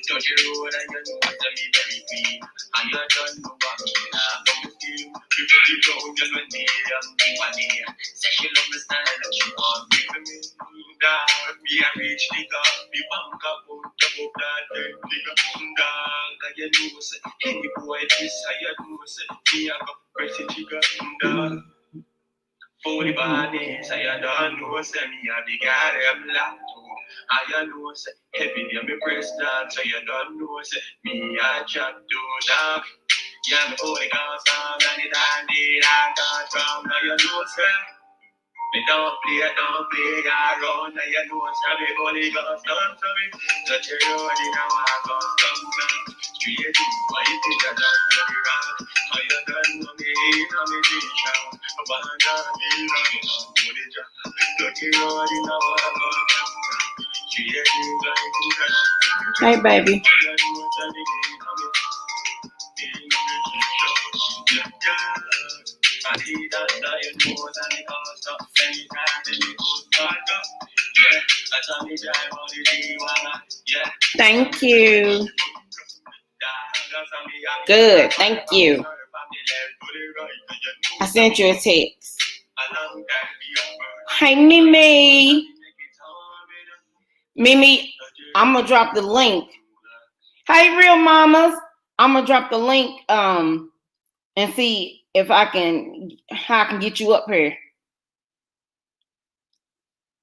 Don't you know that you know that me very clean? And you don't know what me now. But you feel you put it down, you know me, money. Say she love me style and she want me for me. Dog, me a rich nigga, me bank account above that dead nigga. Dog, and you know say any boy this, and you know say me a go press the trigger. Dog, for the body, say you don't know say me a the guy them laugh to. And you know say heavy day me press that, so you don't know say me a chat to dog. Yeah, me only got some and it handy and got from. Now you know say me don't play around. Now you know say me only got some to me. Touch your road in a walk on some. Straight in, why you think I don't know me wrong? How you don't know me, know me teach you. Abandon me, know me know the job. Touch your road in a walk on some. Hey, baby. Thank you. Good. Thank you. I sent you a text. Hey, Mimi. Mimi, I'm gonna drop the link. Hey, real mamas, I'm gonna drop the link and see if how I can get you up here.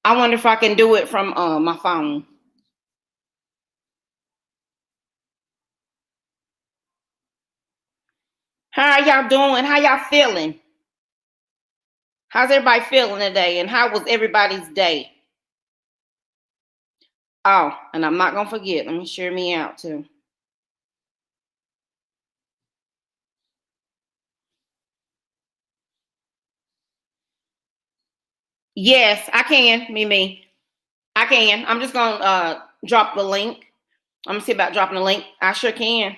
I wonder if I can do it from my phone. How y'all doing? How y'all feeling? How's everybody feeling today? And how was everybody's day? Oh, and I'm not gonna forget. Let me share me out too. Yes, I can, Mimi. I can. I'm just gonna drop the link. I'm gonna see about dropping the link. I sure can.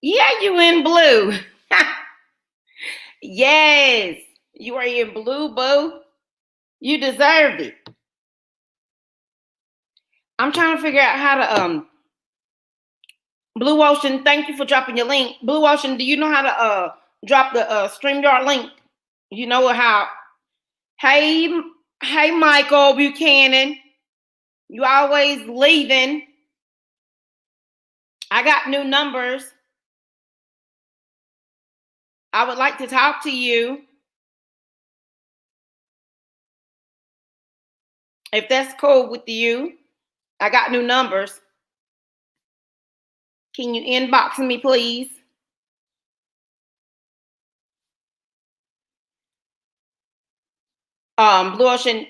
Yeah, you in blue. Yes, you are in blue, boo. You deserve it. I'm trying to figure out how to Blue Ocean, thank you for dropping your link. Blue Ocean, do you know how to drop the StreamYard link? You know how? Hey, Michael Buchanan. You always leaving. I got new numbers. I would like to talk to you. If that's cool with you. I got new numbers. Can you inbox me, please? Blue Ocean,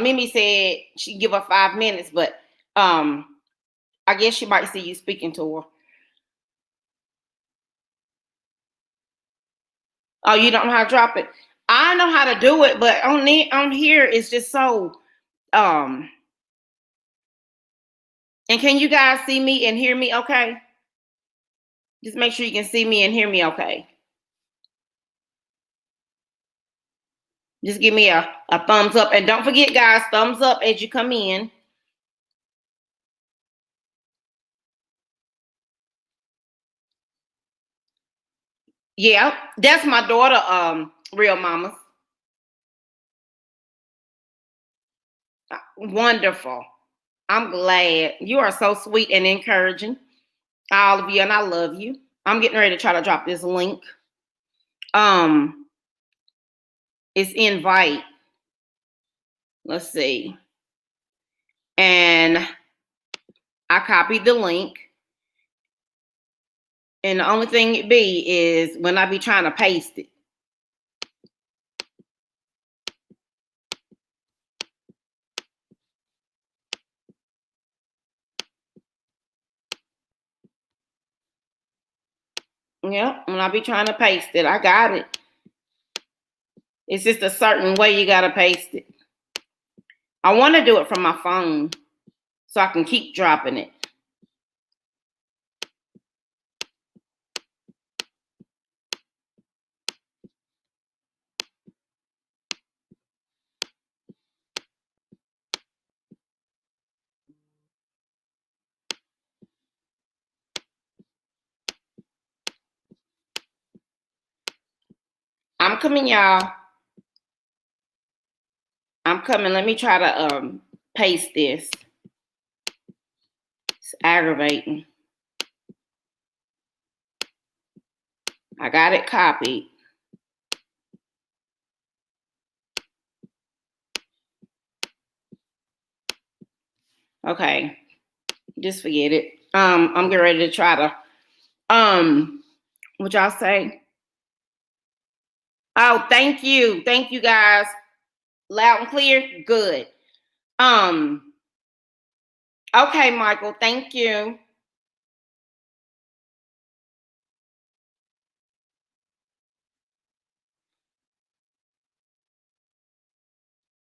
Mimi said she'd give her 5 minutes, but I guess she might see you speaking to her. Oh, you don't know how to drop it? I know how to do it, but on here it's just so and can you guys see me and hear me okay? Just make sure you can see me and hear me okay. Just give me a thumbs up. And don't forget, guys, thumbs up as you come in. Yeah, that's my daughter, Real Mama. Wonderful. I'm glad. You are so sweet and encouraging. All of you, and I love you. I'm getting ready to try to drop this link. It's invite. Let's see. And I copied the link. And the only thing it be is when I be trying to paste it. Yeah, when I be trying to paste it, I got it. It's just a certain way you gotta paste it. I want to do it from my phone so I can keep dropping it. I'm coming, y'all. I'm coming. Let me try to paste this. It's aggravating. I got it copied. Okay. Just forget it. I'm getting ready to try to what y'all say? Oh, thank you. Thank you guys. Loud and clear? Good. Okay, Michael, thank you.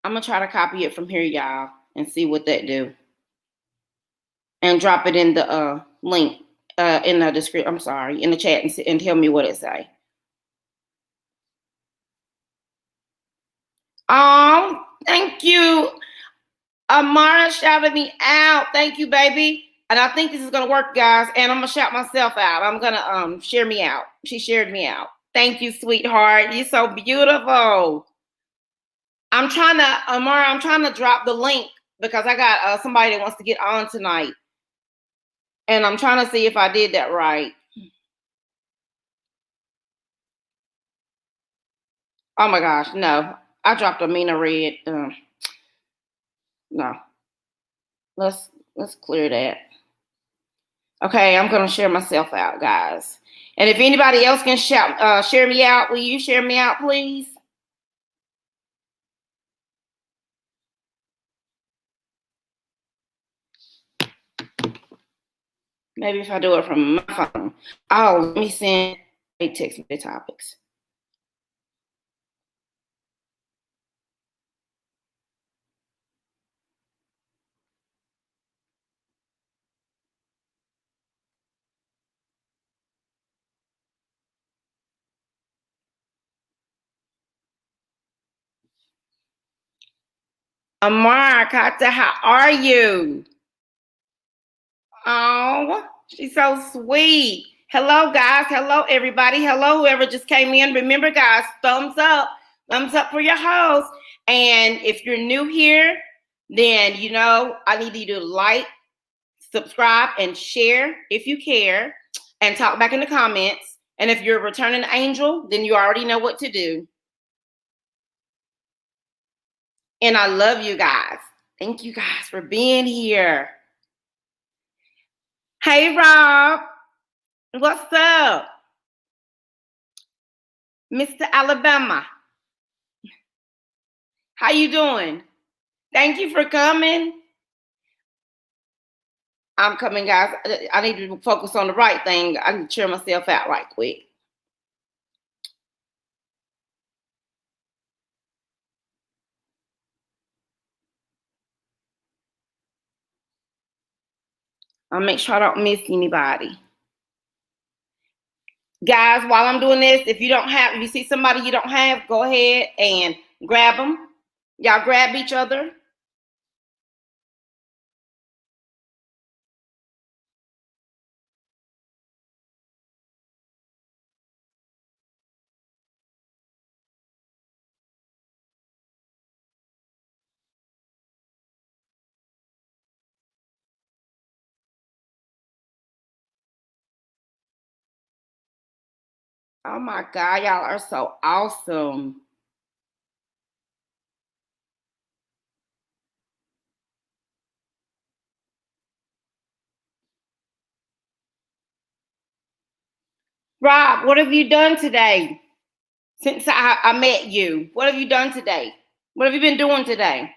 I'm gonna try to copy it from here, y'all, and see what that do. And drop it in the link in the description. I'm sorry, in the chat and tell me what it say. Oh, thank you. Amara shouted me out. Thank you, baby. And I think this is gonna work, guys. And I'm gonna shout myself out. I'm gonna share me out. She shared me out. Thank you, sweetheart. You're so beautiful. I'm trying to, Amara, I'm trying to drop the link because I got somebody that wants to get on tonight. And I'm trying to see if I did that right. Oh my gosh, no. I dropped Amina Red. No. Let's clear that. Okay, I'm gonna share myself out, guys. And if anybody else can share me out, will you share me out, please? Maybe if I do it from my phone. Oh, let me send a text me the topics. Amara, Kata, how are you? Oh, she's so sweet. Hello, guys. Hello, everybody. Hello, whoever just came in. Remember, guys, thumbs up. Thumbs up for your host. And if you're new here, then you know I need you to like, subscribe, and share if you care, and talk back in the comments. And if you're a returning angel, then you already know what to do. And I love you guys. Thank you guys for being here. Hey, Rob. What's up? Mr. Alabama. How you doing? Thank you for coming. I'm coming, guys. I need to focus on the right thing. I can cheer myself out right quick. I'll make sure I don't miss anybody. Guys, while I'm doing this, if you see somebody you don't have, go ahead and grab them. Y'all grab each other. Oh my God, y'all are so awesome. Rob, what have you done today since I met you? What have you done today? What have you been doing today?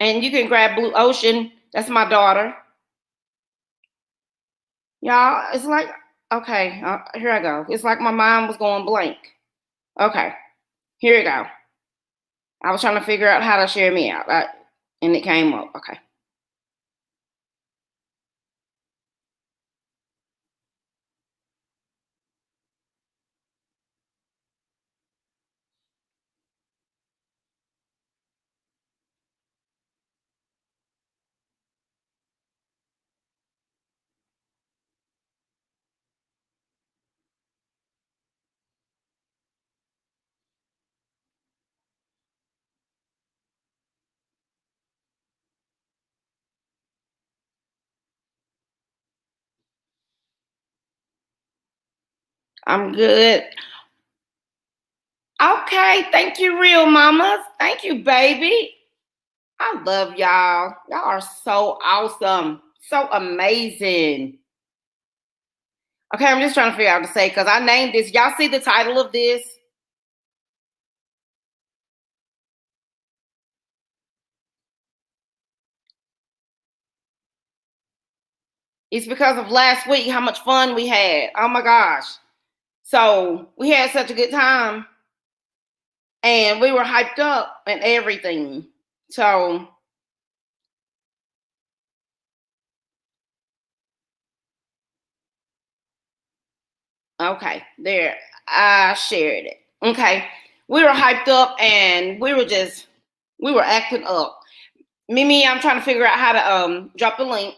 And you can grab Blue Ocean. That's my daughter. Y'all, it's like, okay, here I go. It's like my mind was going blank. Okay, here we go. I was trying to figure out how to share me out, and it came up. Okay. I'm good. Okay, thank you, real mamas. Thank you, baby. I love y'all. Y'all are so awesome. So amazing. Okay, I'm just trying to figure out what to say because I named this. Y'all see the title of this? It's because of last week, how much fun we had. Oh my gosh. So we had such a good time and we were hyped up and everything. So, okay, there. I shared it. Okay. We were hyped up and we were acting up. Mimi, I'm trying to figure out how to drop the link.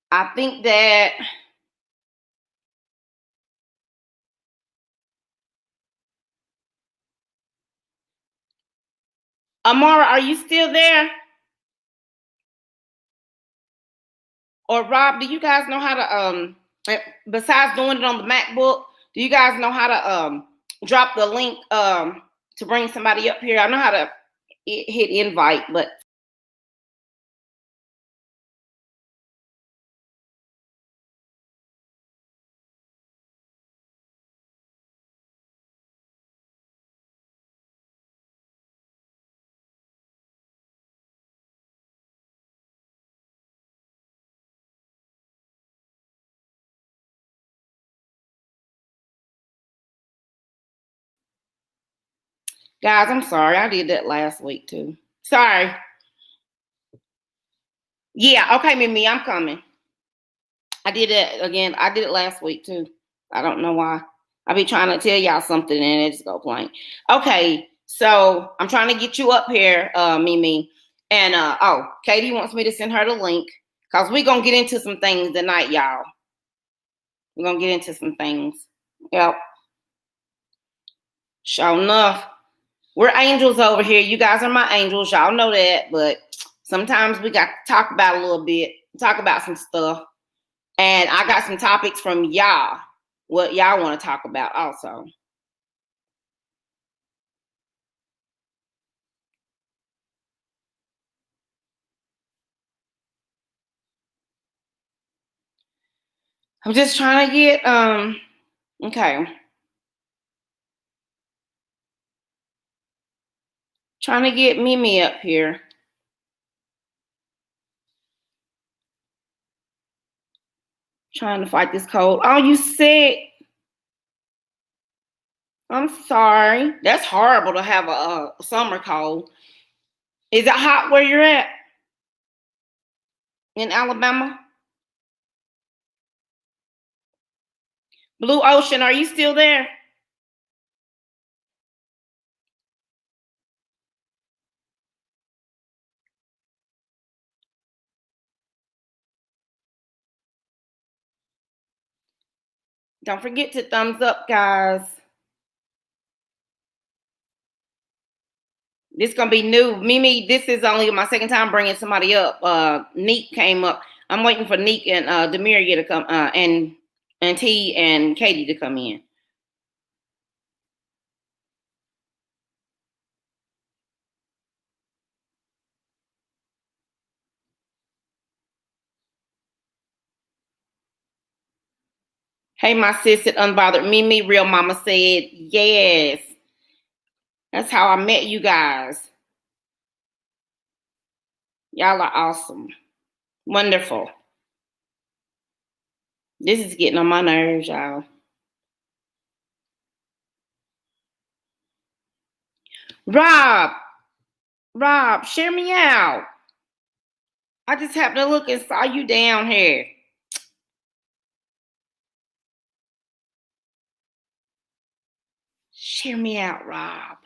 I think that Amara, are you still there? Or Rob, do you guys know how to besides doing it on the MacBook, do you guys know how to drop the link to bring somebody up here? I know how to hit invite, but guys, I'm sorry. I did that last week too. Sorry. Yeah, okay, Mimi, I'm coming. I did it again. I did it last week too. I don't know why. I be trying to tell y'all something and it just go blank. Okay, so I'm trying to get you up here, Mimi. And oh, Katie wants me to send her the link because we're gonna get into some things tonight, y'all. We're gonna get into some things. Yep. Sure enough. We're angels over here. You guys are my angels. Y'all know that, but sometimes we got to talk about a little bit, talk about some stuff. And I got some topics from y'all, what y'all want to talk about also. I'm just trying to get okay. Trying to get Mimi up here. Trying to fight this cold. Oh, you sick? I'm sorry. That's horrible to have a summer cold. Is it hot where you're at? In Alabama? Blue Ocean, are you still there? Don't forget to thumbs up, guys. This gonna be new. Mimi, this is only my second time bringing somebody up. Neek came up. I'm waiting for Neek and Demiria to come, and T and Katie to come in. Hey, my sis at Unbothered Mimi, real mama said, yes. That's how I met you guys. Y'all are awesome. Wonderful. This is getting on my nerves, y'all. Rob, Rob, share me out. I just happened to look and saw you down here. Share me out, Rob.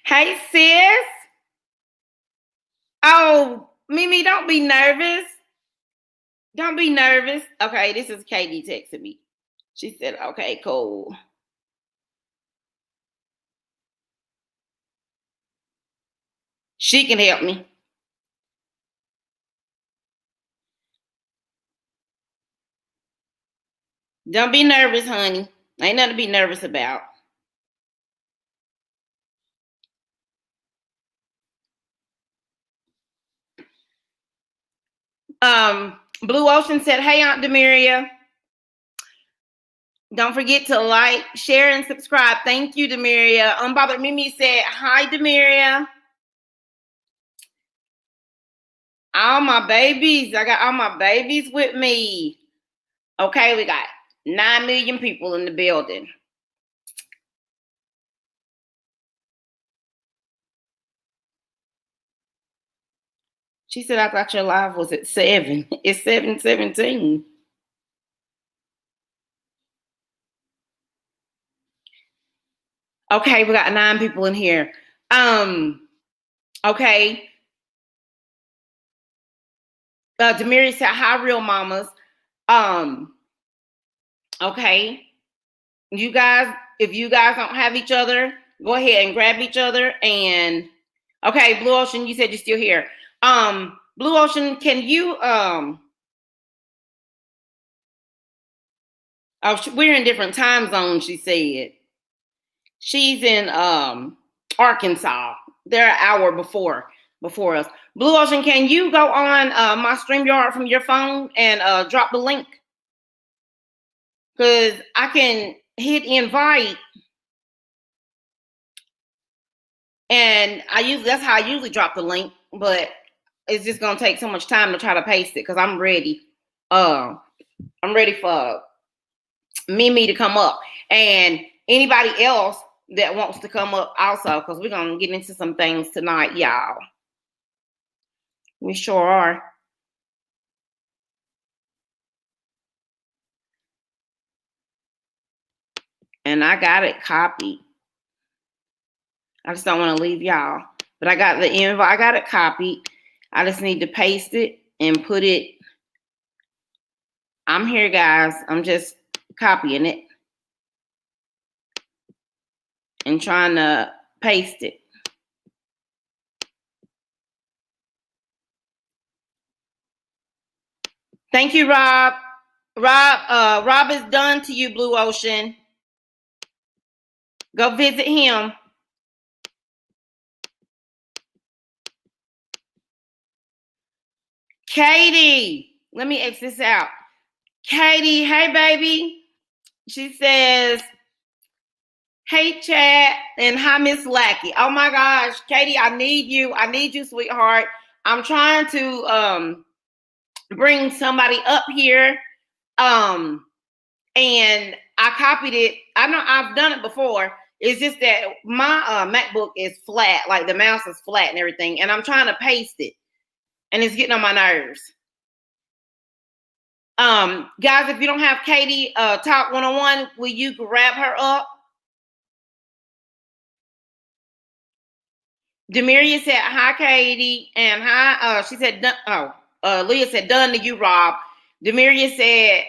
Hey, sis. Oh, Mimi, don't be nervous. Don't be nervous. Okay, this is Katie texting me. She said, okay, cool. She can help me. Don't be nervous, honey. Ain't nothing to be nervous about. Blue Ocean said, hey, Aunt Demiria. Don't forget to like, share, and subscribe. Thank you, Demiria. Unbothered Mimi said, hi, Demiria. All my babies. I got all my babies with me. Okay, we got 9 million people in the building. She said, I thought your live was at 7. It's 7:17. Okay, we got 9 people in here. Okay. Demiria said, hi, real mamas. Okay. You guys, if you guys don't have each other, go ahead and grab each other. And okay, Blue Ocean, you said you're still here. Blue Ocean, can you we're in different time zones, she said. She's in Arkansas. They're an hour before us. Blue Ocean, can you go on my StreamYard from your phone and drop the link? Because I can hit invite, and that's how I usually drop the link, but it's just gonna take so much time to try to paste it because I'm ready. I'm ready for Mimi to come up, and anybody else that wants to come up also, because we're gonna get into some things tonight, y'all. We sure are. And I got it copied. I just don't want to leave y'all. But I got the invite. I got it copied. I just need to paste it and put it. I'm here, guys. I'm just copying it and trying to paste it. Thank you, Rob. Rob is done to you, Blue Ocean. Go visit him. Katie, let me X this out. Katie, hey, baby. She says, hey, chat, and hi, Miss Lackey. Oh, my gosh, Katie, I need you. I need you, sweetheart. I'm trying to bring somebody up here, and I copied it. I know I've done it before. It's just that my MacBook is flat, like the mouse is flat and everything, and I'm trying to paste it, and it's getting on my nerves. Guys, if you don't have Katie Talk 101, will you grab her up? Demiria said, hi, Katie, and hi, she said, Leah said, done to you, Rob. Demiria said,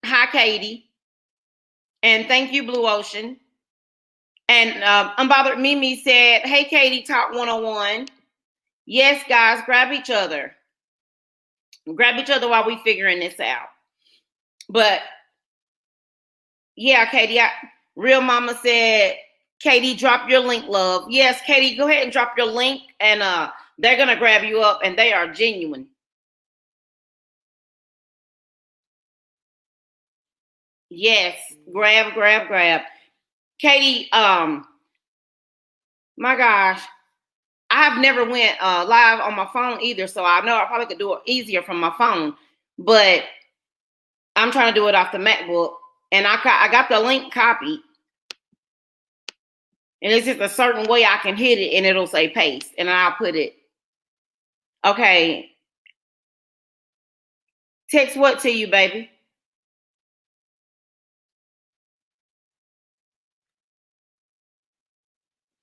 hi, Katie, and thank you, Blue Ocean. And Unbothered Mimi said, hey, Katie Talk 101. Yes, guys, grab each other. Grab each other while we figuring this out. But, yeah, Katie, Real Mama said, Katie, drop your link, love. Yes, Katie, go ahead and drop your link, and they're going to grab you up, and they are genuine. Yes, grab. Katie, my gosh, I have never went live on my phone either, so I know I probably could do it easier from my phone, but I'm trying to do it off the MacBook, and I got the link copied, and it's just a certain way I can hit it, and it'll say paste, and I'll put it. Okay. Text what to you, baby?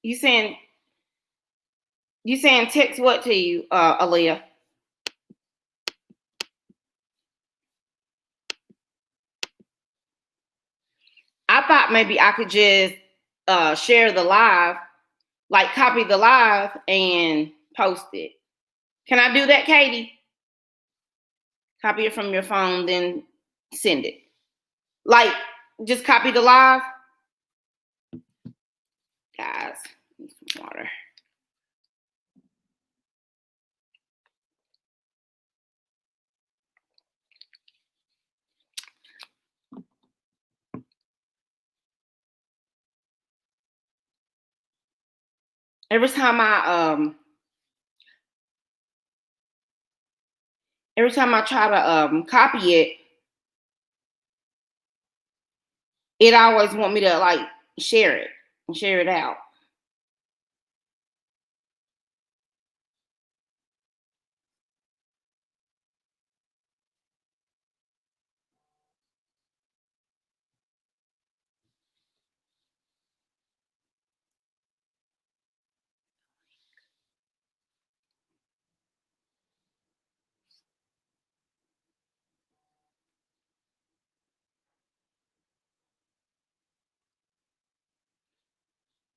You saying text what to you, Aaliyah? I thought maybe I could just share the live, like copy the live and post it. Can I do that, Katie? Copy it from your phone, then send it. Like, just copy the live. Guys, need some water. Every time I try to copy it, it always want me to like share it out.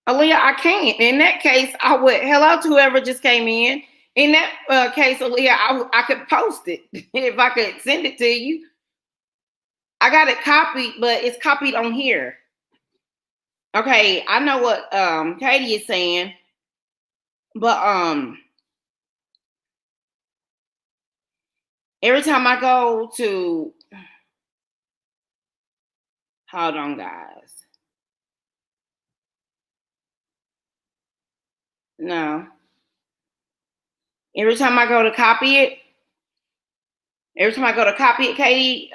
Aaliyah, I can't. In that case, I would. Hello to whoever just came in. In that case, Aaliyah, I could post it if I could send it to you. I got it copied, but it's copied on here. Okay, I know what Katie is saying, but every time I go to, hold on, guys. No. Every time I go to copy it, Katie,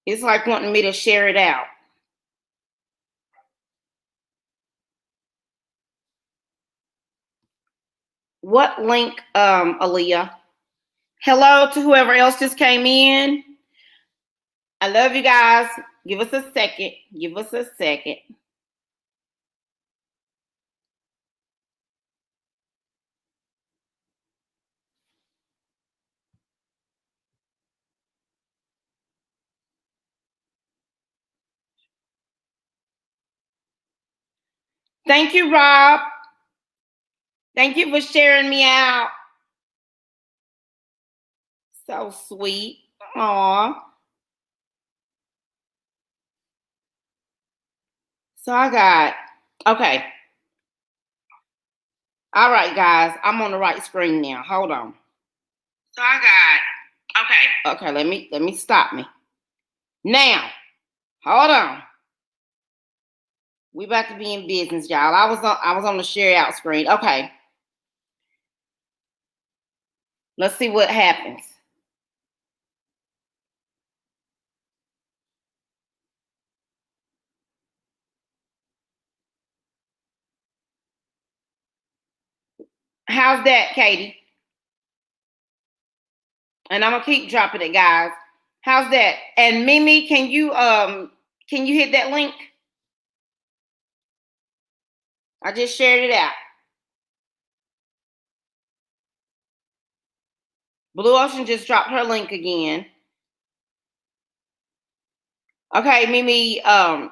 it's like wanting me to share it out. What link, Aaliyah? Hello to whoever else just came in. I love you guys. Give us a second. Thank you, Rob. Thank you for sharing me out. So sweet. Aw. So I got, okay. All right, guys. I'm on the right screen now. Hold on. So I got, okay. Okay, let me stop me. Now, hold on. We about to be in business, y'all. I was on the share out screen. Okay. Let's see what happens. How's that, Katie? And I'm gonna keep dropping it, guys. How's that? And Mimi, can you hit that link? I just shared it out. Blue Ocean just dropped her link again. Okay, Mimi. Oh,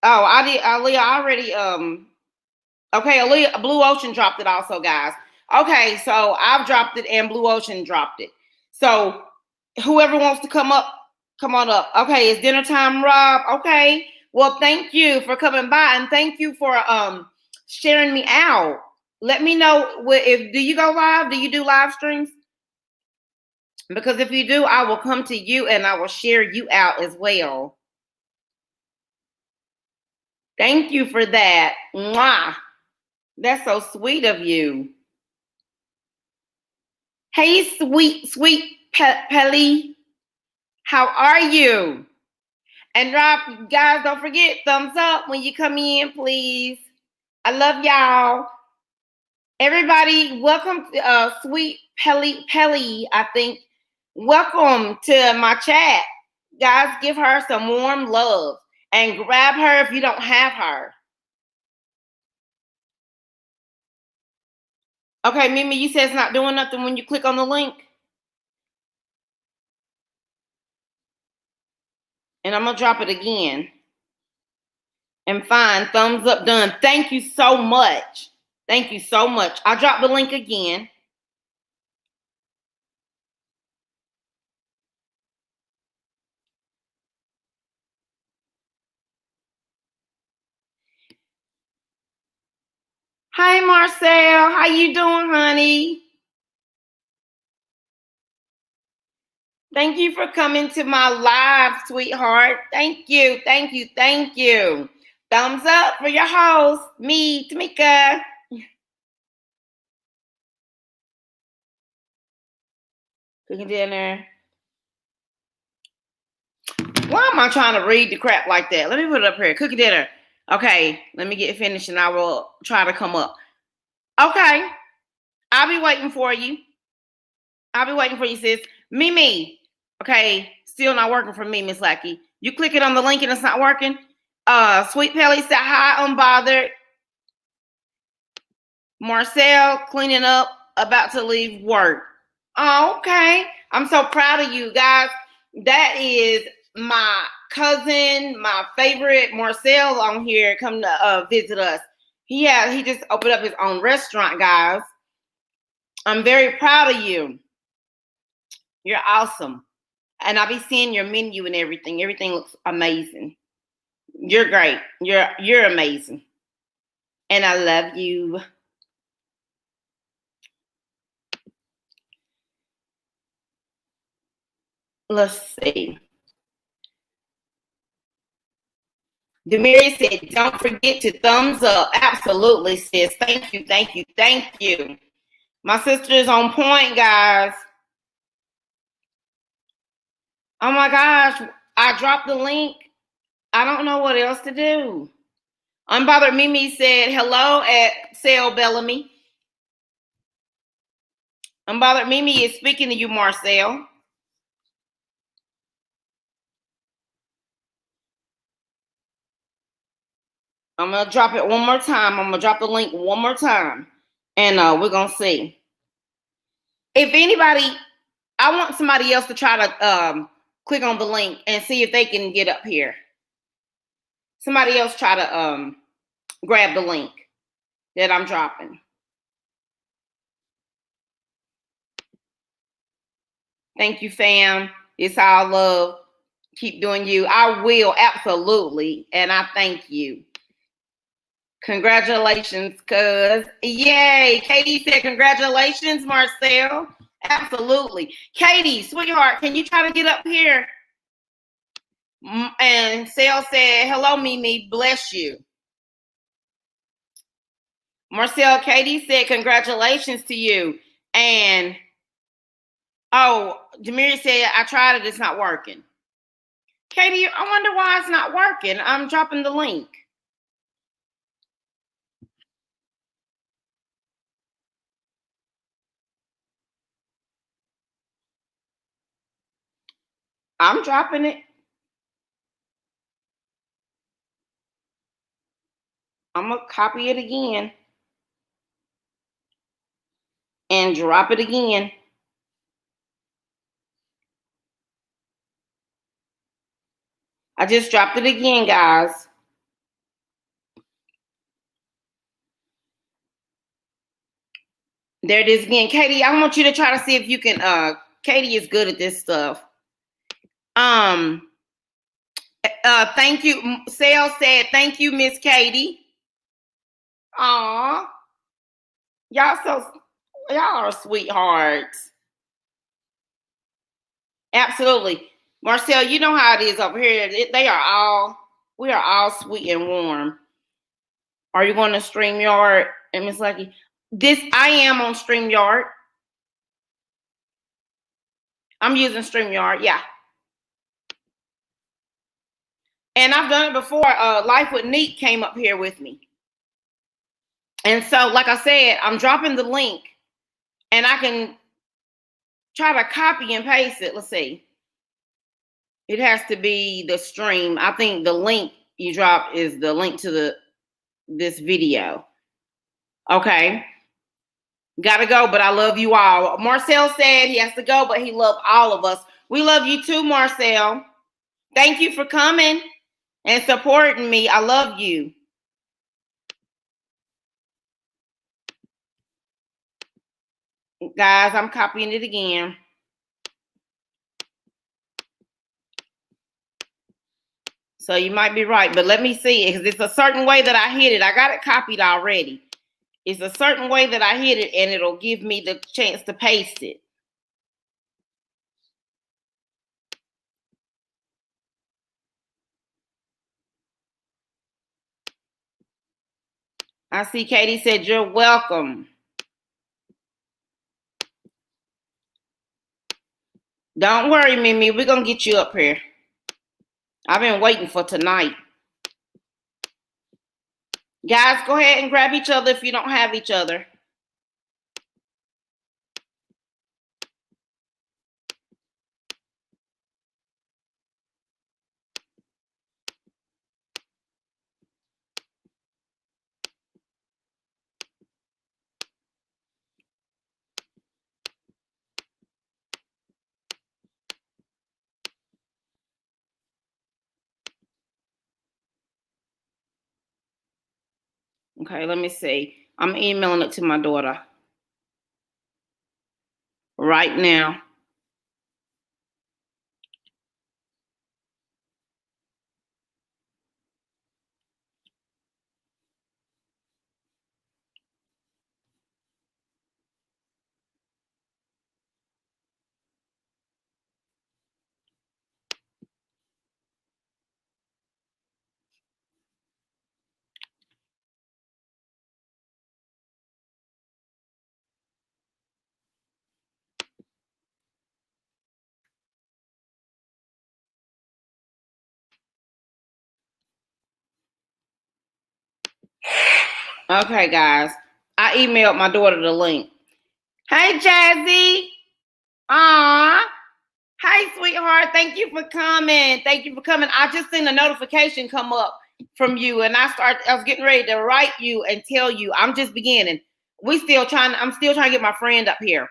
Aaliyah already. Okay, Aaliyah. Blue Ocean dropped it also, guys. Okay, so I've dropped it and Blue Ocean dropped it. So whoever wants to come up, come on up. Okay, it's dinner time, Rob. Okay. Well, thank you for coming by and thank you for sharing me out. Let me know if do you go live? Do you do live streams? Because if you do, I will come to you and I will share you out as well. Thank you for that. Mwah. That's so sweet of you. Hey, sweet Pelly. How are you? And Rob, guys, don't forget, thumbs up when you come in, please. I love y'all. Everybody, welcome to Sweet Pelly, I think. Welcome to my chat. Guys, give her some warm love and grab her if you don't have her. Okay, Mimi, you said it's not doing nothing when you click on the link. And I'm going to drop it again. And fine, thumbs up done. Thank you so much. Thank you so much. I'll drop the link again. Hi, Marcel. How you doing, honey? Thank you for coming to my live, sweetheart. Thank you, thank you, thank you. Thumbs up for your host, me, Tameka. Cooking dinner. Why am I trying to read the crap like that? Let me put it up here. Cooking dinner. Okay, let me get finished and I will try to come up. Okay, I'll be waiting for you. I'll be waiting for you, sis. Mimi. Okay, still not working for me, Miss Lackey. You click it on the link and it's not working. Sweet Pelly said hi, unbothered. Marcel cleaning up, about to leave work. Oh, okay. I'm so proud of you guys. That is my cousin, my favorite Marcel on here. Come to visit us. He just opened up his own restaurant, guys. I'm very proud of you. You're awesome. And I'll be seeing your menu and everything. Everything looks amazing. You're great. You're amazing. And I love you. Let's see. Demiri said, don't forget to thumbs up. Absolutely, sis. Thank you, thank you, thank you. My sister is on point, guys. Oh my gosh, I dropped the link. I don't know what else to do. Unbothered Mimi said, hello at Sale Bellamy. Unbothered Mimi is speaking to you, Marcel. I'm going to drop it one more time. I'm going to drop the link one more time. And we're going to see. If anybody, I want somebody else to try to click on the link and see if they can get up here. Somebody else try to grab the link that I'm dropping. Thank you, fam. It's all love. Keep doing you. I will, absolutely. And I thank you. Congratulations, cuz. Yay. Katie said, congratulations, Marcel. Absolutely. Katie, sweetheart, can you try to get up here? And Sal said, hello, Mimi. Bless you. Marcel, Katie said, congratulations to you. And, oh, Demiri said, I tried it. It's not working. Katie, I wonder why it's not working. I'm dropping the link. I'm dropping it. I'm going to copy it again. And drop it again. I just dropped it again, guys. There it is again. Katie, I want you to try to see if you can, Katie is good at this stuff. Thank you. Sal said, thank you, Miss Katie. Aw. Y'all are sweethearts. Absolutely. Marcel, you know how it is over here. We are all sweet and warm. Are you going to StreamYard? And Miss Lucky, I am on StreamYard. I'm using StreamYard, yeah. And I've done it before. Life with Neat came up here with me. And so, like I said, I'm dropping the link. And I can try to copy and paste it. Let's see. It has to be the stream. I think the link you drop is the link to this video. Okay. Gotta go, but I love you all. Marcel said he has to go, but he loved all of us. We love you too, Marcel. Thank you for coming. and supporting me. I love you. Guys, I'm copying it again. So you might be right, but let me see, because it's a certain way that I hit it. I got it copied already. It's a certain way that I hit it, and it'll give me the chance to paste it. I see Katie said, you're welcome. Don't worry, Mimi. We're going to get you up here. I've been waiting for tonight. Guys, go ahead and grab each other if you don't have each other. Okay, let me see. I'm emailing it to my daughter right now. Okay, guys. I emailed my daughter the link. Hey, Jazzy. Aw. Hey, sweetheart. Thank you for coming. Thank you for coming. I just seen a notification come up from you, and I was getting ready to write you and tell you. I'm just beginning. I'm still trying to get my friend up here.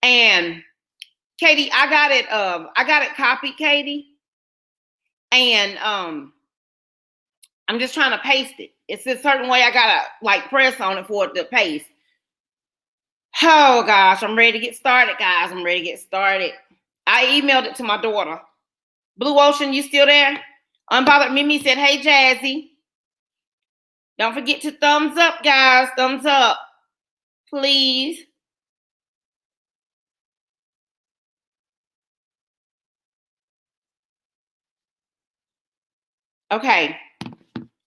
And Katie, I got it copied, Katie. And I'm just trying to paste it. It's a certain way I gotta like press on it for it to paste. Oh gosh, I'm ready to get started, guys. I'm ready to get started. I emailed it to my daughter. Blue Ocean, you still there? Unbothered Mimi said, hey, Jazzy. Don't forget to thumbs up, guys. Thumbs up, please. Okay.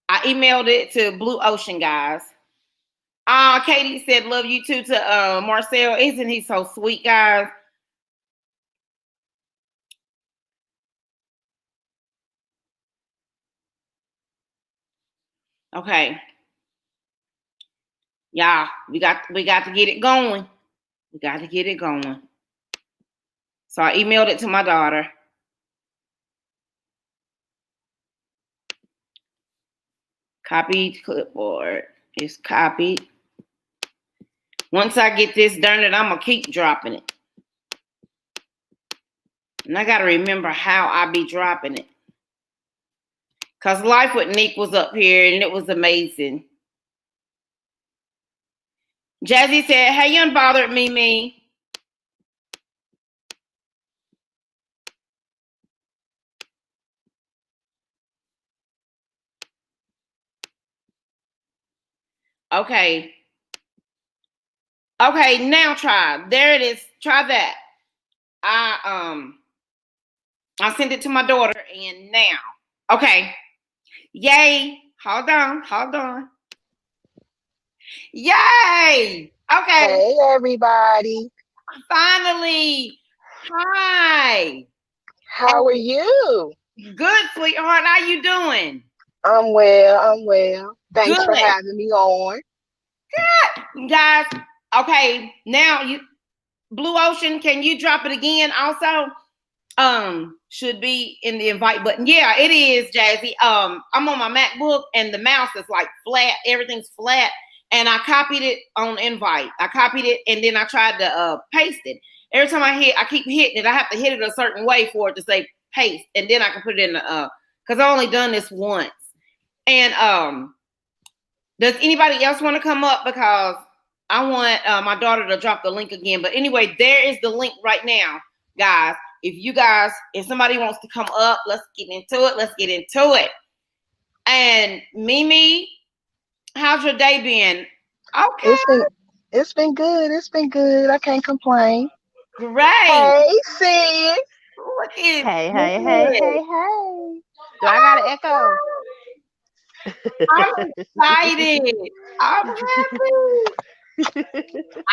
I emailed it to Blue Ocean, guys. Katie said, love you too to Marcel. Isn't he so sweet, guys? Okay. Yeah, we got to get it going. We got to get it going. So I emailed it to my daughter. Copied clipboard. It's copied. Once I get this done, I'm going to keep dropping it. And I got to remember how I be dropping it. Because Life with Nick was up here, and it was amazing. Jazzy said, hey, unbothered Mimi. Okay. Okay, now try. There it is. Try that. I sent it to my daughter, and now. Okay. Yay. Hold on. Yay. Okay. Hey, everybody. Finally. Hi. How are you? Good, sweetheart. How you doing? I'm well. Thanks for having me on. Good. Guys, okay. Now Blue Ocean, can you drop it again also? Should be in the invite button. Yeah, it is, Jazzy. I'm on my MacBook and the mouse is like flat. Everything's flat. And I copied it on invite. I copied it and then I tried to paste it. Every time I keep hitting it. I have to hit it a certain way for it to say paste. And then I can put it in the because I only done this once. And does anybody else want to come up? Because I want my daughter to drop the link again. But anyway, there is the link right now, guys. If somebody wants to come up, let's get into it. And Mimi, how's your day been? Okay. It's been good. I can't complain. Great. Hey, sis. Look at Hey. Do I got an echo? I'm excited. I'm happy.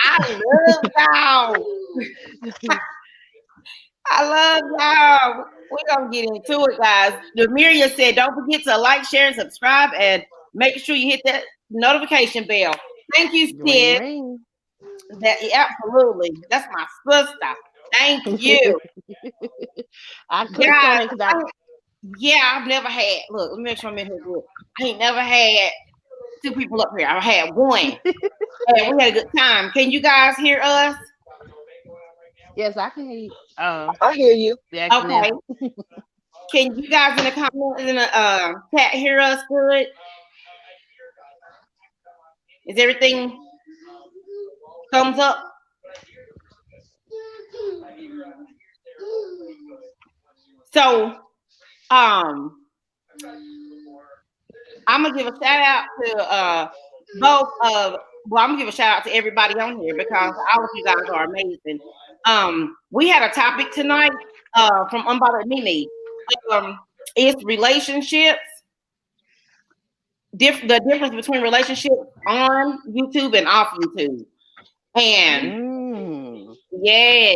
I love y'all. I love y'all. We're going to get into it, guys. Demiria said, don't forget to like, share, and subscribe, and make sure you hit that notification bell. Thank you, Sid. Absolutely. That's my sister. Thank you. I clicked on it because I've never had. Look, let me make sure I'm in here good. I ain't never had two people up here. I had one. And we had a good time. Can you guys hear us? Yes, I can hear you. I hear you. Okay. Can you guys in the comments in the chat hear us good? Is everything thumbs up? So, I'm gonna give a shout out to both of. Well, I'm gonna give a shout out to everybody on here because all of you guys are amazing. We had a topic tonight from Unbothered Mimi. It's relationships. The difference between relationships on YouTube and off YouTube. And yeah.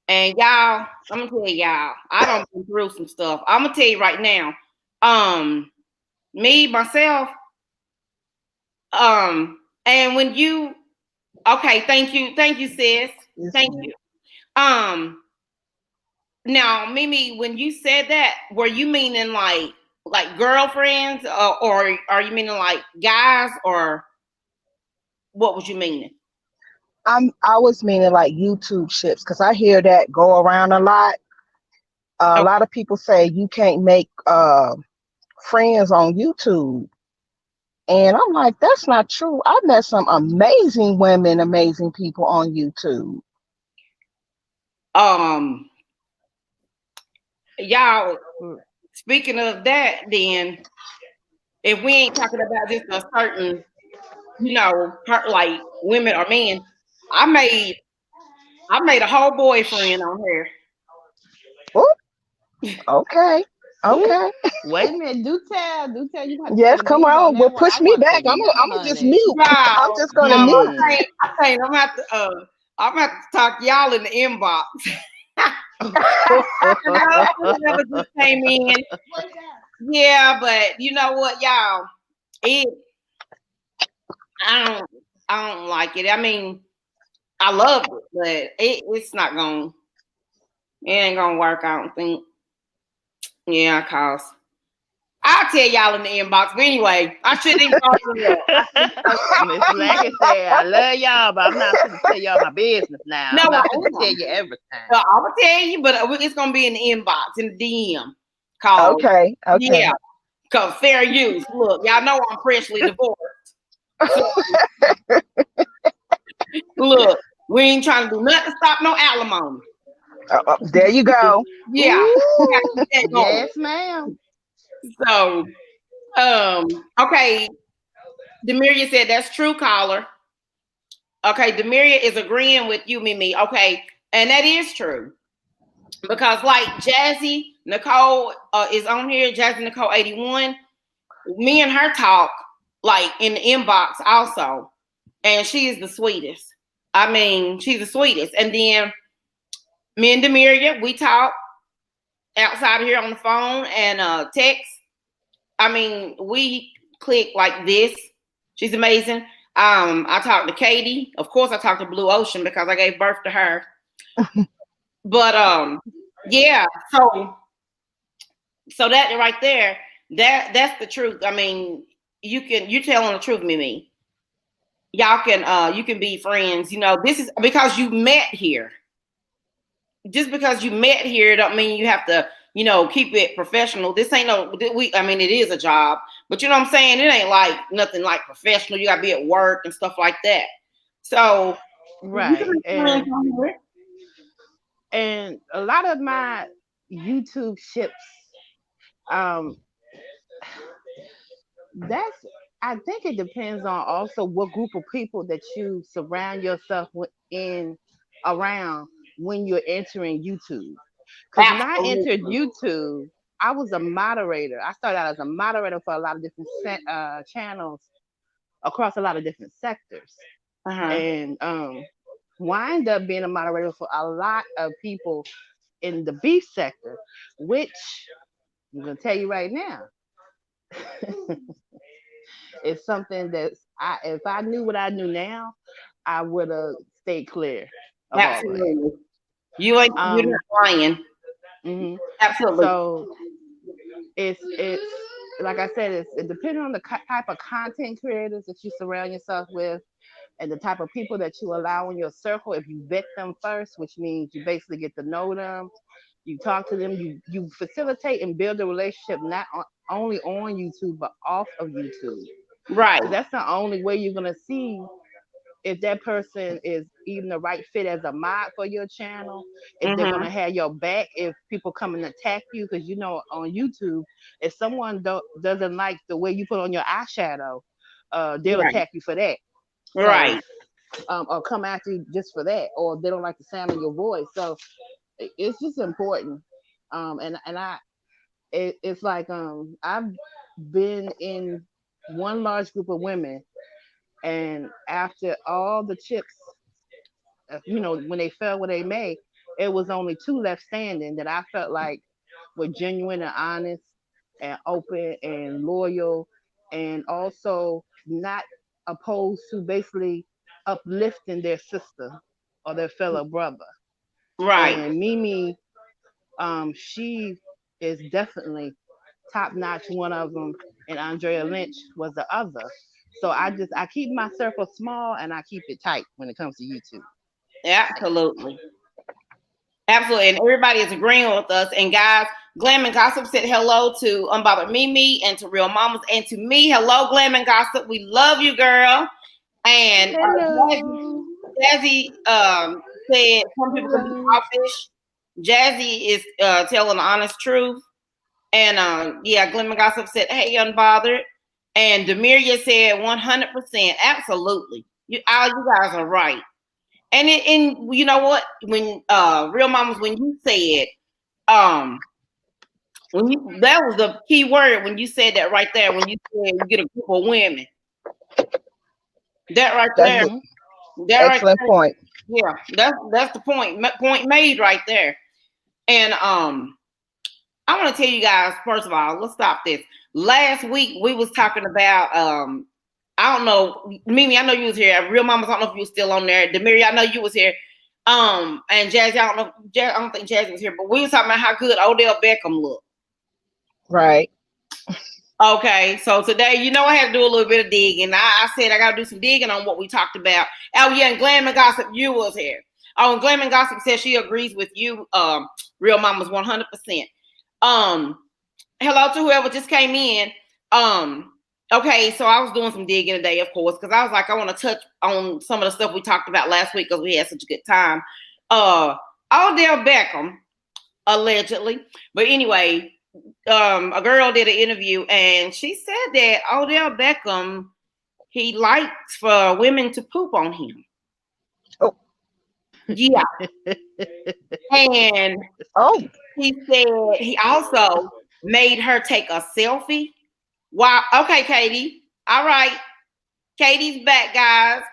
And y'all, I'm gonna tell y'all, I done been through some stuff. I'm gonna tell you right now. Me, myself, and when you thank you, sis. Thank you. Now, Mimi, when you said that, were you meaning like girlfriends, or are you meaning like guys, or what was you meaning? I was meaning like YouTube ships, because I hear that go around a lot. A lot of people say you can't make friends on YouTube. And I'm like, that's not true. I've met some amazing women, amazing people on YouTube. Y'all, speaking of that, then if we ain't talking about just a certain, like women or men, I made a whole boyfriend on here. Ooh. Okay. Wait a minute. Do tell. You yes, come on. Well, push me back. I'm gonna just mute. Wow. I'm just gonna mute. I'm gonna have to talk y'all in the inbox. Never just came in. Yeah, but you know what, y'all? I don't like it. I mean, I love it, but it's not gonna. It ain't gonna work. I don't think. Yeah, cause I'll tell y'all in the inbox. But anyway, I shouldn't even call you up. Miss Blackett said, I love y'all, but I'm not going to tell y'all my business now. No, I'm not going to tell you everything. So I'm going to tell you, but it's going to be in the inbox, in the DM. Call. Okay. Yeah. Because fair use. Look, y'all know I'm freshly divorced. So, look, we ain't trying to do nothing to stop no alimony. There you go. Yeah. Yes, ma'am. So, okay. Demiria said that's true, caller. Okay, Demiria is agreeing with you, Mimi. Okay, and that is true. Because like Jazzy Nicole is on here, Jazzy Nicole 81. Me and her talk like in the inbox also. And she is the sweetest. I mean, she's the sweetest. And then me and Demiria, we talk outside of here on the phone and text. I mean, we click like this. She's amazing. I talked to Katie. Of course, I talked to Blue Ocean because I gave birth to her. But yeah. So that right there, that's the truth. I mean, you're telling the truth, Mimi. Y'all can you can be friends. This is because you met here. Just because you met here don't mean you have to keep it professional. This ain't I mean, it is a job, but you know what I'm saying? It ain't like nothing like professional. You gotta be at work and stuff like that. So you can Right. make friends on here. And a lot of my YouTube ships, um, that's I think it depends on also what group of people that you surround yourself with in around when you're entering YouTube. Because when I entered Absolutely. YouTube, I was a moderator. I started out as a moderator for a lot of different channels across a lot of different sectors, Uh-huh. and wind up being a moderator for a lot of people in the beef sector, which I'm gonna tell you right now, is something that if I knew what I knew now, I would have stayed clear of all of that. Absolutely. You're Um, not lying. mhm. Absolutely. So it's like I said, it depending on the type of content creators that you surround yourself with, and the type of people that you allow in your circle. If you vet them first, which means you basically get to know them, you talk to them, you facilitate and build a relationship not only on YouTube but off of YouTube. Right. Because that's the only way you're gonna see if that person is even the right fit as a mod for your channel, if they're Mm-hmm. gonna have your back, if people come and attack you, because on YouTube, if someone doesn't like the way you put on your eyeshadow, they'll Right. attack you for that. So Right. or come after you just for that, or they don't like the sound of your voice. So it's just important. And it's like I've been in one large group of women, and after all the chips, when they fell where they may, it was only two left standing that I felt like were genuine and honest and open and loyal, and also not opposed to basically uplifting their sister or their fellow brother. Right. And Mimi, she is definitely top notch one of them, and Andrea Lynch was the other. So I keep my circle small and I keep it tight when it comes to YouTube. Absolutely. Absolutely. And everybody is agreeing with us. And guys, Glam and Gossip said hello to Unbothered Mimi and to Real Mamas and to me. Hello, Glam and Gossip. We love you, girl. And Hello. Jazzy said some people can be Hello. offish. Jazzy is telling the honest truth. And yeah, Glenn Gossip said, hey, Unbothered. And Demiria said 100%. Absolutely. All you guys are right. And you know what? When Real Mamas, when you said that was the key word when you said that right there, when you said you get a group of women. That right That's there. an That right excellent there. point. Yeah, that's the point. Point made right there. And I want to tell you guys, first of all, let's stop this. Last week we was talking about I don't know, Mimi, I know you was here. Real Mamas, I don't know if you was still on there. Demiria, I know you was here. And Jazzy, I don't think Jazzy was here, but we was talking about how good Odell Beckham looked. Right. Okay, so today, I had to do a little bit of digging. I said I got to do some digging on what we talked about. Oh, yeah, and Glam and Gossip, you was here. Oh, and Glam and Gossip says she agrees with you, Real Mamas, 100%. Hello to whoever just came in. Okay, so I was doing some digging today, of course, because I was like, I want to touch on some of the stuff we talked about last week because we had such a good time. Odell Beckham, allegedly. But anyway, a girl did an interview and she said that Odell Beckham, he likes for women to poop on him. Oh. Yeah. And he said he also made her take a selfie. Wow. Okay, Katie. All right. Katie's back, guys.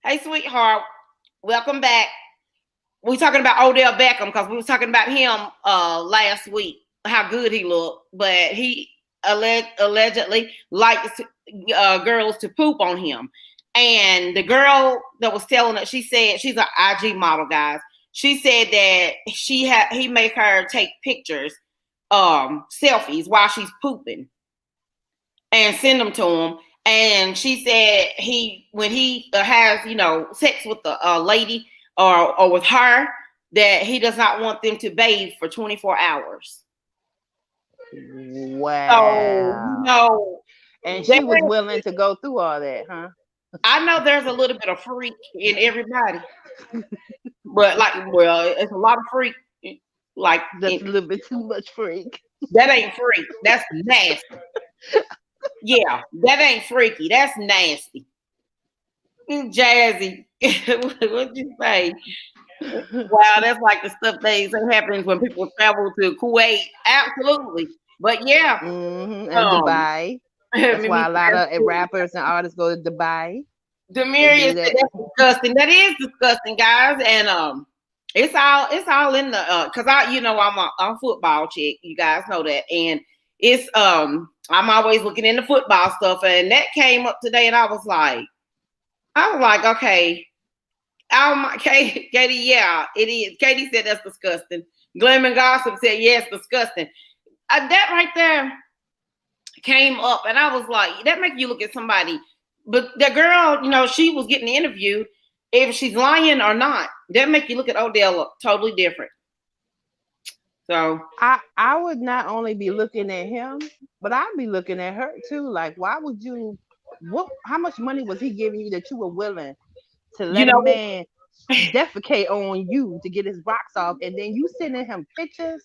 Hey, sweetheart. Welcome back. We're talking about Odell Beckham because we were talking about him last week, how good he looked. But he allegedly likes girls to poop on him. And the girl that was telling it, she said, she's an IG model, guys. She said that he made her take pictures, selfies while she's pooping and send them to him. And she said when he has, sex with a lady or with her, that he does not want them to bathe for 24 hours. Wow. And she was there, willing to go through all that, huh? I know there's a little bit of freak in everybody, but it's a lot of freak. Like That's a little bit too much freak. that ain't freak. That's nasty. Yeah, that ain't freaky. That's nasty. Jazzy, what'd you say? Wow, that's like the stuff that happens when people travel to Kuwait. Absolutely, but yeah, And Dubai. That's why a lot of rappers and artists go to Dubai. Demarius said that's disgusting. That is disgusting, guys, and it's all in the because I'm a football chick. You guys know that, and it's I'm always looking into football stuff, and that came up today, and I was like, okay. Katie, yeah, it is. Katie said that's disgusting. Glam and Gossip said, yes, disgusting. That right there came up, and I was like, that make you look at somebody. But the girl, she was getting interviewed. If she's lying or not, that make you look at Odell totally different. So I would not only be looking at him, but I'd be looking at her too. Like, why would you? How much money was he giving you that you were willing to let a man defecate on you to get his rocks off, and then you sending him pictures?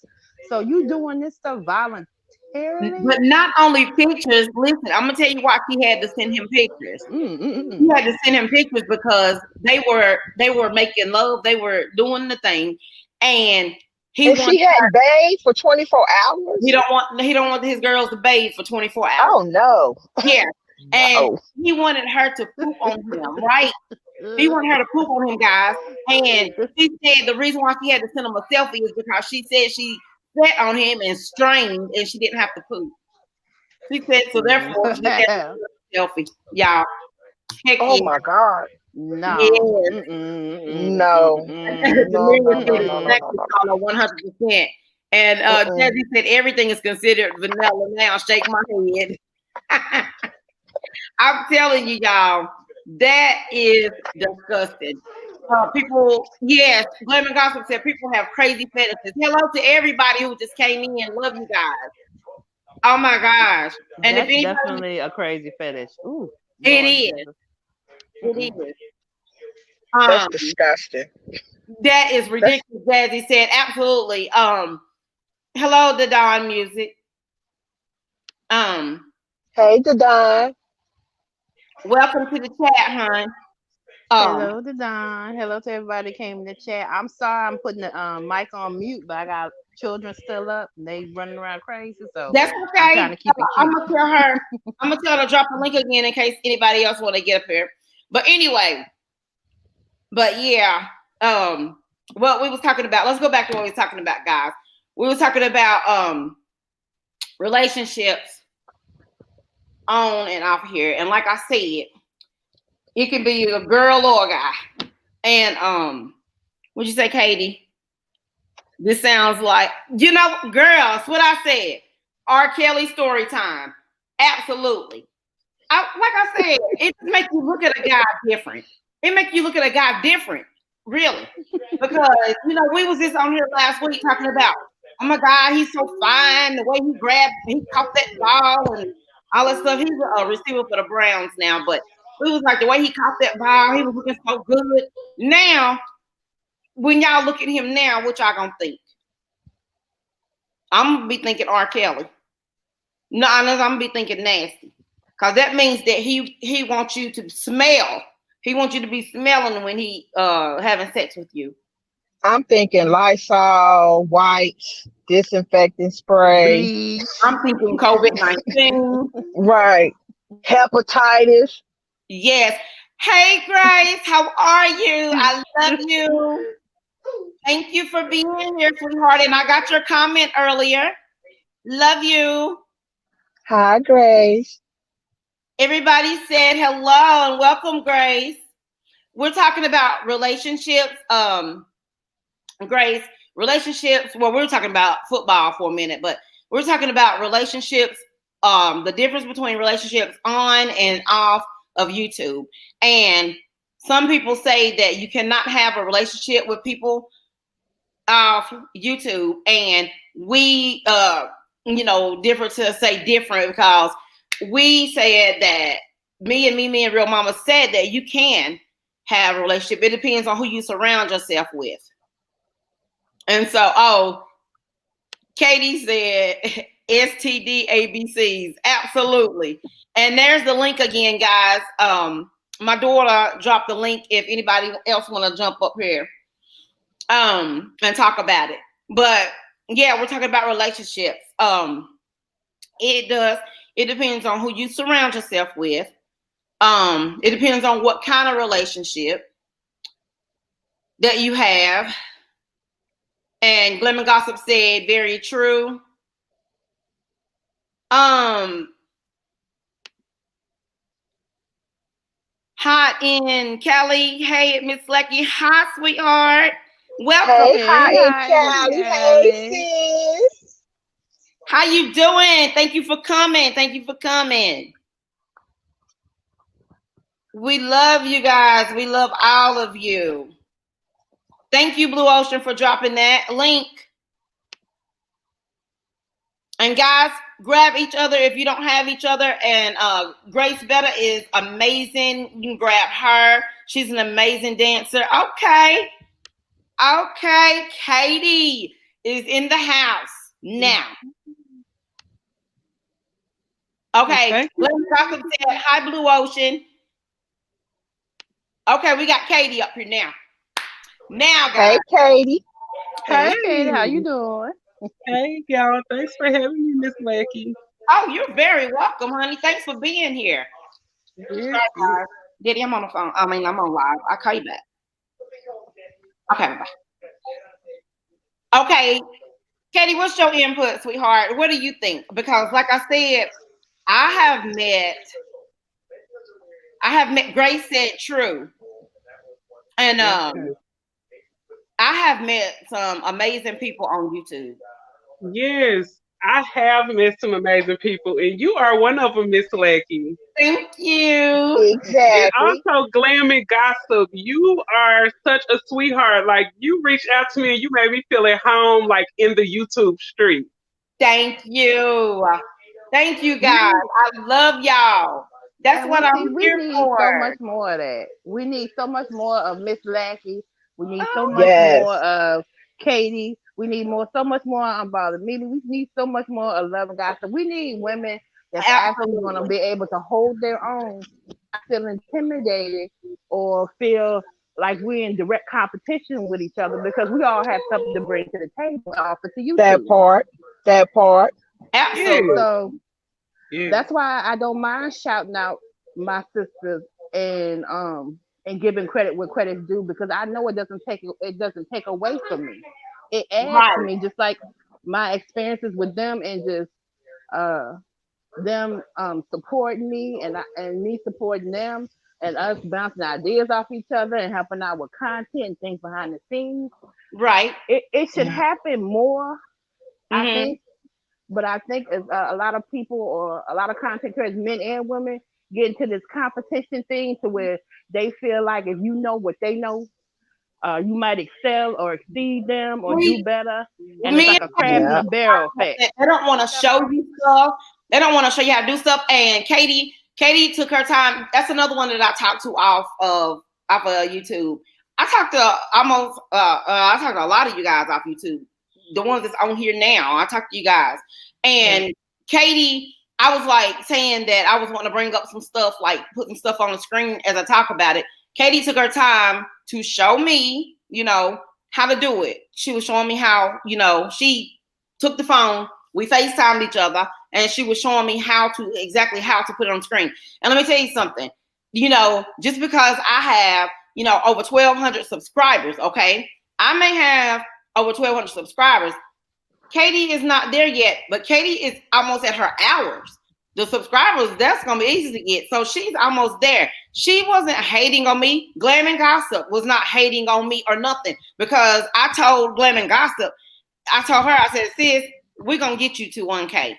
So you doing this stuff voluntarily? But not only pictures. Listen, I'm gonna tell you why she had to send him pictures. She had to send him pictures because they were making love. They were doing the thing, and she hadn't bathed for 24 hours. He don't want his girls to bathe for 24 hours. Oh no. Yeah. And he wanted her to poop on him, right? He wanted her to poop on him, guys. And she said the reason why she had to send him a selfie is because she said she sat on him and strained and she didn't have to poop. She said so therefore she had to send a selfie. Y'all. Oh my God. No. Yes. No. No. 100%. And Jazzy said everything is considered vanilla now. Shake my head. I'm telling you, y'all, that is disgusting. People, yes, Glam and Gossip said people have crazy fetishes. Hello to everybody who just came in. Love you guys. Oh my gosh. And that's definitely a crazy fetish. Ooh, it is. It is. That's disgusting. That is ridiculous, Jazzy said. Absolutely. Hello, the Dawn Music. Hey, Dawn. Welcome to the chat, hon. Hello to Don. Hello to everybody that came in the chat. I'm sorry I'm putting the mic on mute, but I got children still up and they running around crazy. So that's okay. I'm trying to keep it cute. I'm gonna tell her to drop the link again in case anybody else want to get up here. But anyway, yeah, what we was talking about. Let's go back to what we was talking about, guys. We were talking about relationships on and off here, and like I said, it can be a girl or a guy. And what'd you say, Katie? This sounds like, girls, what I said. R. Kelly story time. Absolutely. Like I said, it makes you look at a guy different. It makes you look at a guy different, really. Because, we was just on here last week talking about, oh my God, he's so fine. The way he caught that ball and all that stuff. He's a receiver for the Browns now, but it was like the way he caught that ball, he was looking so good. Now, when y'all look at him now, what y'all gonna think? I'm gonna be thinking R. Kelly. No, I'm gonna be thinking nasty. Cause that means that he wants you to smell. He wants you to be smelling when he having sex with you. I'm thinking Lysol, wipes, disinfecting spray. I'm thinking COVID-19. Right. Hepatitis. Yes. Hey, Grace, how are you? I love you. Thank you for being here, sweetheart. And I got your comment earlier. Love you. Hi, Grace. Everybody said hello and welcome, Grace. We're talking about relationships. Grace, relationships. Well, we were talking about football for a minute, but we're talking about relationships. The difference between relationships on and off of YouTube. And some people say that you cannot have a relationship with people off YouTube. And we different to say different because we said that me and Real Mama said that you can have a relationship. It depends on who you surround yourself with. And so, Katie said STD ABCs. Absolutely. And there's the link again, guys. My daughter dropped the link if anybody else want to jump up here and talk about it. But yeah, we're talking about relationships. It depends on who you surround yourself with. It depends on what kind of relationship that you have. And Glenn Gossip said, very true. Hot in Cali. Hey, Miss Lecky. Hi, sweetheart. Welcome. Hey, hot in Cali. Hey, sis. How you doing? Thank you for coming. We love you guys. We love all of you. Thank you, Blue Ocean, for dropping that link. And guys, grab each other if you don't have each other. And Grace Betta is amazing. You can grab her. She's an amazing dancer. Okay. Katie is in the house now. Okay. Glenn Gossip said, hi, Blue Ocean. Okay, we got Katie up here now. Now, guys. Hey, Katie. Hey, Katie, how you doing? Hey, y'all. Thanks for having me, Miss Lecky. Oh, you're very welcome, honey. Thanks for being here. Yes. Diddy, I'm on the phone. I'm on live. I'll call you back. Okay, bye. Okay, Katie, what's your input, sweetheart? What do you think? Because like I said, I have met Grace said true. And I have met some amazing people on YouTube. Yes, I have met some amazing people, and you are one of them, Miss Lecky. Thank you. Exactly. And also, Glam and Gossip, you are such a sweetheart. Like, you reached out to me and you made me feel at home, like in the YouTube street. Thank you. Thank you, guys. I love y'all. That's what I'm here for. We need so much more of that. We need so much more of Miss Lackey. We need so much more of Katie. We need so much more about Amelia. We need so much more of Love and Gossip. We need women that's actually going to be able to hold their own, not feel intimidated or feel like we're in direct competition with each other because we all have something to bring to the table and offer to you. That part. Absolutely. So that's why I don't mind shouting out my sisters and giving credit where credit's due because I know it doesn't take away from me. It adds to me, just like my experiences with them and just them supporting me and me supporting them and us bouncing ideas off each other and helping out with content and things behind the scenes. Right. It should happen more, I think. But I think a lot of people or a lot of content creators, men and women, get into this competition thing to where they feel like if you know what they know, you might excel or exceed them or do better. And it's like a crab in a barrel effect. They don't want to show you stuff. They don't want to show you how to do stuff. And Katie took her time. That's another one that I talked to off of YouTube. I talked to a lot of you guys off YouTube. The ones that's on here now. I talked to you guys. And Katie, I was like saying that I was wanting to bring up some stuff, like put some stuff on the screen as I talk about it. Katie took her time to show me, how to do it. She was showing me how, she took the phone, we FaceTimed each other, and she was showing me exactly how to put it on the screen. And let me tell you something, just because I have, over 1,200 subscribers, okay? I may have over 1,200 subscribers. Katie is not there yet, but Katie is almost at her hours. The subscribers, that's going to be easy to get. So she's almost there. She wasn't hating on me. Glam and Gossip was not hating on me or nothing because I told Glam and Gossip, I told her, I said, sis, we're going to get you to 1K.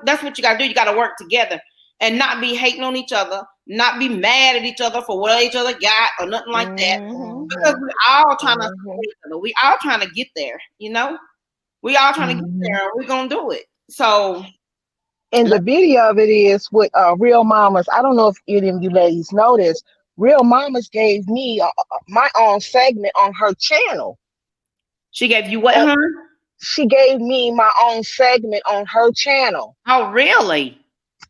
That's what you got to do. You got to work together and not be hating on each other, not be mad at each other for what each other got or nothing like that. Because we're all trying to get there, We all trying to get there. We're going to do it. So And the video of it is with Real Mamas. I don't know if any of you ladies know this. Real Mamas gave me my own segment on her channel. she gave you what, Uh, huh? she gave me my own segment on her channel. Oh, really?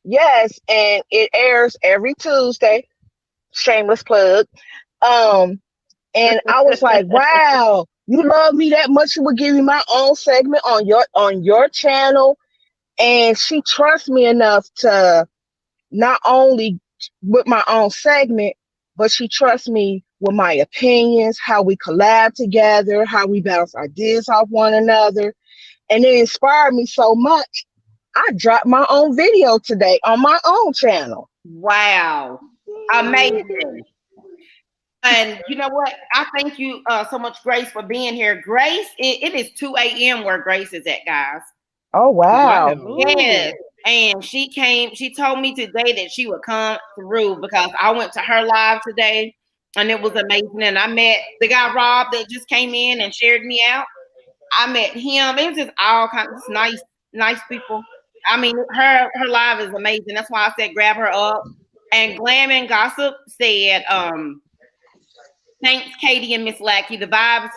Yes, and it airs every Tuesday. Shameless plug. Um, and I was like, wow, you love me that much, you would give me my own segment on your channel. And she trusts me enough to not only with my own segment, but she trusts me with my opinions, how we collab together, how we bounce ideas off one another. And it inspired me so much. I dropped my own video today on my own channel. Wow. Amazing. And you know what? I thank you so much, Grace, for being here. Grace, it is 2 a.m. where Grace is at, guys. Oh, wow. Wow. Yes. And she told me today that she would come through because I went to her live today and it was amazing. And I met the guy Rob that just came in and shared me out. I met him. It was just all kinds of nice people. I mean, her live is amazing. That's why I said grab her up. And Glam and Gossip said, thanks, Katie and Miss Lackey. The vibes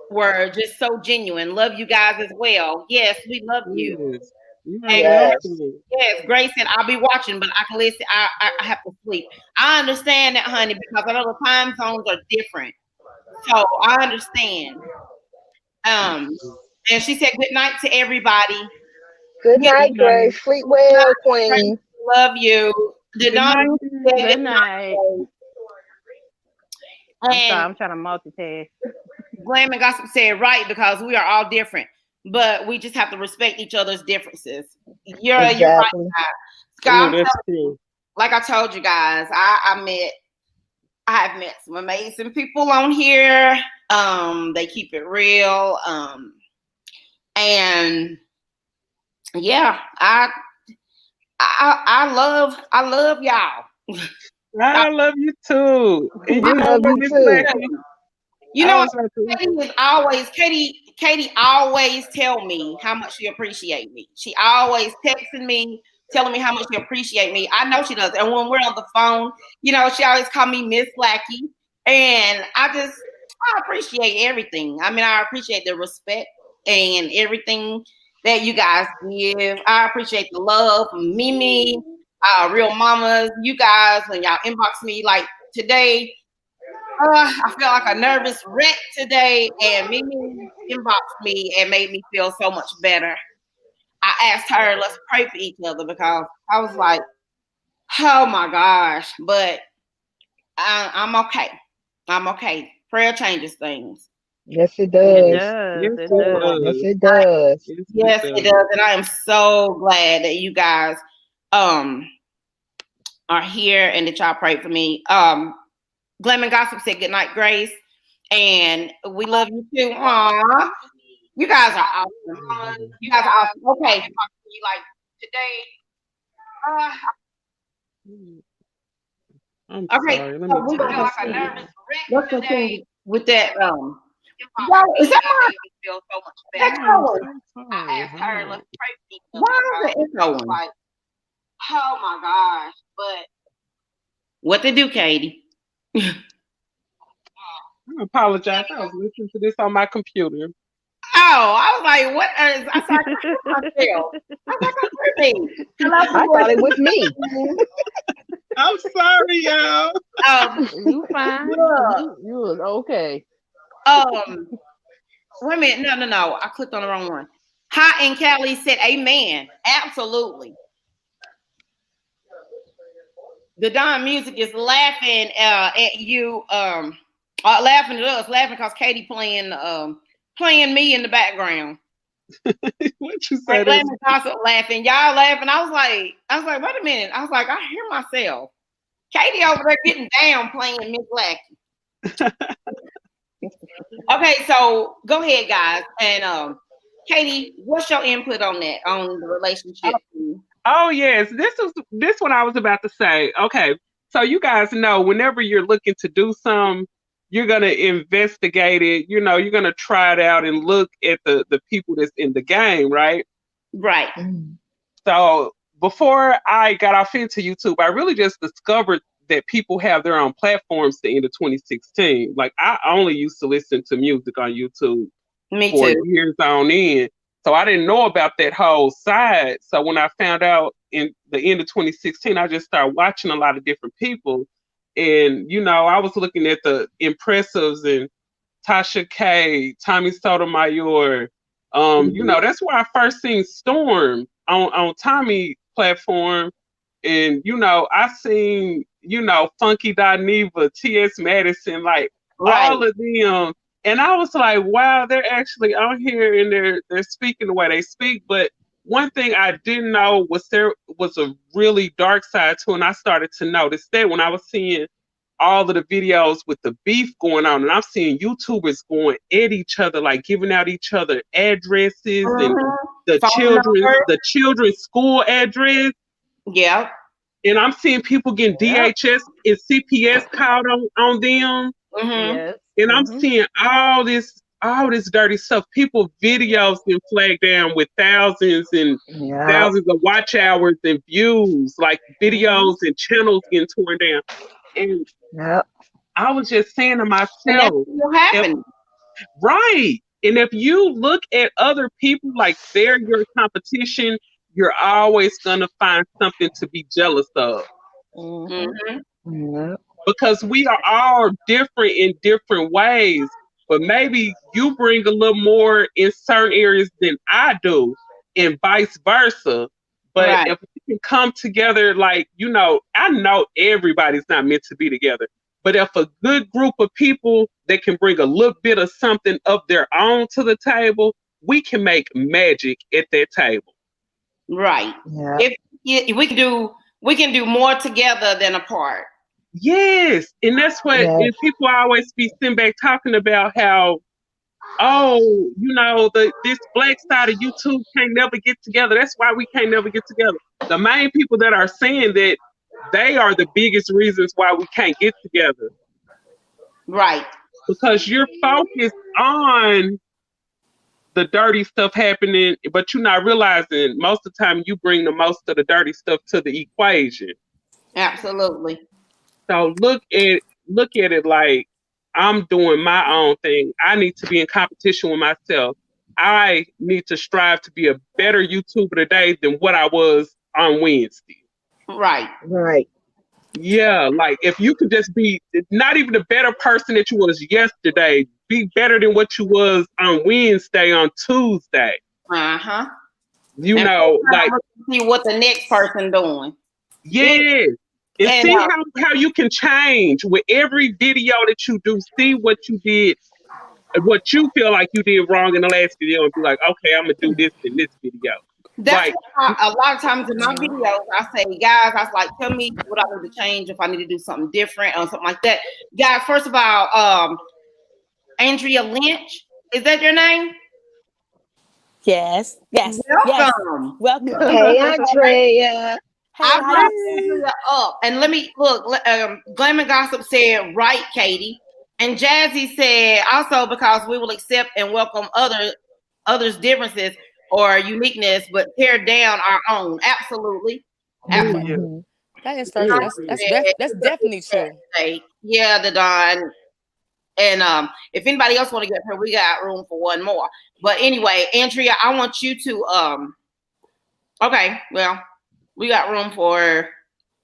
were just so genuine. Love you guys as well. Yes, we love you. Yes. You are And Yes. welcome. yes, Grace said I'll be watching, but I can listen. I have to sleep. I understand that, honey, because I know the time zones are different. So I understand. And she said good night to everybody. Good Good night, Good night. Grace. Sleep well, Queen. love you. The Good night. Good night. I'm sorry, And I'm trying to multitask. Glam and Gossip said right because we are all different, but we just have to respect each other's differences. You're right, Exactly. guys. Oh, Scott, that's true. like I told you guys, I have met some amazing people on here. They keep it real. And yeah, I love y'all. I love you too. And We you know love what, you Miss too. Blackie? You I know, was about to. Katie always tell me how much she appreciate me. She always texting me, telling me how much she appreciate me. I know she does. And when we're on the phone, you know, she always call me Miss Lackey. And I appreciate everything. I mean, I appreciate the respect and everything that you guys give. I appreciate the love from Mimi, Real Mamas, you guys, when y'all inbox me like today. I feel like a nervous wreck today, and Mimi inboxed me and made me feel so much better. I asked her, let's pray for each other because I was like, oh my gosh, but I'm okay. I'm okay. Prayer changes things. Yes, it It does. does. Yes, It it does. Yes, does. it does. Yes, Yes, it it does. does. And I am so glad that you guys are here and that y'all prayed for me. Glam and Gossip said good night, Grace. And we love you too. Aww. You guys are awesome. You guys are awesome. Okay. Like today. I'm Okay. sorry. Let So me we turn feel this like a down. nervous wreck. Let's continue with that. Y'all, is that my feel so much better? I'm Echoing? so I sorry. asked Hold her, on. let's pray for each other. Why is it echoing? Like, oh my gosh. But what to do, Katie? I apologize. I was listening to this on my computer. Oh, I was like, what is I said, I hear myself. I was like, I heard me. Hello, I thought it was me. I'm sorry, y'all. You fine? Look, You was okay. wait a minute. No. I clicked on the wrong one. Hot and Cali said, amen. Absolutely. The Don Music is laughing at you, laughing at us, laughing because Katie playing me in the background. What you Like said is also laughing, y'all laughing. I was like, wait a minute. I was like, I hear myself. Katie over there getting down playing Miss Lackey. Okay, so go ahead, guys. And Katie, what's your input on that, on the relationship? oh yes, this one I was about to say. Okay, so you guys know whenever you're looking to do something, you're gonna investigate it. You know, you're gonna try it out and look at the people that's in the game, right? Right. Mm. So before I got off into YouTube, I really just discovered that people have their own platforms the end of 2016. Like I only used to listen to music on YouTube Me for too. years on end. So I didn't know about that whole side. So when I found out in the end of 2016, I just started watching a lot of different people. And, I was looking at the impressives and Tasha K, Tommy Sotomayor. That's where I first seen Storm on Tommy platform. And, I seen, Funky Dineva, T.S. Madison, like Right. all of them. And I was like, wow, they're actually on here and they're speaking the way they speak. But one thing I didn't know was there was a really dark side to it. And I started to notice that when I was seeing all of the videos with the beef going on, and I'm seeing YouTubers going at each other, like giving out each other addresses and Mhm. the Phone children, number. the children's school address, Yeah. and I'm seeing people getting Yep. DHS and CPS called on them, Mhm. Yes. and I'm seeing all this dirty stuff. People videos getting flagged down with thousands and Yeah. thousands of watch hours and views, like Hmm. videos and channels getting torn down. And Yeah. I was just saying to And that's myself, still if happening. right, and if you look at other people like they're your competition, you're always gonna find something to be jealous of Hmm. Mhm. Yeah. because we are all different in different ways. But maybe you bring a little more in certain areas than I do, and vice versa. But Right. if we can come together, like, I know everybody's not meant to be together. But if a good group of people that can bring a little bit of something of their own to the table, we can make magic at that table. Right. Yeah. If we can do more together than apart. Yes. And that's what Yes. and people always be sitting back talking about how, oh, this black side of YouTube can't never get together. That's why we can't never get together. The main people that are saying that, they are the biggest reasons why we can't get together Right. because you're focused on the dirty stuff happening, but you're not realizing most of the time you bring the most of the dirty stuff to the equation. Absolutely. So look at it like I'm doing my own thing. I need to be in competition with myself. I need to strive to be a better YouTuber today than what I was on Wednesday. Right. Right. Yeah, like if you could just be not even a better person that you was yesterday, be better than what you was on Wednesday, on Tuesday. Uh-huh. You And know, like see what the next person doing. yes. And And see how you can change with every video that you do. See what you did, what you feel like you did wrong in the last video, and be like, okay, I'm gonna do this in this video. that's Like, why a lot of times in my videos I say, guys, I was like, tell me what I need to change, if I need to do something different or something like that. Guys, first of all, Andrea Lynch, is that your name? Yes, yes, yes. Welcome. Welcome. Hey, Andrea. Hey, I how brought you? Andrea up, and let me look. Glam and Gossip said, right, Katie, and Jazzy said also, because we will accept and welcome others' differences or uniqueness, but tear down our own. Absolutely. oh Absolutely. yeah, Mhm. That is oh first. yeah. That's definitely true. Yeah, the Don. And if anybody else want to get her, we got room for one more. But anyway, Andrea, I want you to okay, well, we got room for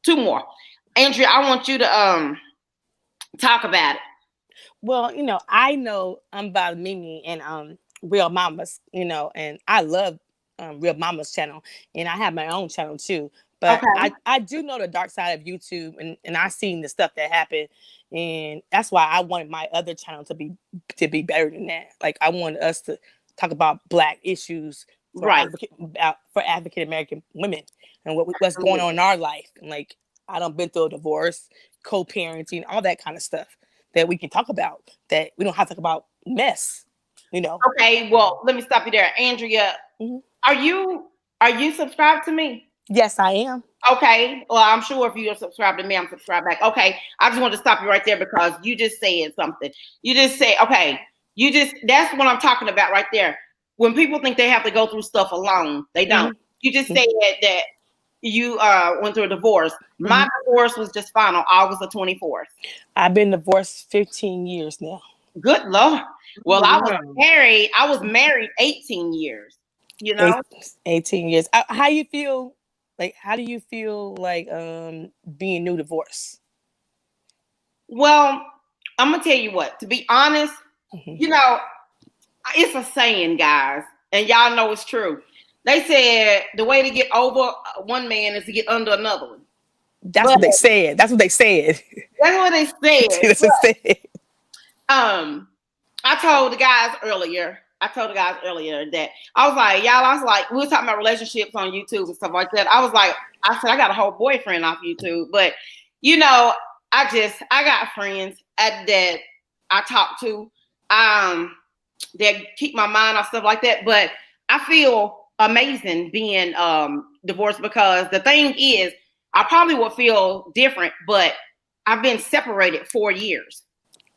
two more. Andrea, I want you to talk about it. Well, I know I'm about Mimi and Real Mamas, and I love Real Mamas channel, and I have my own channel too. But Okay. I do know the dark side of YouTube, and I seen the stuff that happened, and that's why I wanted my other channel to be better than that. Like I wanted us to talk about Black issues for Right. African American women and what's going on in our life. And like I done been through a divorce, co-parenting, all that kind of stuff that we can talk about. That we don't have to talk about mess. Okay, well, let me stop you there. Andrea, Mhm. are you subscribed to me? Yes, I am. Okay. Well, I'm sure if you're subscribed to me, I'm subscribed back. Okay. I just wanted to stop you right there because you just said something. You just said, okay, that's what I'm talking about right there. when people think they have to go through stuff alone, they don't. You just said that you went through a divorce. My divorce was just final August the 24th. I've been divorced 15 years now. Good Lord. Well, I was married 18 years, you know. 18 years. How you feel? Like, how do you feel like being new divorced? Well, I'm gonna tell you what, to be honest, you know, it's a saying, guys, and y'all know it's true. They said the way to get over one man is to get under another one. That's what they said. That's what they said. That's what they said. That's what they said. I told the guys earlier that I was like, y'all, we were talking about relationships on YouTube and stuff like that. I said, I got a whole boyfriend off YouTube, but you know, I got friends that I talk to, that keep my mind off stuff like that. But I feel amazing being divorced, because the thing is, I probably would feel different, but I've been separated 4 years.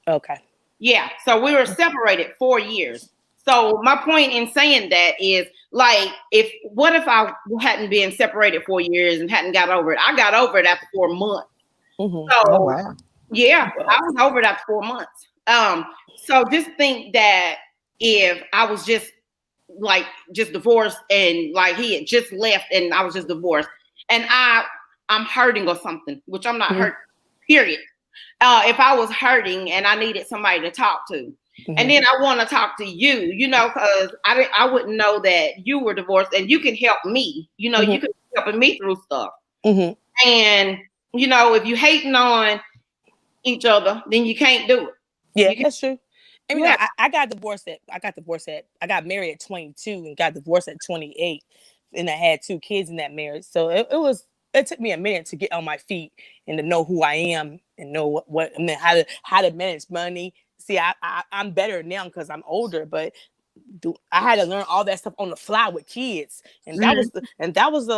Okay. Yeah, so we were separated 4 years. So my point in saying that is, like, what if I hadn't been separated 4 years and hadn't got over it? I got over it after 4 months. So wow. Yeah, I was over it after 4 months. So just think that if I was just divorced, and like he had just left and I was just divorced, and I'm hurting or something, which I'm not hurt, period. If I was hurting and I needed somebody to talk to, and then I want to talk to you, you know, because I wouldn't know that you were divorced, and you can help me, you know, you can help me through stuff. And, you know, if you hating on each other, then you can't do it. Yeah, that's true. I mean, I got married at 22 and got divorced at 28, and I had 2 kids in that marriage. So it took me a minute to get on my feet and to know who I am and know what I mean, how to manage money. See, I'm better now because I'm older, but I had to learn all that stuff on the fly with kids, and that was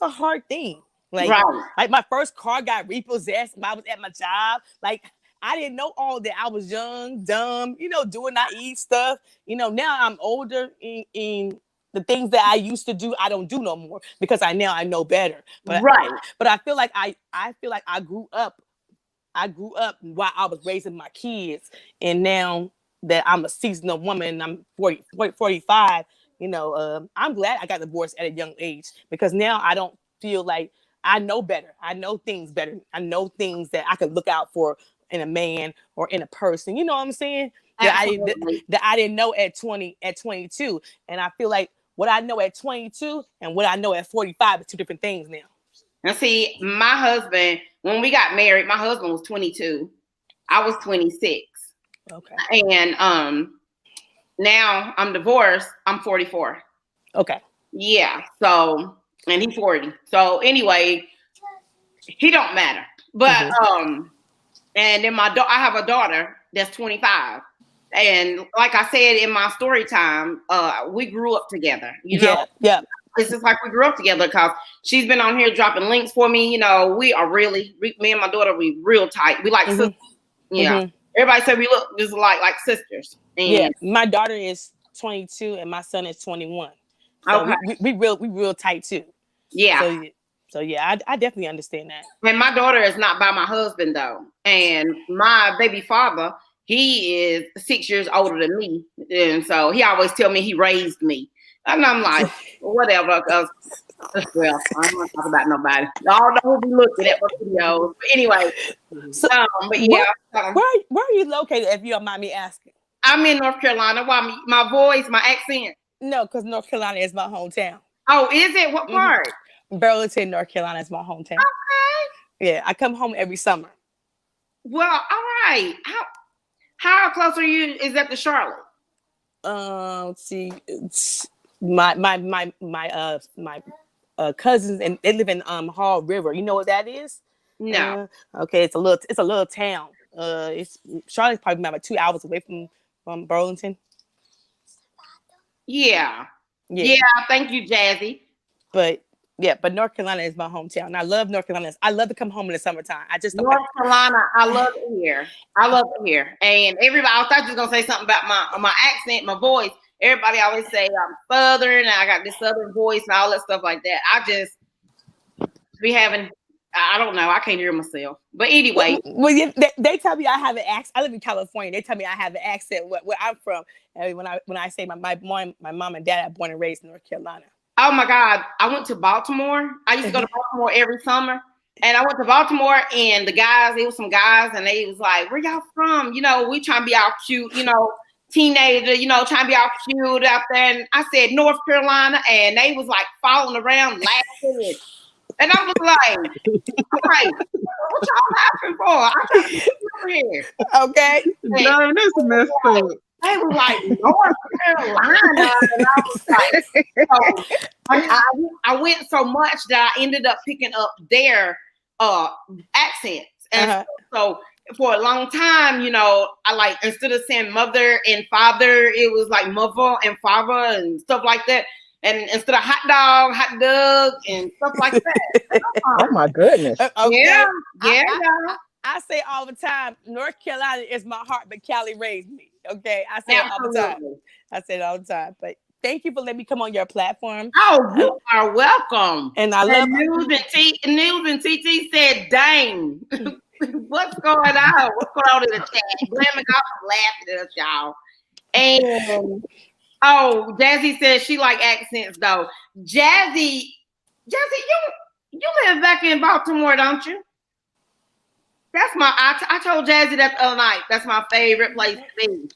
a hard thing. Like my first car got repossessed when I was at my job. Like, I didn't know all that. I was young, dumb, you know, doing naive stuff. You know, now I'm older, and the things that I used to do, I don't do no more because I know better. But I feel like I grew up. I grew up while I was raising my kids, and now that I'm a seasoned woman and I'm 45, you know, I'm glad I got divorced at a young age, because now I don't feel like I know better. I know things better. I know things that I could look out for in a man or in a person. You know what I'm saying? That I didn't know at 22. And I feel like what I know at 22 and what I know at 45 is 2 different things now. And see, my husband, when we got married, my husband was 22. I was 26. Okay. And now I'm divorced. I'm 44. Okay. Yeah. So, and he's 40. So anyway, he don't matter. But and then I have a daughter that's 25. And like I said in my story time, we grew up together. You know? Yeah. It's just like we grew up together, because she's been on here dropping links for me. You know, we are me and my daughter, we real tight. We like sisters. Yeah. Everybody said we look just like sisters. And yeah. My daughter is 22 and my son is 21. So okay. we real tight too. Yeah. So yeah, I definitely understand that. And my daughter is not by my husband though. And my baby father, he is 6 years older than me. And so he always tell me he raised me. And I'm like, whatever, because, well, I don't want to talk about nobody. Y'all know who be looking at my videos. But anyway, but yeah. Where are you located, if you don't mind me asking? I'm in North Carolina. Why, my voice, my accent? No, because North Carolina is my hometown. Oh, is it? What part? Burlington, North Carolina is my hometown. Okay. Yeah, I come home every summer. Well, all right. How close are you? Is that to Charlotte? Let's see, it's my cousins, and they live in Hall River. You know what that is? No. Okay, it's a little town. Charlotte's probably about 2 hours away from Burlington. Yeah. Thank you, Jazzy. But Yeah, but North Carolina is my hometown. And I love North Carolina. I love to come home in the summertime. I just don't. North Carolina, I love it here. I love it here. And everybody, I thought you was gonna say something about my accent, my voice. Everybody always say I'm Southern, and I got this Southern voice and all that stuff like that. I just be having, I don't know, I can't hear myself. But anyway, well they tell me I have an accent. I live in California. They tell me I have an accent where I'm from. And when I say my mom and dad are born and raised in North Carolina. Oh my God, I went to Baltimore. I used to go to Baltimore every summer. And I went to Baltimore, and the guys, there was some guys, and they was like, where y'all from? You know, we trying to be all cute, you know, teenager, you know, trying to be all cute out there. And I said, North Carolina. And they was like falling around laughing. And I was like, all right, what y'all laughing for? I'm trying to get over here. Okay. Darn, that's messed up. They was like, North Carolina. And I was like, so I went so much that I ended up picking up their accents. And so for a long time, you know, I like, instead of saying mother and father, it was like mother and father and stuff like that. And instead of hot dog, and stuff like that. Oh my goodness. Okay. Yeah. I say all the time, North Carolina is my heart, but Cali raised me. Okay. I say it all the time. I say it all the time. But thank you for letting me come on your platform. Oh, you are welcome. And I love News and TT said, dang. What's going on? What's going on in the chat? Blaming off laughing at us, y'all. And oh, Jazzy says she like accents though. Jazzy, you live back in Baltimore, don't you? That's I told Jazzy that the other night. That's my favorite place to be.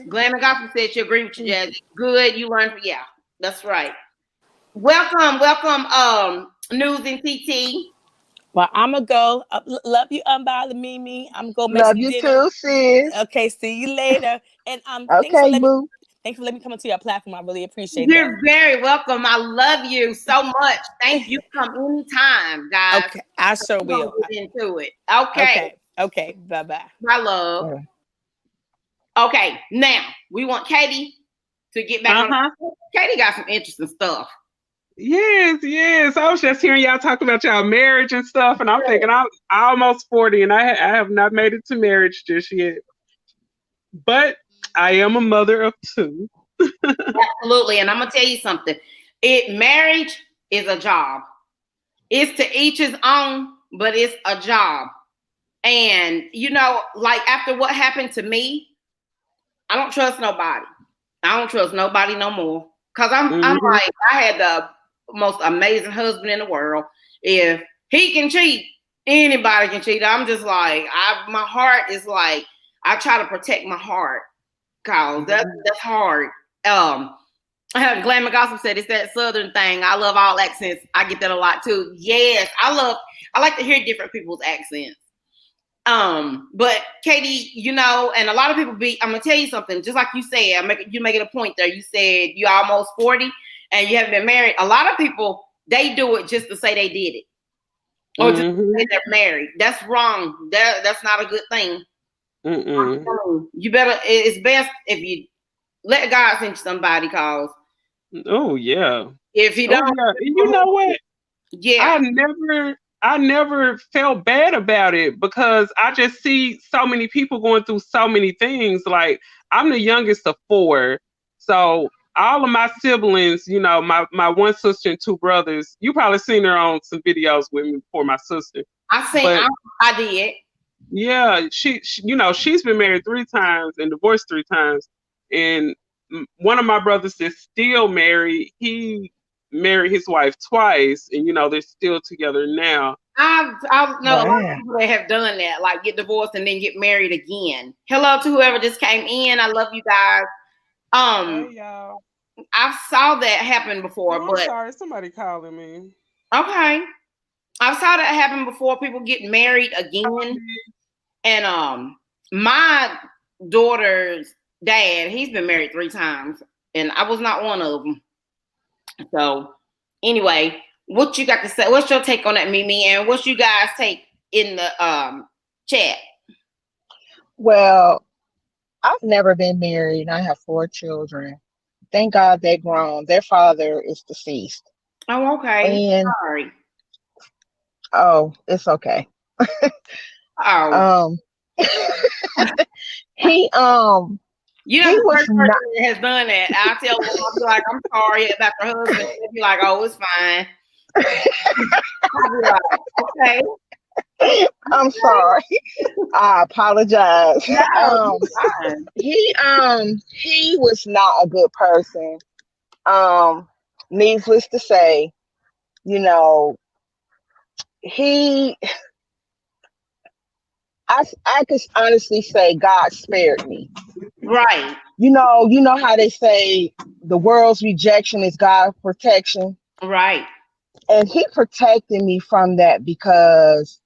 Glammy Gospel said she agreed with you, Jazzy. Good, you learned. Yeah, that's right. Welcome, News and TT. Well, I'm gonna go. Love you, Unbothered Mimi. I'm gonna love you too, sis. Okay, see you later. And okay, boo. Thanks for letting me come onto your platform. I really appreciate You're that. very welcome. I love you so much. Thank you. Come anytime, guys. Okay, I sure will. Get into it. Okay. Bye-bye. My love. Okay, now we want Katie to get back on. Katie got some interesting stuff. Yes. I was just hearing y'all talk about y'all marriage and stuff, and I'm thinking I'm almost 40, and I have not made it to marriage just yet. But I am a mother of 2. Absolutely, and I'm gonna tell you something. Marriage is a job. It's to each his own, but it's a job. And you know, like after what happened to me, I don't trust nobody. I don't trust nobody no more. Cause I'm like, I had the most amazing husband in the world. If he can cheat, anybody can cheat. I'm just like, my heart is like, I try to protect my heart. Cause that's hard. Glammy Gospel said it's that Southern thing. I love all accents. I get that a lot too. Yes, I like to hear different people's accents. But Katie, you know, and a lot of people I'm gonna tell you something, just like you said, you making a point there. You said you're almost 40 and you haven't been married. A lot of people, they do it just to say they did it. Or just to say they're married. That's wrong. That's not a good thing. You better, it's best if you let God send you somebody, cause oh yeah. If he don't, you know what? Yeah. I never felt bad about it because I just see so many people going through so many things. Like I'm the youngest of 4. So all of my siblings, you know, my one sister and 2 brothers, you probably seen her on some videos with me before, my sister. I did. Yeah, she you know, she's been married 3 times and divorced 3 times. And one of my brothers is still married. He married his wife twice, and you know, they're still together now. I know a lot of people that have done that, like get divorced and then get married again. Hello to whoever just came in. I love you guys. Hey, y'all. I saw that happen before, I'm but sorry, somebody calling me. Okay. I saw that happen before. People get married again. And my daughter's dad, he's been married 3 times, and I was not one of them. So anyway, what you got to say? What's your take on that, Mimi? And what's you guys take in the chat? Well, I've never been married, and I have 4 children. Thank God they're grown. Their father is deceased. Oh, okay. And Sorry. oh, it's okay. Oh, Um, he you're not he the was first not. person that has done that. I tell them, I'll be like, I'm sorry about your husband. They'll be like, oh, it's fine. I'll be like, okay. I'm sorry. I apologize. No, Um, you're fine. he was not a good person. Um, Needless to say, you know, he I could honestly say God spared me. Right, You know how they say the world's rejection is God's protection, right. and He protected me from that because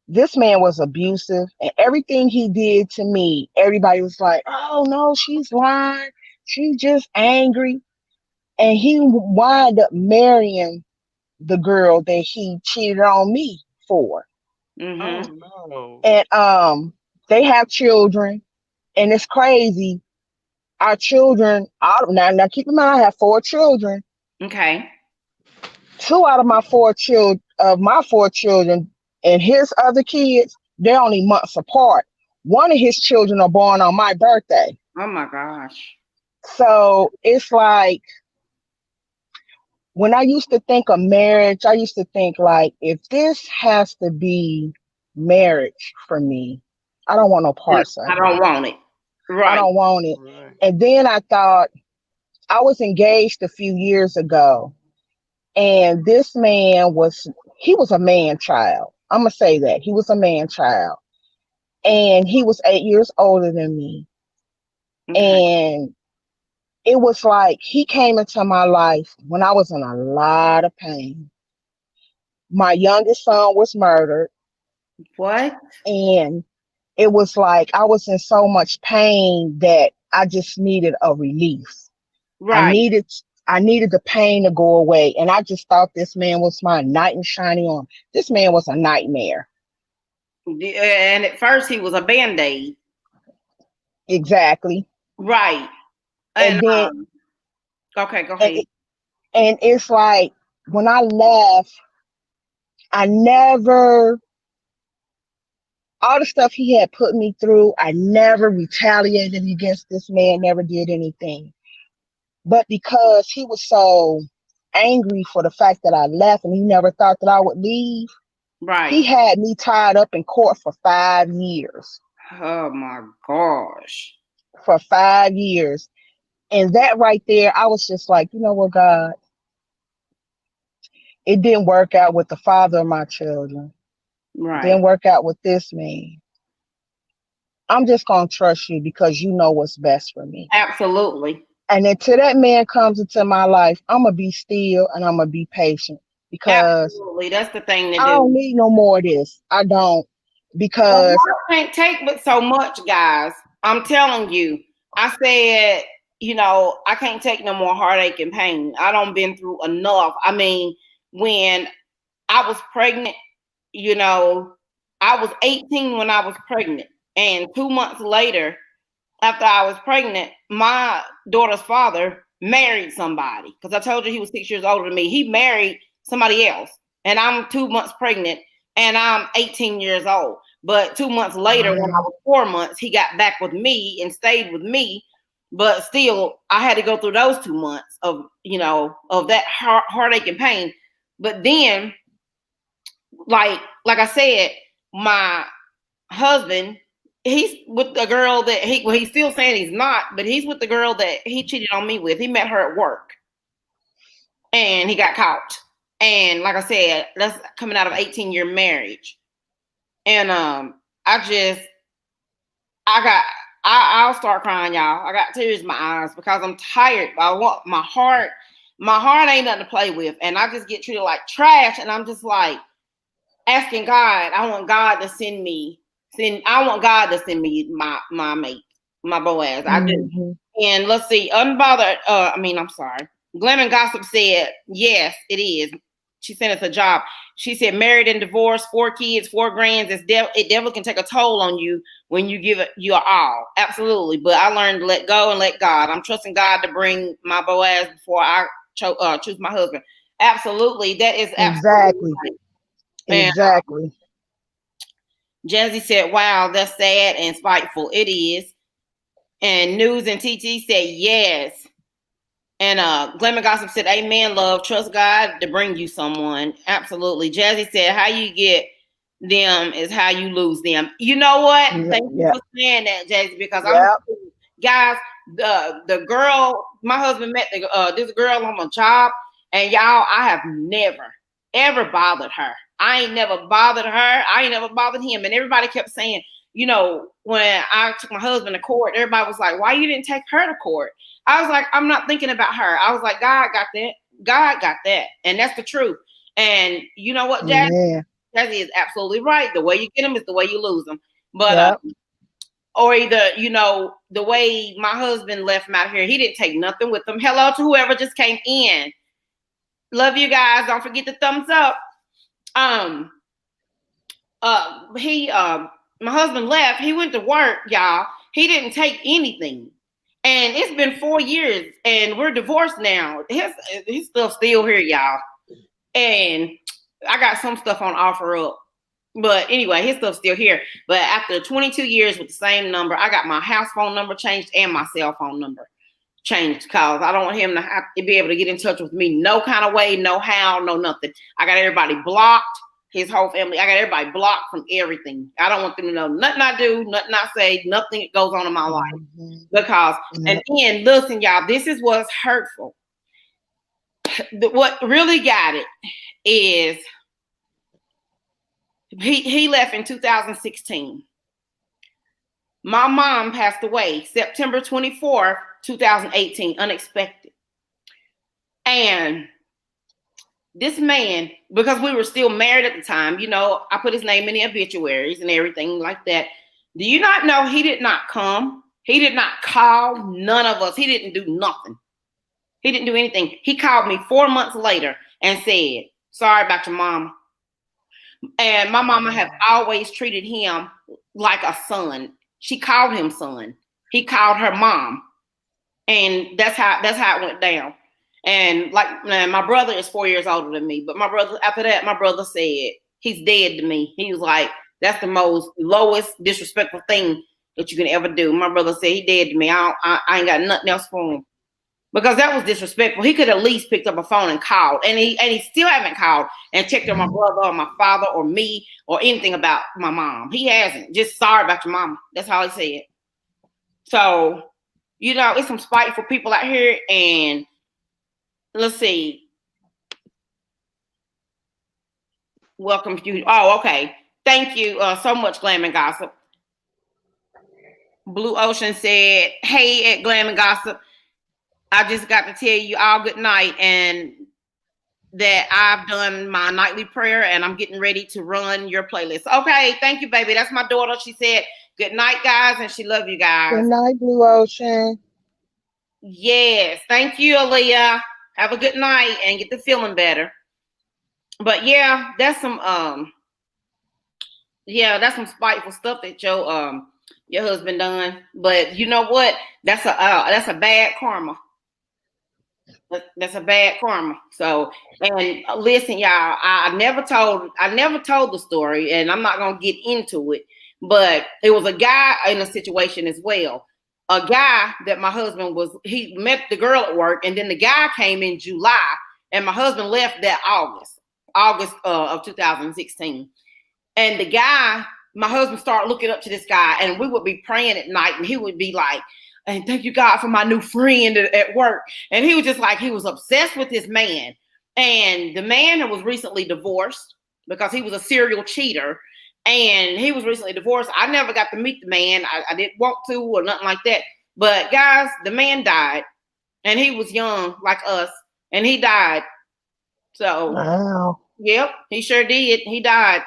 this man was abusive, and everything he did to me, everybody was like, "Oh no, she's lying. She's just angry." And he wound up marrying the girl that he cheated on me for. Oh Mm-hmm. no. And they have children, and it's crazy. Our children, now keep in mind, I have 4 children. Okay. 2 out of my 4 children, and his other kids, they're only months apart. One of his children are born on my birthday. Oh my gosh. So it's like when I used to think of marriage, I used to think like, if this has to be marriage for me, I don't want no parts I of it. don't want it. I Right. don't want it. Right. And then I thought, I was engaged a few years ago, and this man he was a man child. I'm gonna say that he was a man child, and he was 8 years older than me. Okay. And it was like he came into my life when I was in a lot of pain. My youngest son was murdered, What? and it was like I was in so much pain that I just needed a release. I Right. needed I needed the pain to go away, and I just thought this man was my knight in shining armor. This man was a nightmare. And at first he was a band-aid. Exactly. Right. And And then okay, go and ahead. it, and it's like when I left, I never all the stuff he had put me through, I never retaliated against this man, never did anything. But because he was so angry for the fact that I left and he never thought that I would leave, Right. he had me tied up in court for 5 years. Oh my gosh. For 5 years. And that right there, I was just like, you know what, God, it didn't work out with the father of my children. It Right. didn't work out with this man. I'm just going to trust you because you know what's best for me. Absolutely. And until that man comes into my life, I'm going to be still and I'm going to be patient because Absolutely. That's the thing to I do. don't need no more of this. I don't. The Because, heart can't take but so much, guys. I'm telling you. I said, I can't take no more heartache and pain. I don't been through enough. I mean, when I was pregnant, you know, I was 18 when I was pregnant. And 2 months later, after I was pregnant, my daughter's father married somebody. Because I told you he was 6 years older than me. He married somebody else. And I'm 2 months pregnant and I'm 18 years old. But 2 months later, when I was 4 months, he got back with me and stayed with me. But still, I had to go through those 2 months of that heartache and pain. But then, like I said, my husband, he's with the girl that he's still saying he's not, but he's with the girl that he cheated on me with. He met her at work and he got caught. And like I said, that's coming out of 18-year marriage. And I just I got I'll start crying, y'all. I got tears in my eyes because I'm tired. I want my heart ain't nothing to play with. And I just get treated like trash. And I'm just like asking God, I want God to send me my mate, my Boaz. I do. mm-hmm. And let's see, unbothered. I'm sorry. Glam and Gossip said, yes, it is. She sent us a job. She said, married and divorced, 4 kids, 4 grands. It definitely can take a toll on you when you give it your all. Absolutely. But I learned to let go and let God. I'm trusting God to bring my Boaz before I choose my husband. Absolutely. That is absolutely Exactly. right. And Exactly. Jazzy said, wow, that's sad and spiteful. It is. And News and TT said, yes. And Glamour Gossip said, amen, love. Trust God to bring you someone. Absolutely. Jazzy said, how you get them is how you lose them. You know what? Yeah. Thank you Yeah. for saying that, Jazzy, because Yeah. guys, the girl, my husband met this girl on my job, and y'all, I have never, ever bothered her. I ain't never bothered her. I ain't never bothered him. And everybody kept saying, you know, when I took my husband to court, everybody was like, why you didn't take her to court? I was like, I'm not thinking about her. I was like, God got that. God got that. And that's the truth. And you know what, Jazzy? Jazzy is absolutely right. The way you get them is the way you lose them. But or either, you know, the way my husband left him out here, he didn't take nothing with him. Hello to whoever just came in. Love you guys. Don't forget the thumbs up. My husband left. He went to work, y'all. He didn't take anything. And it's been 4 years and we're divorced now. His stuff's still here, y'all. And I got some stuff on offer up. But anyway, his stuff's still here. But after 22 years with the same number, I got my house phone number changed and my cell phone number changed because I don't want him to have to be able to get in touch with me no kind of way, no how, no nothing. I got everybody blocked, his whole family. I got everybody blocked from everything. I don't want them to know nothing I do, nothing I say, nothing that goes on in my life. Because, and then listen, y'all, this is what's hurtful. What really got it is he left in 2016. My mom passed away September 24th, 2018, unexpected. And this man, because we were still married at the time, you know, I put his name in the obituaries and everything like that. Do you not know he did not come? He did not call none of us. He didn't do nothing. He didn't do anything. He called me 4 months later and said, sorry about your mama. And my mama has always treated him like a son. She called him son. He called her mom. And that's how it went down. And like my brother is 4 years older than me. But my brother, after that, my brother said, he's dead to me. He was like, that's the most lowest disrespectful thing that you can ever do. My brother said he dead to me. I ain't got nothing else for him. Because that was disrespectful. He could at least picked up a phone and called. And he still haven't called and checked on my brother or my father or me or anything about my mom. He hasn't. Just sorry about your mama. That's all he said. So, you know, it's some spiteful people out here. And let's see. Welcome you. Oh, okay. Thank you so much, Glam and Gossip. Blue Ocean said, hey, at Glam and Gossip. I just got to tell you all good night and that I've done my nightly prayer and I'm getting ready to run your playlist. Okay, thank you, baby. That's my daughter. She said good night, guys, and she love you guys. Good night, Blue Ocean. Yes, thank you, Aaliyah. Have a good night and get the feeling better. But yeah, that's some spiteful stuff that your husband done. But you know what? That's a bad karma. That's a bad karma. So, and listen, y'all, I never told the story, and I'm not gonna get into it. But it was a guy in a situation as well. A guy that my husband he met the girl at work, and then the guy came in July, and my husband left that August of 2016. And the guy, my husband started looking up to this guy, and we would be praying at night, and he would be like, and thank you, God, for my new friend at work. And he was just like, he was obsessed with this man. And the man was recently divorced because he was a serial cheater. And he was recently divorced. I never got to meet the man. I didn't want to or nothing like that. But guys, the man died. And he was young like us. And he died. So, wow. Yep, he sure did. He died.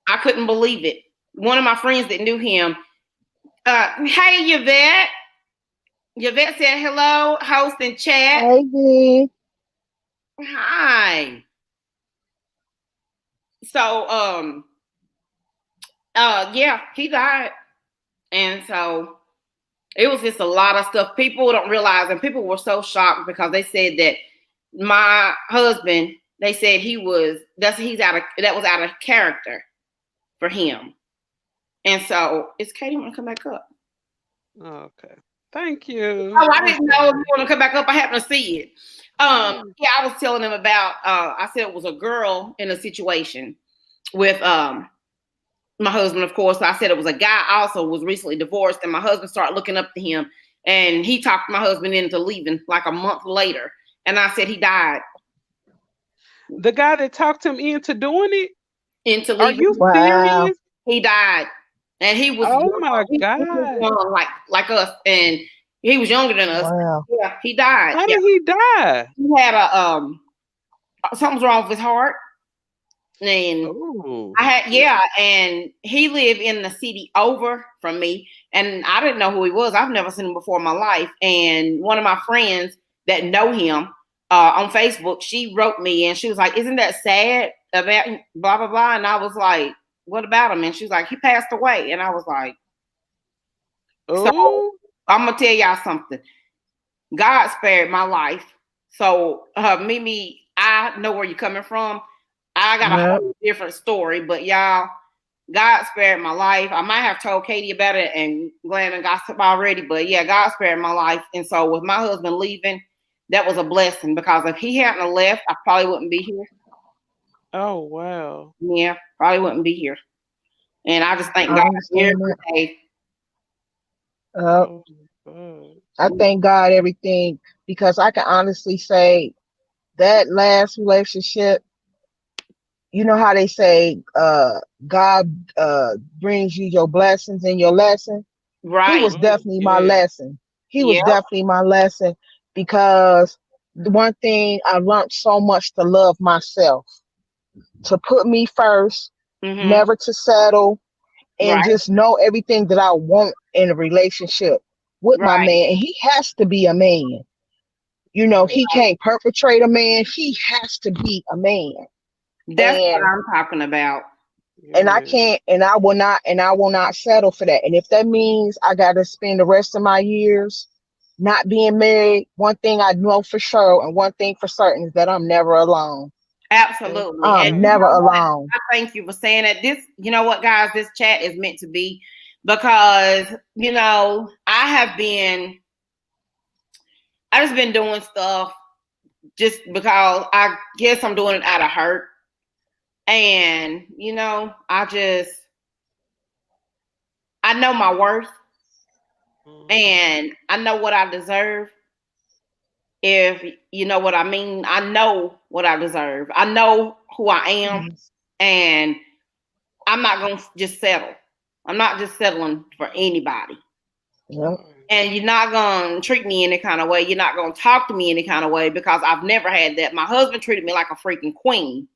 I couldn't believe it. One of my friends that knew him, hey, Yvette. Yvette said hello, host and chat. Hey, B. Hi. So, yeah, he died. And so it was just a lot of stuff. People don't realize, and people were so shocked because they said that my husband, they said he's out of character for him. And so, is Katie want to come back up? Okay. Thank you. Oh, I didn't know if you want to come back up. I happened to see it. Yeah, I was telling them about. I said it was a girl in a situation with my husband. Of course, I said it was a guy. Also, was recently divorced, and my husband started looking up to him, and he talked my husband into leaving like a month later. And I said he died. The guy that talked him into doing it? Into Are leaving. you serious? He died, and he was. Oh my God! He was young, like us, and he was younger than us. Wow. Yeah, he died. How did he die? He had a something's wrong with his heart, and and he lived in the city over from me, and I didn't know who he was. I've never seen him before in my life, and one of my friends that know him on Facebook, she wrote me and she was like, "Isn't that sad about blah blah blah?" And I was like, "What about him?" And she's like, "He passed away," and I was like, "So I'm gonna tell y'all something. God spared my life. So Mimi, I know where you're coming from. I got a whole different story, but y'all, God spared my life. I might have told Katie about it and Glenn and gossip already, but yeah, God spared my life. And so with my husband leaving, that was a blessing, because if he hadn't left, I probably wouldn't be here. Oh wow. Yeah, probably wouldn't be here. And I just thank God every day. I thank God everything, because I can honestly say that last relationship, you know how they say God brings you your blessings and your lesson. Right. He was definitely my lesson. He was definitely my lesson, because the one thing I learned so much to love myself, to put me first, never to settle, and just know everything that I want in a relationship with my man. And he has to be a man. You know, he can't perpetrate a man. He has to be a man. That's what I'm talking about. And I can't, and I will not settle for that. And if that means I got to spend the rest of my years not being married, one thing I know for sure and one thing for certain is that I'm never alone. Absolutely. I'm never alone. I thank you for saying that. This, you know what, guys, this chat is meant to be, because, you know, I just been doing stuff just because I guess I'm doing it out of hurt. And, you know, I know my worth, and I know what I deserve. If you know what I mean, I know what I deserve. I know who I am, and I'm not going to just settle. I'm not just settling for anybody. Yep. And you're not going to treat me any kind of way. You're not going to talk to me any kind of way, because I've never had that. My husband treated me like a freaking queen.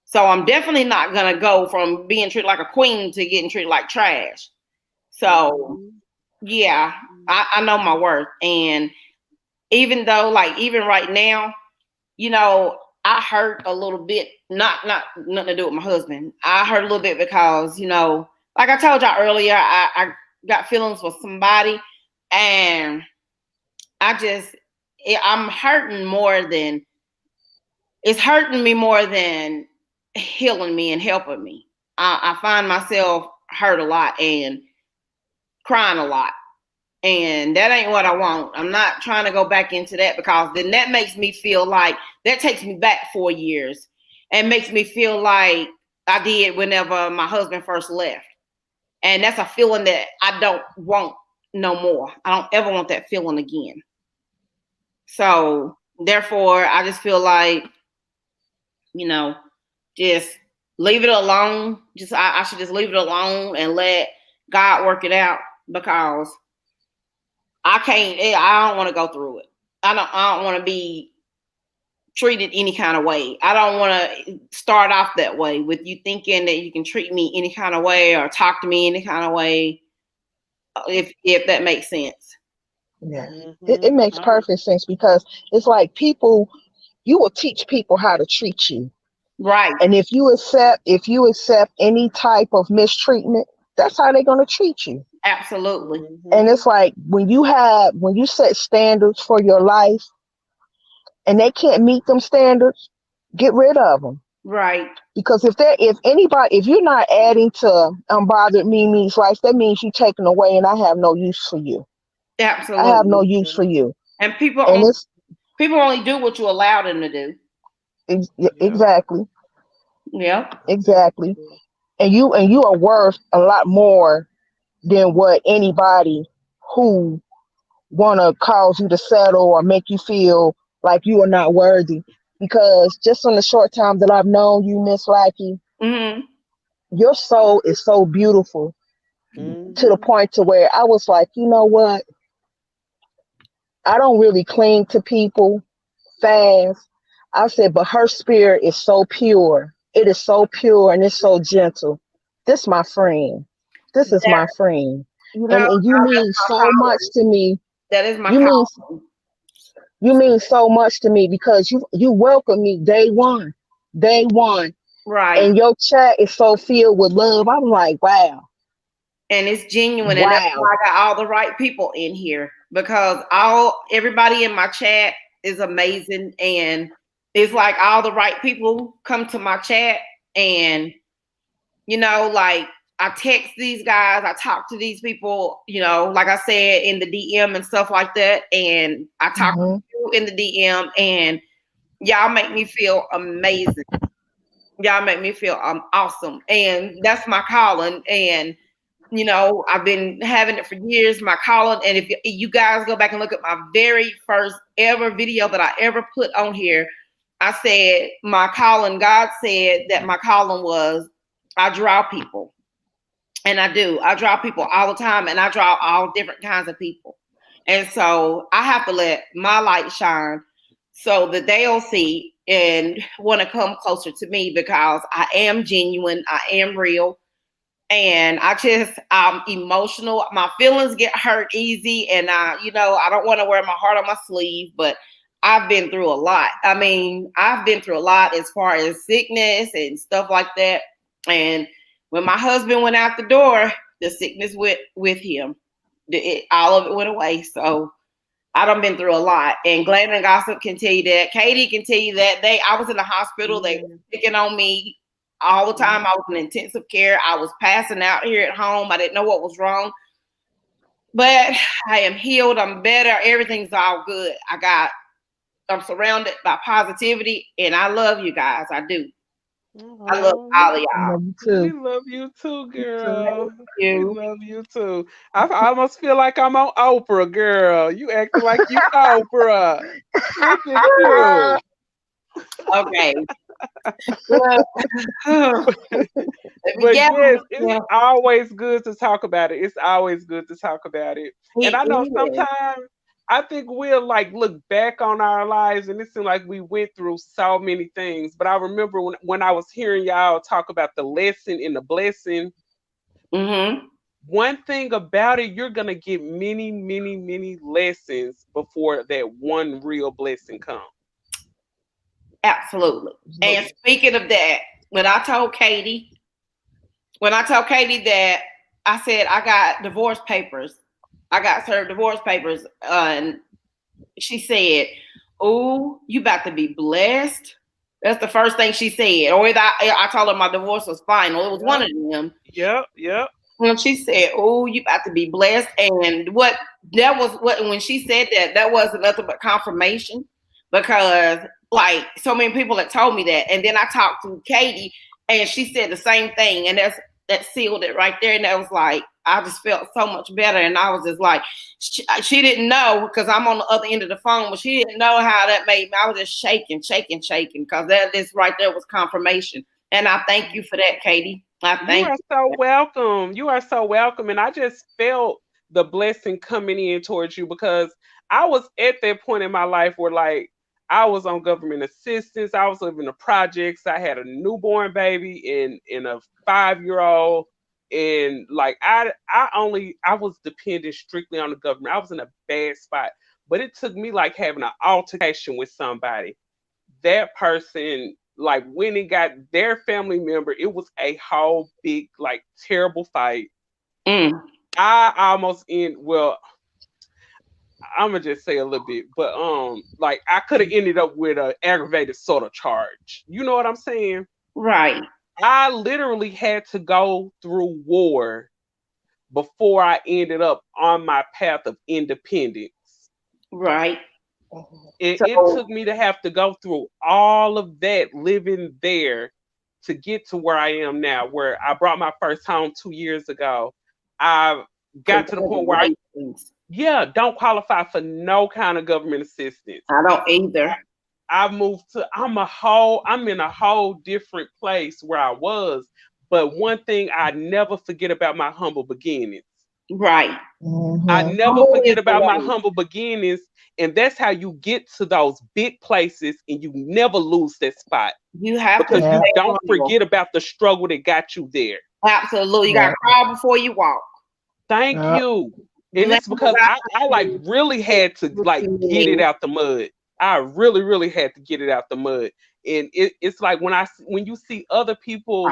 So I'm definitely not going to go from being treated like a queen to getting treated like trash. So, yeah, I know my worth. And even though, like, even right now, you know, I hurt a little bit, not nothing to do with my husband. I hurt a little bit because, you know, like I told y'all earlier, I got feelings for somebody, and I'm hurting more than, it's hurting me more than healing me and helping me. I find myself hurt a lot and crying a lot. And that ain't what I want. I'm not trying to go back into that, because then that makes me feel like, that takes me back 4 years and makes me feel like I did whenever my husband first left. And that's a feeling that I don't want no more. I don't ever want that feeling again. So therefore, I just feel like, you know, just leave it alone. I should just leave it alone and let God work it out, because I don't want to go through it. I don't want to be treated any kind of way. I don't want to start off that way with you thinking that you can treat me any kind of way or talk to me any kind of way, if that makes sense. Yeah, it makes perfect sense, because it's like you will teach people how to treat you. Right. And if you accept any type of mistreatment, that's how they're going to treat you. Absolutely. And it's like when you set standards for your life, and they can't meet them standards, get rid of them. Right. Because if you're not adding to Unbothered Mimi's life, that means you're taking away, and I have no use for you. I have no Absolutely. use for you. And And it's people only do what you allow them to do. exactly, Yeah. exactly. And you are worth a lot more than what anybody who wanna cause you to settle or make you feel like you are not worthy. Because just on the short time that I've known you, Miss Lackey, Mm-hmm. your soul is so beautiful to the Mhm. point to where I was like, you know what? I don't really cling to people fast. I said, but her spirit is so pure. It is so pure and it's so gentle. This my friend. This is That my friend. you know, And you that's mean my so much calling. to me. That is my You mean calling. you mean so much to me because you welcome me day one. Day one. Right. And your chat is so filled with love. I'm like, wow. And it's genuine, and that's Wow. why I got all the right people in here, because all everybody in my chat is amazing, and it's like all the right people come to my chat, and like I text these guys, I talk to these people, like I said in the DM and stuff like that, and I talk to Hmm. you in the DM, and y'all make me feel amazing. Y'all make me feel awesome, and that's my calling. And I've been having it for years, my calling. And if you guys go back and look at my very first ever video that I ever put on here, I said my calling, God said that my calling was I draw people. And I do. I draw people all the time, and I draw all different kinds of people. And so I have to let my light shine so that they'll see and want to come closer to me, because I am genuine, I am real, and I'm emotional. My feelings get hurt easy, and I don't want to wear my heart on my sleeve, but I've been through a lot. I mean, I've been through a lot as far as sickness and stuff like that. And when my husband went out the door, the sickness went with him. All of it went away. So I done been through a lot, and Glenn and Gossip can tell you that. Katie can tell you that. I was in the hospital. They were picking on me all the time. I was in intensive care. I was passing out here at home. I didn't know what was wrong, but I am healed. I'm better. Everything's all good. I'm surrounded by positivity, and I love you guys. I do. I love Oh, all of I y'all. love you we too. love you too, You too. girl. We You. love you too. I almost feel like I'm on Oprah, girl. You acting like you Oprah. Look at you. Okay. Well, But yeah, yes, it's yeah, always good to talk about it. It's always good to talk about it. And I know it is. sometimes I think we'll like look back on our lives and it seems like we went through so many things. But I remember when I was hearing y'all talk about the lesson and the blessing, Mm-hmm. one thing about it, you're gonna get many, many, many lessons before that one real blessing comes. Absolutely. And speaking of that, when I told Katie, that I said I got divorce papers, I got served divorce papers, and she said, "Oh, you about to be blessed." That's the first thing she said. Or I told her my divorce was final. It was one Yep, of them. yep, yep. And she said, "Oh, you about to be blessed." And what that was what when she said that, that wasn't nothing but confirmation, because like so many people had told me that. And then I talked to Katie, and she said the same thing. And that sealed it right there. And that was like I just felt so much better. And I was just like, she didn't know, because I'm on the other end of the phone, but she didn't know how that made me. I was just shaking, shaking, shaking, because that this right there was confirmation. And I thank you for that, Katie. I You thank are you. so welcome. You are so welcome. And I just felt the blessing coming in towards you because I was at that point in my life where like I was on government assistance. I was living in projects. I had a newborn baby and a 5-year old. And like I was dependent strictly on the government. I was in a bad spot. But it took me like having an altercation with somebody, that person like when it got their family member, it was a whole big like terrible fight. Mm. I almost in well, I'm gonna just say a little bit, but like I could have ended up with an aggravated assault charge. You know what I'm saying? Right. I literally had to go through war before I ended up on my path of independence. Right. It So took me to have to go through all of that living there to get to where I am now, where I brought my first home 2 years ago. I got to the point where congratulations. don't qualify for no kind of government assistance. I don't either. I've moved to I'm in a whole different place where I was. But one thing I never forget about my humble beginnings. Right. I Mm-hmm. never Humble is forget the about my way. humble beginnings. And that's how you get to those big places and you never lose that spot You have to because Yeah. you stay don't humble. forget about the struggle that got you there. Absolutely. You Yeah. gotta crawl before you walk. Thank Yeah. you. And Glam it's because I like really had to like get it out the mud. I really, really had to get it out the mud. And it's like when you see other people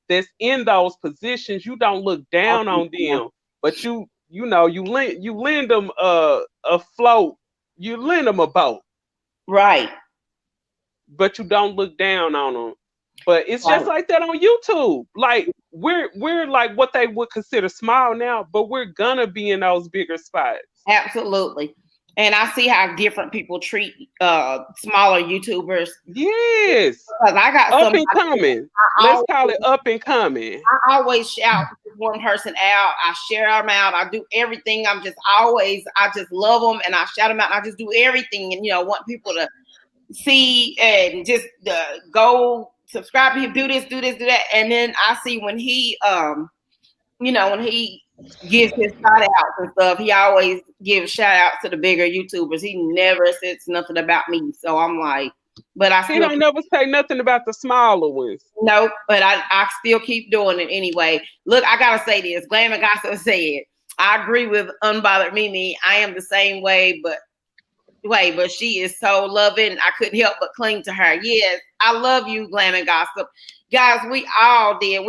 that's in those positions, you don't look down on them, but you lend them a float, you lend them a boat, Right. but you don't look down on them. But it's just Right. like that on YouTube. Like we're like what they would consider small now, but we're gonna be in those bigger spots. Absolutely. And I see how different people treat smaller YouTubers. Yes. Because I got Up some and coming. I Let's always, call it up and coming. I always shout one person out. I share them out. I do everything. I just love them and I shout them out. I just do everything and want people to see and just go subscribe to him, do this, do that. And then I see when he when he gives his shout outs and stuff, he always gives shout outs to the bigger YouTubers. He never says nothing about me. So I'm like, but I He still don't never say nothing about the smaller ones. no, but I still keep doing it anyway. Look, I gotta say this. Glam and Gossip said, I agree with Unbothered Mimi. I am the same way, but she is so loving. I couldn't help but cling to her. Yes, I love you, Glam and Gossip. Guys, we all did.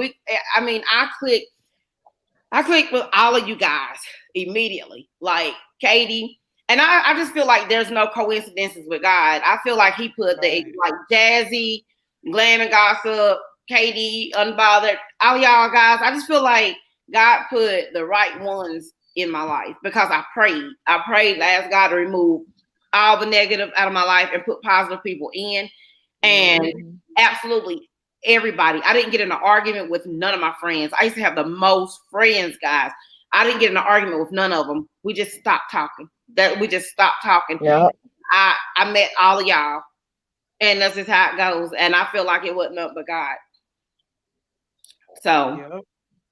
I clicked with all of you guys immediately. Like Katie. And I just feel like there's no coincidences with God. I feel like he put like Jazzy, Glam and Gossip, Katie, Unbothered, all y'all guys. I just feel like God put the right ones in my life because I prayed. I asked God to remove all the negative out of my life and put positive people in. And absolutely everybody. I didn't get in an argument with none of my friends. I used to have the most friends, guys. I didn't get in an argument with none of them. We just stopped talking. Yeah. I met all of y'all. And that's just how it goes. And I feel like it wasn't up but God. So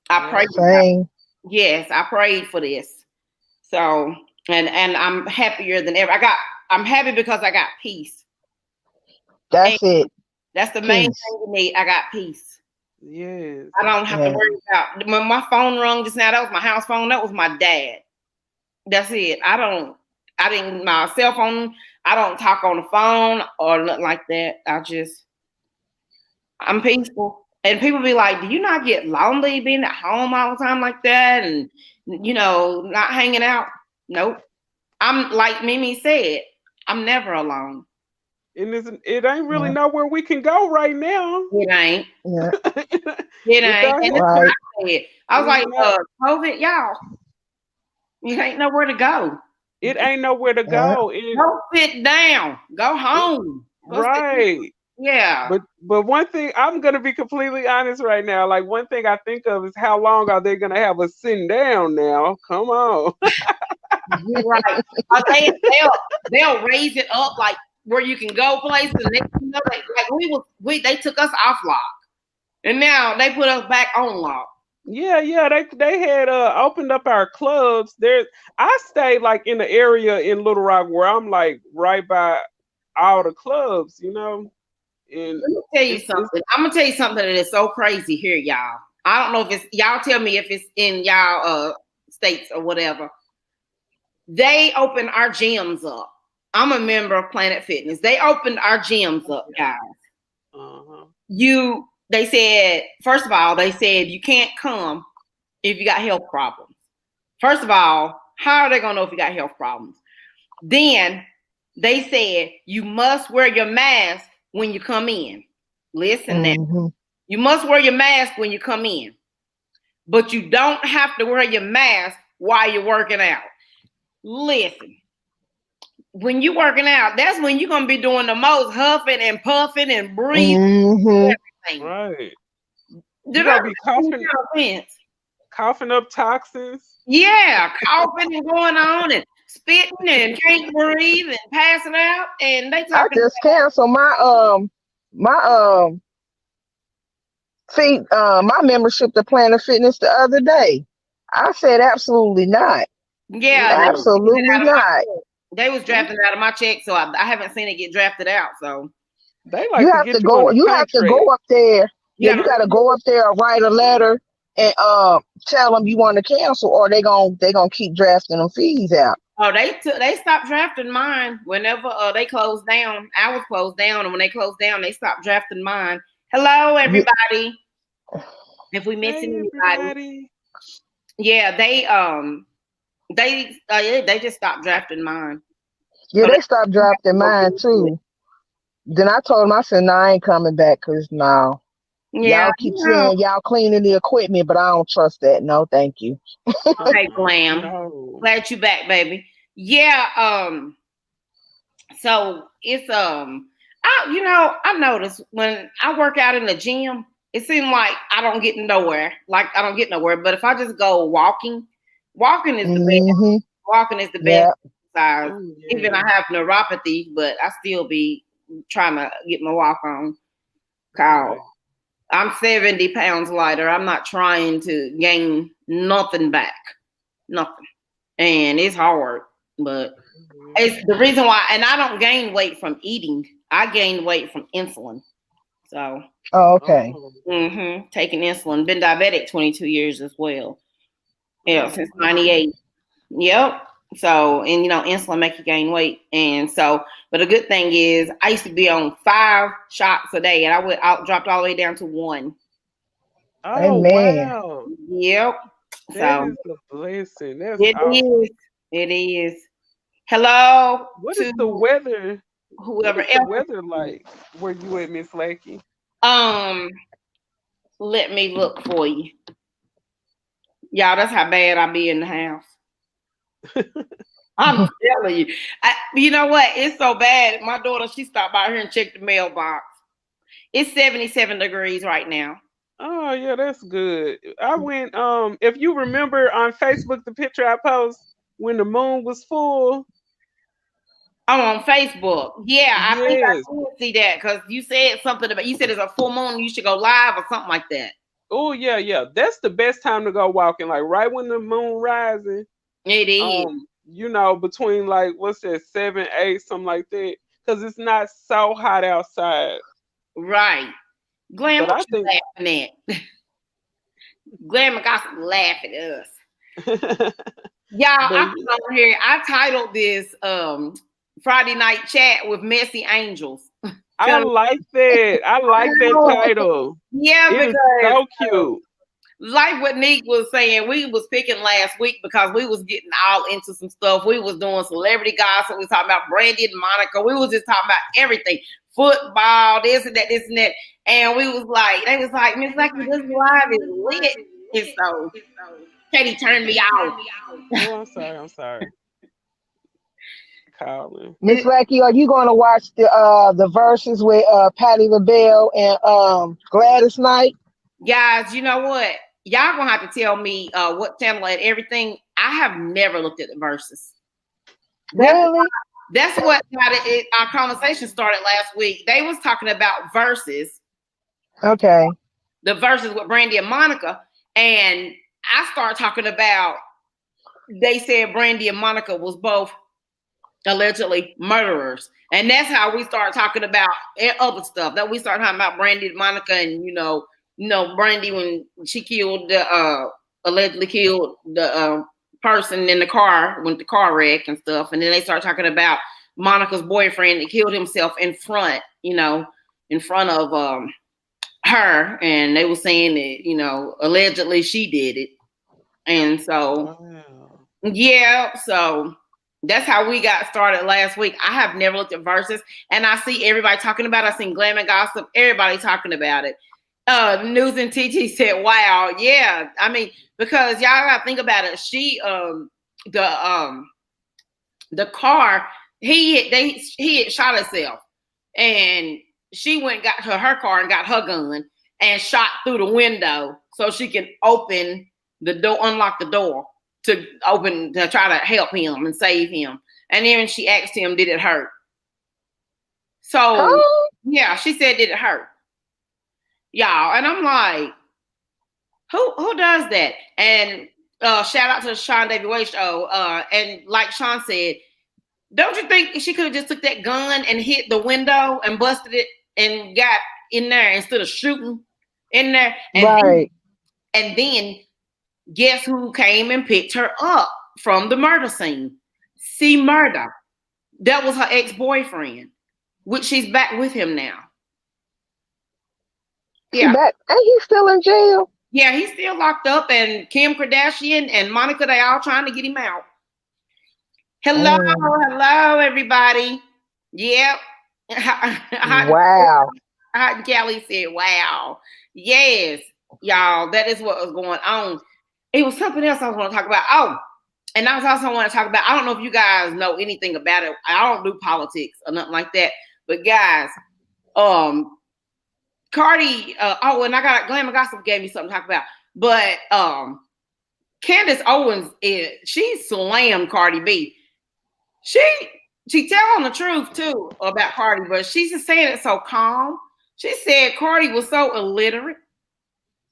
I prayed. Same. Yes, I prayed for this. So and I'm happier than ever. I'm happy because I got peace. That's it. That's the main Peace. thing you need. I got peace. Yes. I don't have to worry about when my phone rung just now. That was my house phone. That was my dad. That's it. My cell phone. I don't talk on the phone or nothing like that. I'm peaceful. And people be like, do you not get lonely being at home all the time like that? And, not hanging out? Nope. I'm like Mimi said, I'm never alone. And it ain't really nowhere we can go right now. It ain't. Yeah. It ain't. And Right. I was like, COVID, y'all. You ain't nowhere to go. It ain't nowhere to go. Go sit down. Go home. Right. Yeah. But one thing, I'm gonna be completely honest right now. Like one thing I think of is how long are they gonna have us sitting down now? Come on. You're right. They'll raise it up like where you can go places. And they took us off lock, and now they put us back on lock. Yeah. They had opened up our clubs. I stayed like in the area in Little Rock where I'm like right by all the clubs, And let me tell you something. I'm gonna tell you something that is so crazy here, y'all. I don't know if it's y'all. Tell me if it's in y'all states or whatever. They opened our gyms up. I'm a member of Planet Fitness. They opened our gyms up, guys. They said, first of all, you can't come if you got health problems. First of all, how are they gonna know if you got health problems? Then they said you must wear your mask when you come in. Listen now. You must wear your mask when you come in. But you don't have to wear your mask while you're working out. Listen. When you're working out, that's when you're going to be doing the most huffing and puffing and breathing. Right. Did I I be coughing up toxins? Yeah, coughing and going on and spitting and can't breathe and passing out. And they I talking just canceled my membership to Planet Fitness the other day. I said absolutely not. Yeah, absolutely not. They was drafting out of my check, so I haven't seen it get drafted out. So they like you have to go. You have to go up there. Yeah, you got to go up there, write a letter, and tell them you want to cancel, or they gonna keep drafting them fees out. Oh, they stopped drafting mine whenever they closed down. I was closed down, and when they closed down, they stopped drafting mine. Hello, everybody. If we missing anybody, yeah, they just stopped drafting mine. Yeah, they stopped drafting mine too. Then I told them, I said, no, I ain't coming back because no. Yeah, y'all keep saying y'all cleaning the equipment, but I don't trust that. No, thank you. Okay, Glam. Glad you back, baby. Yeah, so it's I noticed when I work out in the gym, it seems like I don't get nowhere. But if I just go walking is the best. Walking is the best exercise. Oh, yeah. Even I have neuropathy, but I still be trying to get my walk on. Kyle. I'm 70 pounds lighter. I'm not trying to gain nothing back. Nothing. And it's hard. But it's the reason why, and I don't gain weight from eating. I gain weight from insulin. So. Oh, okay. Taking insulin. Been diabetic 22 years as well. Yeah, since 98. Yep. So, and insulin make you gain weight. And so, but a good thing is I used to be on 5 shots a day and I dropped all the way down to 1. Oh, wow. Yep. That is a blessing. That's awesome. It is. Hello. What is the weather? Whoever else. The weather like where you at, Miss Lackey? Let me look for you. Y'all, that's how bad I be in the house. I'm telling you. You know what? It's so bad. My daughter, she stopped by here and checked the mailbox. It's 77 degrees right now. Oh, yeah, that's good. I went, if you remember on Facebook, the picture I posted when the moon was full. Oh, on Facebook. Yeah, I think I did see that because you said something about, you said it's a full moon, you should go live or something like that. Oh, yeah. That's the best time to go walking, like right when the moon rising. It is. Between like, what's that, 7, 8, something like that. Because it's not so hot outside. Right. Glam, what you laughing at? Glam got some laughing at us. Y'all, I'm over here. I titled this Friday Night Chat with Messy Angels. I like that. I like that title. Yeah, because so cute. Like what Nick was saying, we was picking last week because we was getting all into some stuff. We was doing celebrity gossip. We was talking about Brandy and Monica. We was just talking about everything. Football, this and that. And we was like, they was like, Miss Lucky, this live is lit. And so Katie turned me out. Oh, I'm sorry. Colin. Miss Lackey, are you going to watch the verses with Patti LaBelle and Gladys Knight? Guys, you know what? Y'all gonna have to tell me what channel and everything. I have never looked at the verses. Really? That's what our conversation started last week. They was talking about verses. Okay. The verses with Brandy and Monica. And I started talking about, they said Brandy and Monica was both allegedly murderers. And that's how we started talking about other stuff. That we started talking about Brandy and Monica and, Brandy when she killed allegedly killed the person in the car with the car wreck and stuff. And then they started talking about Monica's boyfriend that killed himself in front of her. And they were saying that, allegedly she did it. And so, yeah, so That's how we got started last week. I have never looked at verses, and I see everybody talking about it. I seen Glam and Gossip, everybody talking about it. News and TT said, "Wow, yeah." I mean, because y'all gotta think about it. She, the car, he had shot himself, and she went and got her car and got her gun and shot through the window so she can open the door, unlock the door to try to help him and save him. And then she asked him, "Did it hurt?" So yeah, she said, "Did it hurt?" Y'all, and I'm like, who does that? And shout out to the Sean David Way show. And like Sean said, don't you think she could have just took that gun and hit the window and busted it and got in there instead of shooting in there? And right. Then guess who came and picked her up from the murder scene? C. Murder. That was her ex-boyfriend, which she's back with him now. Yeah. And he's still in jail? Yeah, he's still locked up, and Kim Kardashian and Monica, they all trying to get him out. Hello, everybody. Yep. Wow. Hot and Kelly said, "Wow." Yes, y'all, that is what was going on. It was something else I was going to talk about. Oh, and I was also want to talk about, I don't know if you guys know anything about it. I don't do politics or nothing like that. But guys, Cardi, and I got Glamour Gossip gave me something to talk about. But Candace Owens, she slammed Cardi B. She telling the truth too about Cardi, but she's just saying it so calm. She said Cardi was so illiterate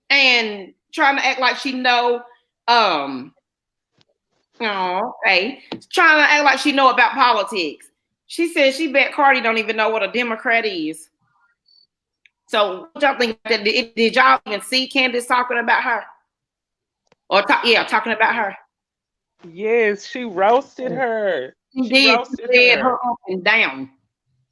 and trying to act like she know, trying to act like she know about politics. She said she bet Cardi don't even know what a Democrat is. So what y'all think? Did y'all even see Candace talking about her? Or talking about her? Yes, she roasted her. She roasted her up and down.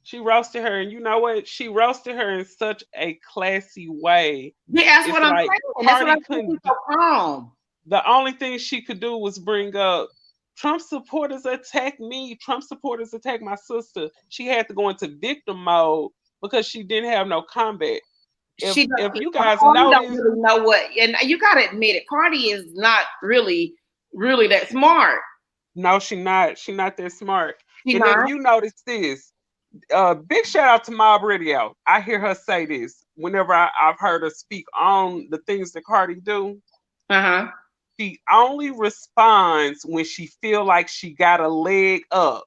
She roasted her, and you know what? She roasted her in such a classy way. Yeah, that's what I'm saying. That's what I'm saying. So wrong. The only thing she could do was bring up Trump supporters attack me. Trump supporters attack my sister. She had to go into victim mode because she didn't have no combat. If you guys don't really know what, and you gotta admit it, Cardi is not really that smart. No, she's not. She's not that smart. Then you notice this. Big shout out to Mob Radio. I hear her say this whenever I've heard her speak on the things that Cardi do. She only responds when she feel like she got a leg up.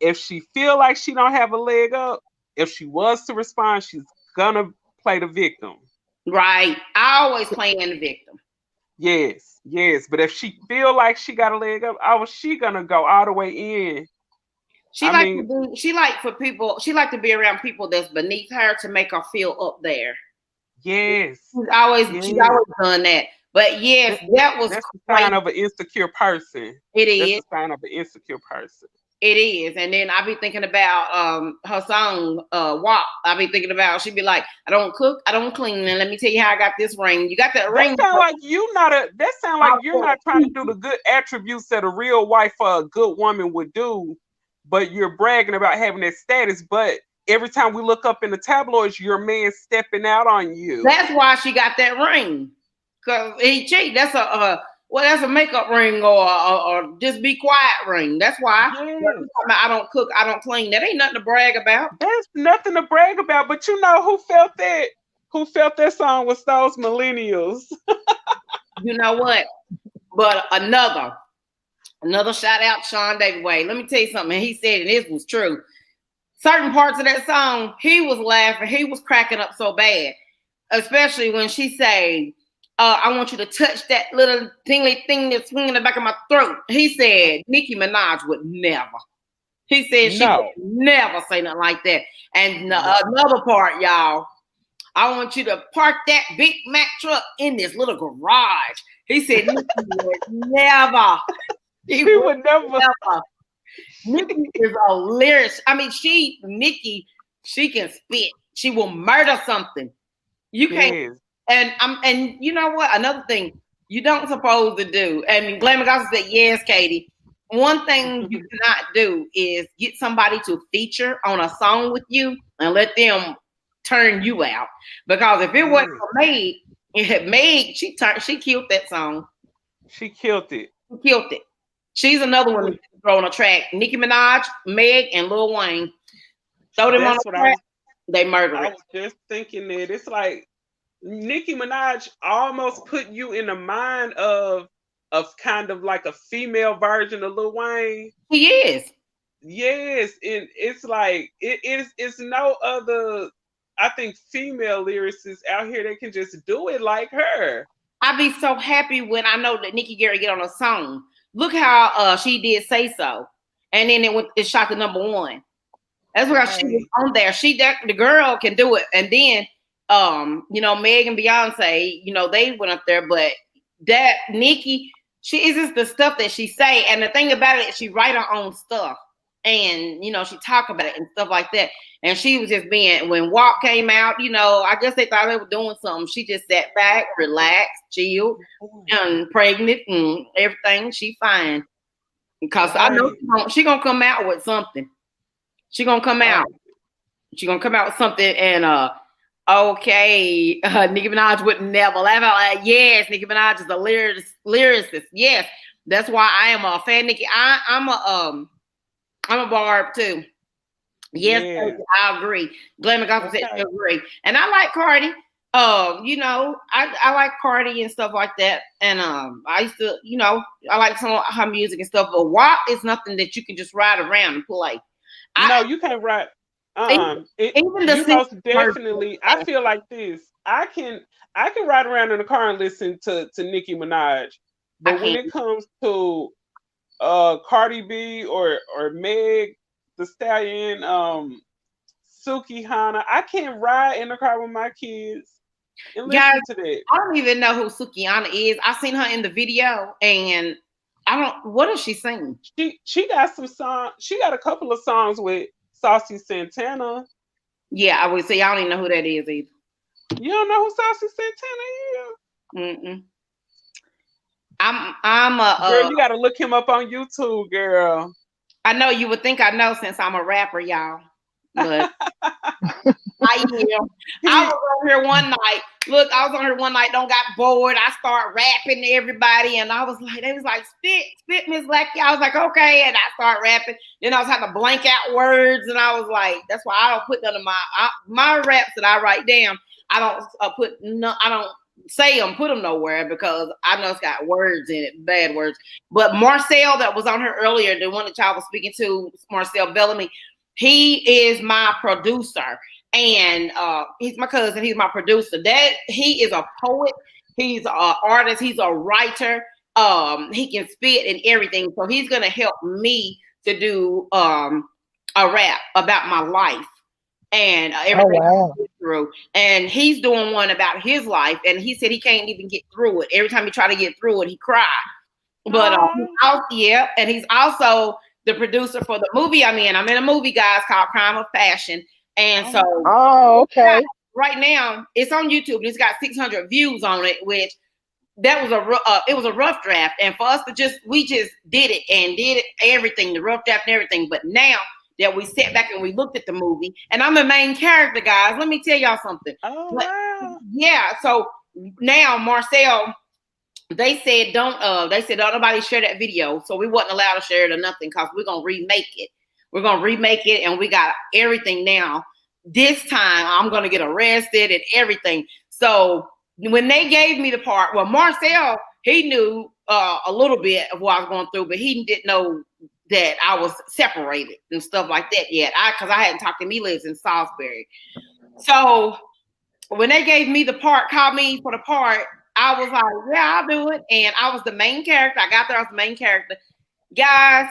If she feel like she don't have a leg up, if she was to respond, she's gonna play the victim. Right. I always playing the victim. Yes. But if she feel like she got a leg up, she gonna go all the way in. She like to be around people that's beneath her to make her feel up there. Yes. She's always done that. But yes, that's the sign of an insecure person. It is. That's the sign of an insecure person. It is. And then I be thinking about her song, WAP. I be thinking about, she be like, "I don't cook, I don't clean, and let me tell you how I got this ring." You got that ring. That sound like you're not trying to do the good attributes that a real wife or a good woman would do, but you're bragging about having that status. But every time we look up in the tabloids, your man stepping out on you. That's why she got that ring. Because he cheat. That's a makeup ring or just be quiet ring. That's why. Yes. I don't cook, I don't clean. That ain't nothing to brag about. That's nothing to brag about. But you know who felt that? Who felt that song was those millennials. You know what? But another shout out, Sean David Way. Let me tell you something. He said, and this was true. Certain parts of that song, he was laughing. He was cracking up so bad. Especially when she said, "I want you to touch that little tingly thing that's swinging in the back of my throat." He said Nicki Minaj would never. He said she would never say nothing like that. And another part, y'all, "I want you to park that Big Mac truck in this little garage." He said Nicki would never. He would never. Nicki is a lyricist. I mean, Nicki, she can spit. She will murder something. You can't. Yes. And you know what? Another thing you don't supposed to do. And Glamour Gossip said, "Yes, Katie." one thing you cannot do is get somebody to feature on a song with you and let them turn you out. Because if it wasn't for Meg, she killed that song. She killed it. She killed it. She's another one that's throwing a track. Nicki Minaj, Meg, and Lil Wayne. Throw them on the track, they murder it. I was just thinking that it's like Nicki Minaj almost put you in the mind of kind of like a female version of Lil Wayne. He is. Yes, and it's like it's no other, I think, female lyricists out here that can just do it like her. I'd be so happy when I know that Nikki Gary get on a song. Look how she did Say So, and then it shot to #1. That's why she was on there. The girl can do it. And then Meg and Beyonce, they went up there, but that Nikki, she is just the stuff that she say. And the thing about it, she write her own stuff. And she talk about it and stuff like that. And she was just when WAP came out, I guess they thought they were doing something. She just sat back, relaxed, chilled, and pregnant and everything. She fine. Because I know she gonna come out with something. She gonna come out. She gonna come out with something. And Nicki Minaj would never laugh out like, yes, Nicki Minaj is a lyricist. Yes, that's why I am a fan. Nicki, I'm a barb too. Yes, yeah. I agree. Glenn McGoffin said I agree. And I like Cardi. I like Cardi and stuff like that. And I used to, I like some of her music and stuff. But WAP is nothing that you can just ride around and play. No, you can't ride. Even the most definitely. I feel like this. I can ride around in the car and listen to Nicki Minaj. But when it comes to Cardi B or Meg the Stallion, Suki Hana, I can't ride in the car with my kids and listen to that. I don't even know who Suki Hana is. I seen her in the video, and what does she sing? She got some songs. She got a couple of songs with Saucy Santana. Yeah, I would say I don't even know who that is either. You don't know who Saucy Santana is? Mm-mm. I'm a girl. You got to look him up on YouTube, girl. I know you would think I know since I'm a rapper, y'all. But I am. I was on here one night. Look, I was on here one night. Got bored. I started rapping to everybody, and I was like, they was like, spit, Miss Lackey. I was like, okay, and I started rapping. Then I was having to blank out words, and I was like, that's why I don't put none of my raps that I write down. I don't say them, put them nowhere because I know it's got words in it, bad words. But Marcel, that was on here earlier, the one that y'all was speaking to, Marcel Bellamy, he is my producer. And he's my cousin. He's my producer. He is a poet. He's an artist. He's a writer. He can spit and everything. So he's gonna help me to do a rap about my life and everything I went through. And he's doing one about his life. And he said he can't even get through it. Every time he try to get through it, he cry. But and he's also the producer for the movie I'm in. I'm in a movie, guys, called Crime of Passion. And so, okay. Right now, it's on YouTube. It's got 600 views on it, which that was it was a rough draft. And for us we just did it everything, the rough draft and everything. But now that we sat back and we looked at the movie, and I'm the main character, guys. Let me tell y'all something. Wow. Yeah. So now Marcel, they said don't nobody share that video. So we wasn't allowed to share it or nothing because we're gonna remake it. We're going to remake it, and we got everything now. This time, I'm going to get arrested and everything. So when they gave me the part, well, Marcel, he knew a little bit of what I was going through, but he didn't know that I was separated and stuff like that yet. Because I hadn't talked to him. He lives in Salisbury. So when they gave me the part, called me for the part, I was like, yeah, I'll do it. And I was the main character. I got there, I was the main character. Guys,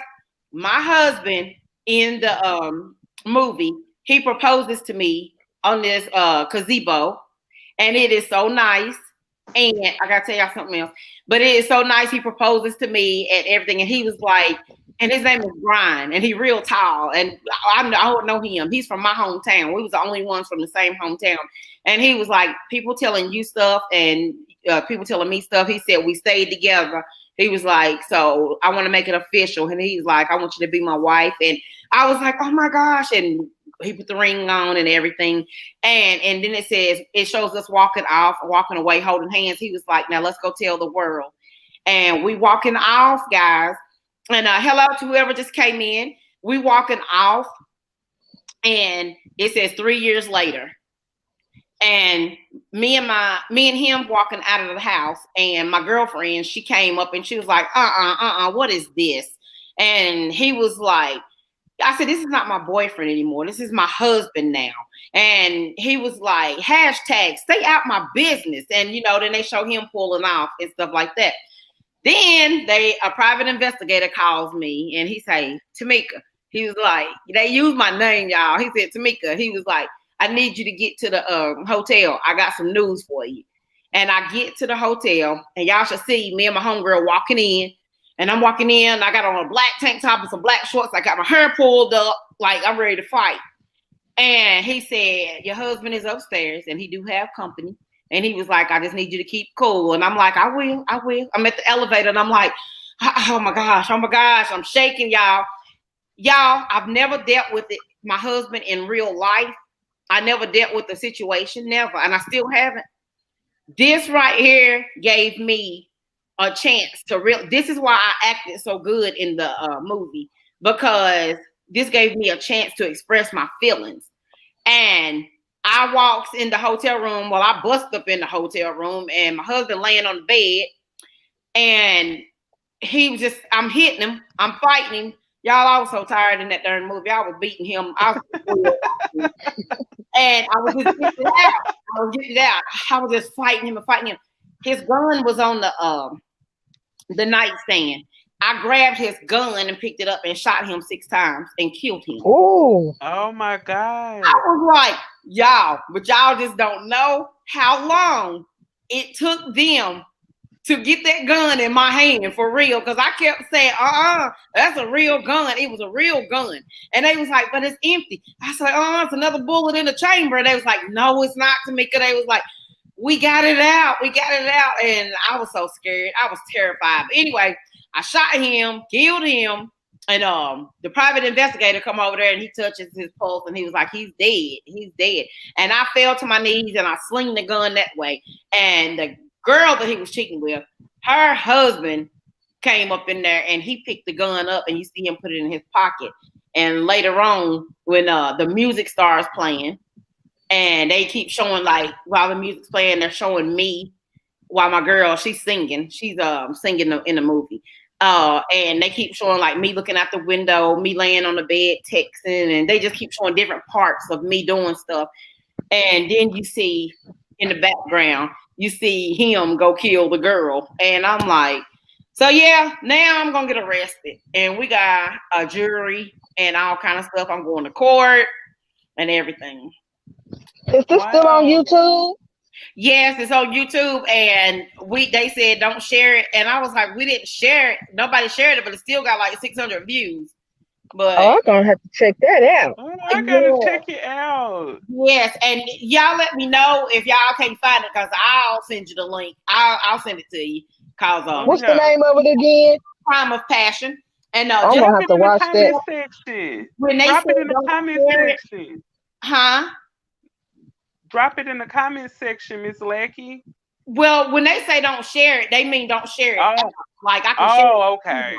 my husband in the movie, he proposes to me on this gazebo, and it is so nice. And I gotta tell y'all something else, but it is so nice. He proposes to me and everything, and he was like, and his name is Brian, and he real tall, and I know him. He's from my hometown. We was the only ones from the same hometown, and he was like, people telling you stuff and people telling me stuff. He said we stayed together, He was like, so I want to make it official. And he's like, I want you to be my wife. And I was like, oh my gosh. And he put the ring on and everything. And then it shows us walking away, holding hands. He was like, now let's go tell the world. And we walking off, guys. And hello to whoever just came in. We walking off. And it says 3 years later. And me and him walking out of the house, and my girlfriend, she came up and she was like, what is this? And he was like, I said, this is not my boyfriend anymore. This is my husband now. And he was like, hashtag stay out my business. And, then they show him pulling off and stuff like that. Then a private investigator calls me and he say, Tameka, he was like, they used my name, y'all. He said, Tameka, he was like, I need you to get to the hotel. I got some news for you. And I get to the hotel, and y'all should see me and my homegirl walking in. And I'm walking in. I got on a black tank top and some black shorts. I got my hair pulled up, like I'm ready to fight. And he said, your husband is upstairs, and he do have company. And he was like, I just need you to keep cool. And I'm like, I will. I'm at the elevator, and I'm like, oh my gosh. I'm shaking, y'all. I've never dealt with it. My husband in real life. I never dealt with the situation, never, and I still haven't. This right here gave me a chance to this is why I acted so good in the movie, because this gave me a chance to express my feelings. And I walks in the hotel room, I bust up in the hotel room, and my husband laying on the bed, and he was I'm hitting him, I'm fighting him. Y'all, I was so tired in that darn movie. I was beating him. And I was just getting it out. I was just fighting him. His gun was on the nightstand. I grabbed his gun and picked it up and shot him 6 times and killed him. Oh my God. I was like, y'all, but y'all just don't know how long it took them to get that gun in my hand for real. Because I kept saying, that's a real gun. It was a real gun. And they was like, but it's empty. I said, it's another bullet in the chamber. And they was like, no, it's not, Tameka. They was like, we got it out. And I was so scared. I was terrified. But anyway, I shot him, killed him. And the private investigator come over there and he touches his pulse and he was like, he's dead. And I fell to my knees and I slinged the gun that way. And the girl that he was cheating with, her husband came up in there and he picked the gun up and you see him put it in his pocket. And later on, when the music starts playing and they keep showing, like, while the music's playing, they're showing me while my girl, she's singing. She's singing in the movie. And they keep showing, like, me looking out the window, me laying on the bed texting, and they just keep showing different parts of me doing stuff. And then you see in the background, you see him go kill the girl. And I'm like, so yeah, now I'm going to get arrested. And we got a jury and all kind of stuff. I'm going to court and everything. Is this still on YouTube? Yes, it's on YouTube. And they said don't share it. And I was like, we didn't share it. Nobody shared it, but it still got like 600 views. But I'm going to have to check that out. I got to check it out. Yes, and y'all let me know if y'all can't find it, because I'll send you the link. I'll send it to you. Cause what's the name of it again? Crime of Passion. And I'm going to have to watch that. Section. When they Drop it in the comment section. Huh? Drop it in the comment section, Miss Lackey. Well, when they say don't share it, they mean don't share it. Oh. Like I can share it. Oh, okay.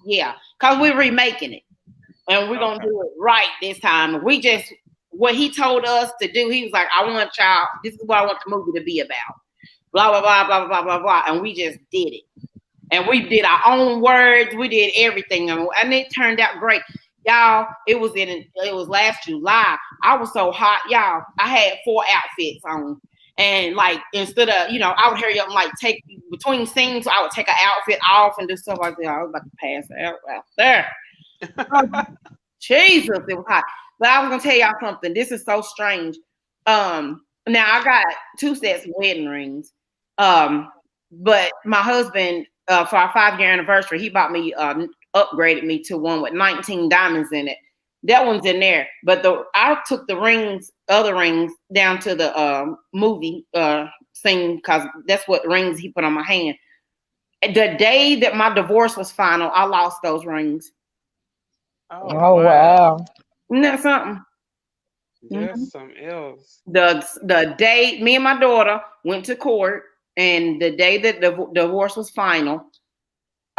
Yeah, because we're remaking it. And we're going to do it right this time. What he told us to do, he was like, I want y'all, this is what I want the movie to be about. Blah, blah, blah, blah, blah, blah, blah. And we just did it. And we did our own words. We did everything. And it turned out great. Y'all, it was last July. I was so hot, y'all. I had 4 outfits on. And like, instead of, I would hurry up and like take between scenes, I would take an outfit off and do stuff like that. I was about to pass out there. Jesus, it was hot. But I was gonna tell y'all something. This is so strange. Now I got 2 sets of wedding rings. But my husband, for our 5-year anniversary, he bought me upgraded me to one with 19 diamonds in it. That one's in there. But I took the other rings down to the movie scene, because that's what rings he put on my hand. The day that my divorce was final, I lost those rings. Oh Oh wow. wow. Isn't that something? That's something else. The day me and my daughter went to court, and the day that the divorce was final.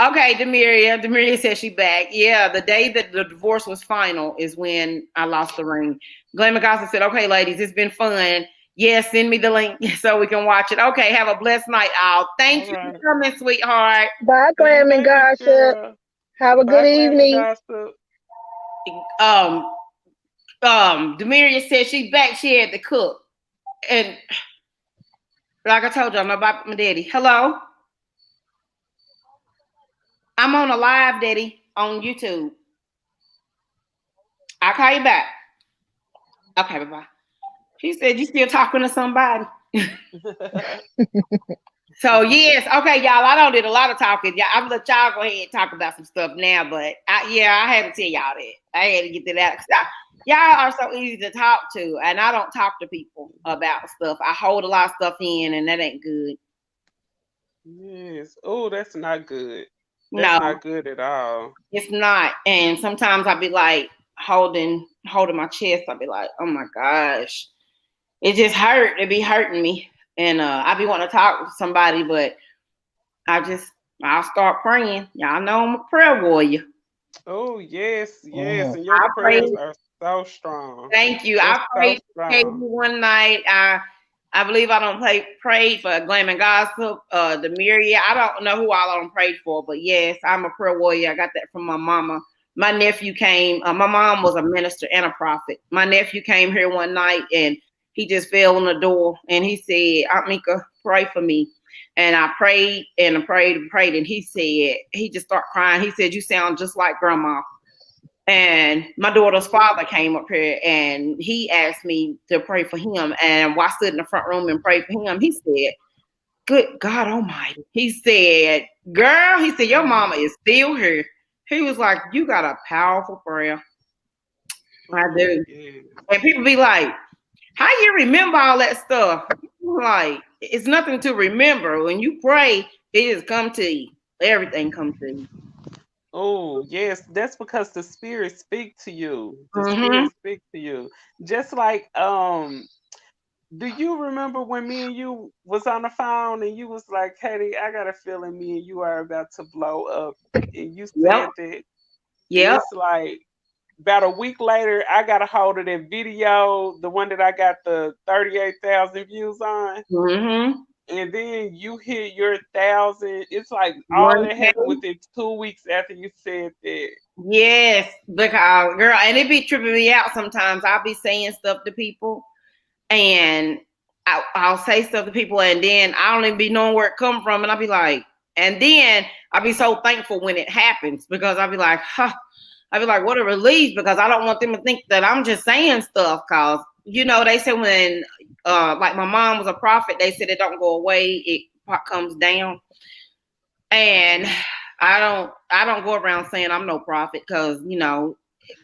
Okay, Demiria said she back. Yeah, the day that the divorce was final is when I lost the ring. Glenn McGossett said, "Okay, ladies, it's been fun. Yes, send me the link so we can watch it. Okay, have a blessed night, all. Thank All you for right. coming, sweetheart." Bye, See you Glam and later, Gossip. girl. Have a good Bye, Glam and evening. Gossip. Um, Demiria said she back. She had to cook, and like I told you, I'm about my daddy. Hello, I'm on a live, daddy, on YouTube. I'll call you back. Okay, bye bye. He said, "You still talking to somebody?" So yes, okay, y'all. I don't did a lot of talking. Yeah, I'm gonna let y'all go ahead and talk about some stuff now. But I had to tell y'all that. I had to get that out. Y'all are so easy to talk to, and I don't talk to people about stuff. I hold a lot of stuff in, and that ain't good. Yes. Oh, that's not good. That's No, not good at all. it's not. And sometimes I'll be like holding my chest. I'll be like, oh my gosh, it just hurt. It be hurting me, and I be wanting to talk to somebody, but I'll start praying. Y'all know I'm a prayer warrior. Oh, yes, yes. Mhm. And your I prayers prayed. are so strong. Thank you. They're I so prayed strong. one night. I believe I don't pray for Glam and Gossip, the Myria. I don't know who all I don't pray for, but yes, I'm a prayer warrior. I got that from my mama. My nephew came. My mom was a minister and a prophet. My nephew came here one night and he just fell on the door and he said, "Aunt Mika, pray for me." And I prayed and I prayed and prayed, and he said, he just started crying. He said, "You sound just like grandma." And my daughter's father came up here and he asked me to pray for him. And while I stood in the front room and prayed for him, he said, "Good God Almighty." He said, "Girl," he said, "your mama is still here." He was like, "You got a powerful prayer." I Oh, do. yes. And people be like, "How you remember all that stuff?" Like, it's nothing to remember. When you pray, it just come to you. Everything comes to you. Oh, yes, that's because the spirit speak to you. The Mm-hmm. spirit speak to you. Just like do you remember when me and you was on the phone and you was like, "Katie, I got a feeling me and you are about to blow up," and you Yep. said that, and Yep. it's like about a week later, I got a hold of that video, the one that I got the 38,000 views on, Mm-hmm. and then you hit your thousand. It's like all One that happened day. within 2 weeks after you said that. Yes, because girl, and it be tripping me out sometimes. I'll be saying stuff to people, and I'll say stuff to people, and then I don't even be knowing where it come from, and I'll be like, and then I'll be so thankful when it happens because I'll be like, huh, I'll be like, what a relief because I don't want them to think that I'm just saying stuff. Cause they say when, like my mom was a prophet, they said it don't go away, it comes down. And Mhm. I don't go around saying I'm no prophet because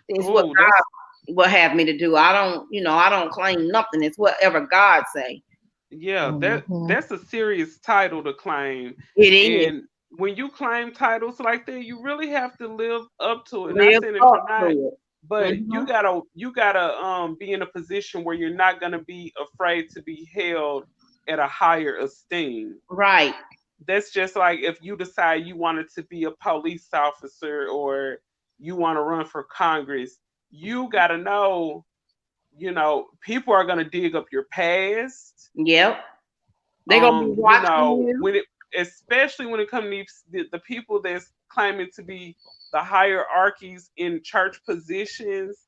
it's what Oh, that's God will have me to do. I don't claim nothing. It's whatever God say. yeah, Mhm. that's a serious title to claim. It is. And when you claim titles like that, you really have to live up to it. Not Live saying that up you're not, to it. but Hmm. you gotta be in a position where you're not gonna be afraid to be held at a higher esteem. Right. That's just like if you decide you wanted to be a police officer or you want to run for Congress, you gotta know, people are gonna dig up your past. Yep. They gonna be watching you. When it especially when it comes to the people that's claiming to be the hierarchies in church positions,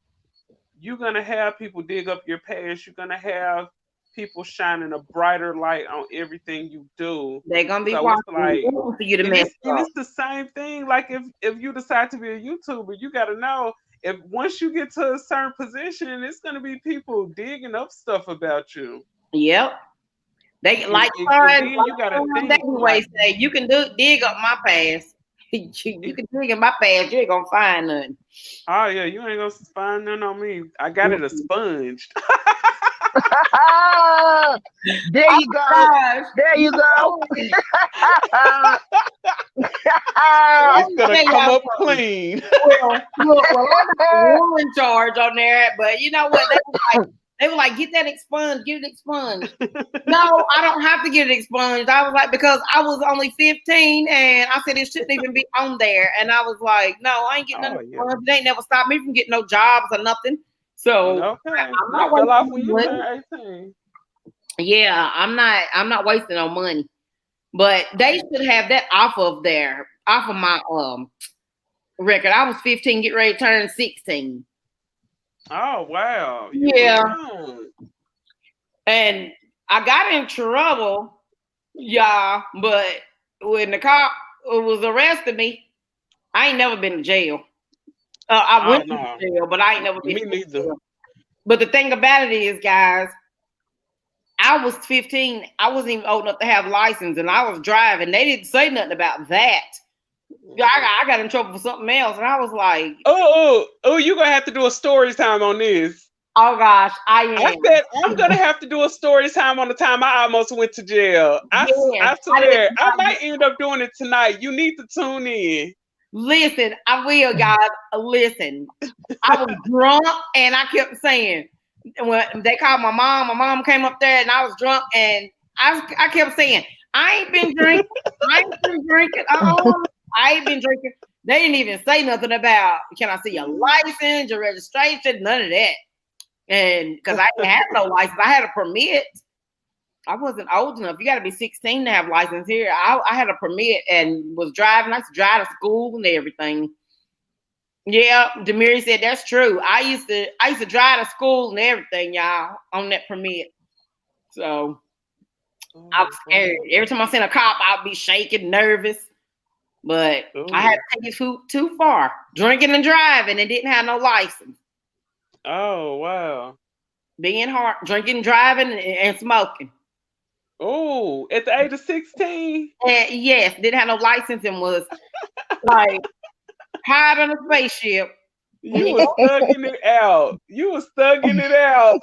you're gonna have people dig up your past. You're gonna have people shining a brighter light on everything you do. They gonna be So it's watching you, like, waiting for you to and mess it's up. the same thing. Like if you decide to be a YouTuber, you got to know, if once you get to a certain position, it's gonna be people digging up stuff about you, Yep. They and like and, son, and like then you got to son think like, David say, you can dig up my past. You can dig in my past, you ain't gonna find nothing. oh yeah, you ain't gonna find none on me. I got it Mm-mm. expunged. There you go. Gosh. There you go. Let It's me gonna tell come y'all up something. clean. Well, look, well, I got the woman charge on there, but you know what? They were like, get that expunged, get it expunged. No, I don't have to get it expunged. I was like, because I was only 15 and I said it shouldn't even be on there. And I was like, no, I ain't getting nothing expunged. It ain't never stopped me from getting no jobs or nothing. So Okay. I'm That not fell off wasting when you money. turned 18. Yeah, I'm not wasting no money. But they should have that off of my record. I was 15, get ready to turn 16. Oh wow. You Yeah. were young. And I got in trouble, y'all, but when the cop was arresting me, I ain't never been to jail. I went to jail, but I ain't never been Me to neither. jail. But the thing about it is, guys, I was 15. I wasn't even old enough to have license, and I was driving. They didn't say nothing about that. I got in trouble for something else, and I was like, oh, you're gonna have to do a story time on this. oh gosh, I am. I said I'm gonna have to do a story time on the time I almost went to jail. I swear I might end up doing it tonight. You need to tune in. Listen, I will, guys. Listen, I was drunk, and I kept saying, when they called my mom came up there, and I was drunk, and I kept saying, I ain't been drinking. I ain't been drinking. I ain't been drinking. They didn't even say nothing about, can I see your license, your registration, none of that. And because I didn't have no license, I had a permit. I wasn't old enough. You got to be 16 to have license here. I had a permit and was driving. I used to drive to school and everything. Yeah, Demiri said that's true. I used to drive to school and everything, y'all, on that permit. So I was scared. Every time I seen a cop, I'd be shaking, nervous. But I had to take it too far. Drinking and driving and didn't have no license. Oh wow. Being hard, drinking, driving, and smoking. Oh, at the age of 16? And yes, didn't have no license and was like hide on a spaceship. You was thugging it out. You was thugging it out.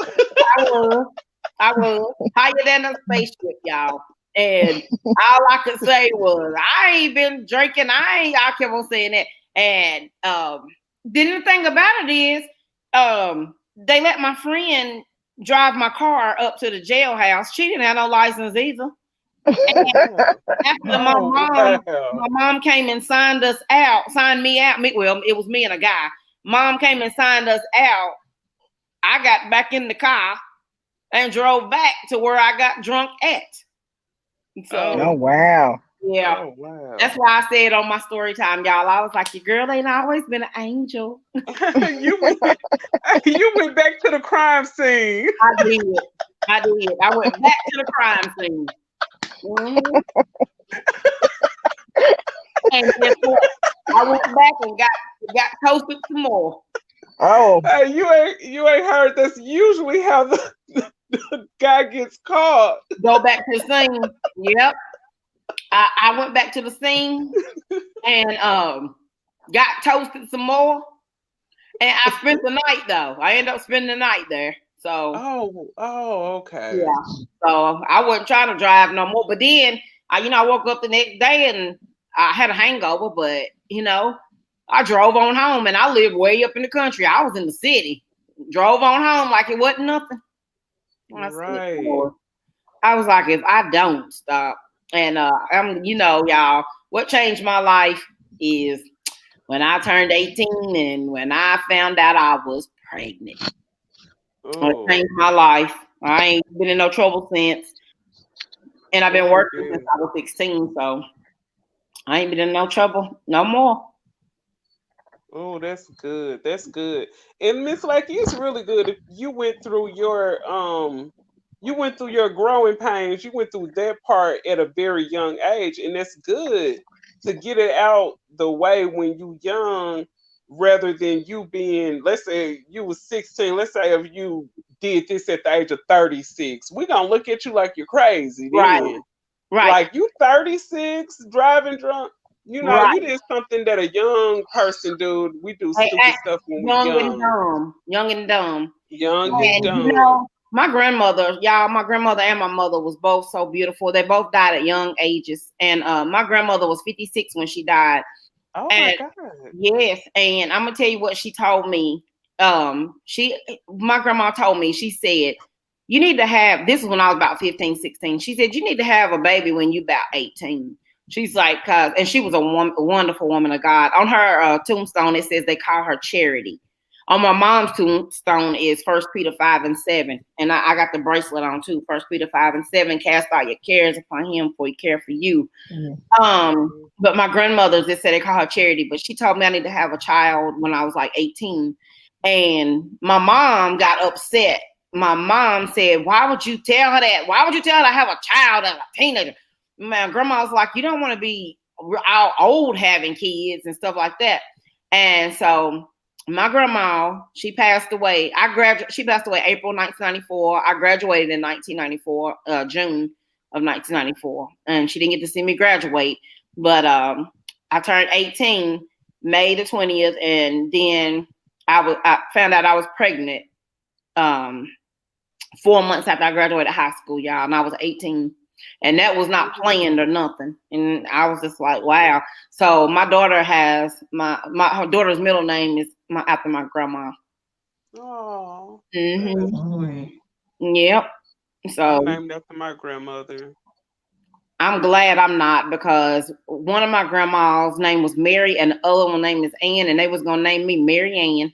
I was higher than a spaceship, y'all. And all I could say was, I ain't been drinking. I kept on saying that. And the thing about it is, they let my friend drive my car up to the jailhouse. She didn't have no license either. And after my mom came and signed me out. Well, it was me and a guy. Mom came and signed us out. I got back in the car and drove back to where I got drunk at. So, oh wow. Yeah. Oh, wow. That's why I said on my story time, y'all, I was like, your girl ain't always been an angel. you went back to the crime scene. I did. I went back to the crime scene. Mm-hmm. And guess what? I went back and got toasted some more. Oh. Hey, you ain't heard that's usually how the guy gets caught. Go back to the scene. Yep. I went back to the scene and got toasted some more. And I spent the night though. I ended up spending the night there. So okay. Yeah. So I wasn't trying to drive no more. But then I woke up the next day and I had a hangover, but I drove on home and I lived way up in the country. I was in the city. Drove on home like it wasn't nothing. Right. I was like, if I don't stop, and y'all, what changed my life is when I turned 18 and when I found out I was pregnant. It changed my life. I ain't been in no trouble since. And I've been working since I was 16, so I ain't been in no trouble no more. Oh, that's good. That's good. And Miss Lackey, it's really good if you went through your growing pains. You went through that part at a very young age, and that's good to get it out the way when you young, rather than you being, let's say you was 16. Let's say if you did this at the age of 36, we're gonna look at you like you're crazy. Right. Like you 36 driving drunk. You did something that a young person do. We do stupid stuff when we're young. Young and dumb. Young and dumb. My grandmother, y'all, my grandmother and my mother was both so beautiful. They both died at young ages. And my grandmother was 56 when she died. Oh my And God. yes, and I'm gonna tell you what she told me. My grandma told me, she said, you need to have, this is when I was about 15, 16. She said, you need to have a baby when you about 18. She's like, and she was a wonderful woman of God. On her tombstone, it says they call her Charity. On my mom's tombstone is 1 Peter 5:7. And I got the bracelet on too. 1 Peter 5:7, cast all your cares upon him for he care for you. But my grandmother just said they call her Charity, but she told me I need to have a child when I was like 18. And my mom got upset. My mom said, why would you tell her that? Why would you tell her to have a child and a teenager? My grandma was like, you don't want to be all old having kids and stuff like that. And so my grandma, she passed away. She passed away April 1994. I graduated in 1994, June of 1994. And she didn't get to see me graduate. But I turned 18 May the 20th. And then I found out I was pregnant 4 months after I graduated high school, y'all. And I was 18. And that was not planned or nothing. And I was just like, wow. So my daughter has her daughter's middle name is after my grandma. Oh. Yep. So I'm named after my grandmother. I'm glad I'm not, because one of my grandma's name was Mary and the other one name is Ann, and they was gonna name me Mary Ann.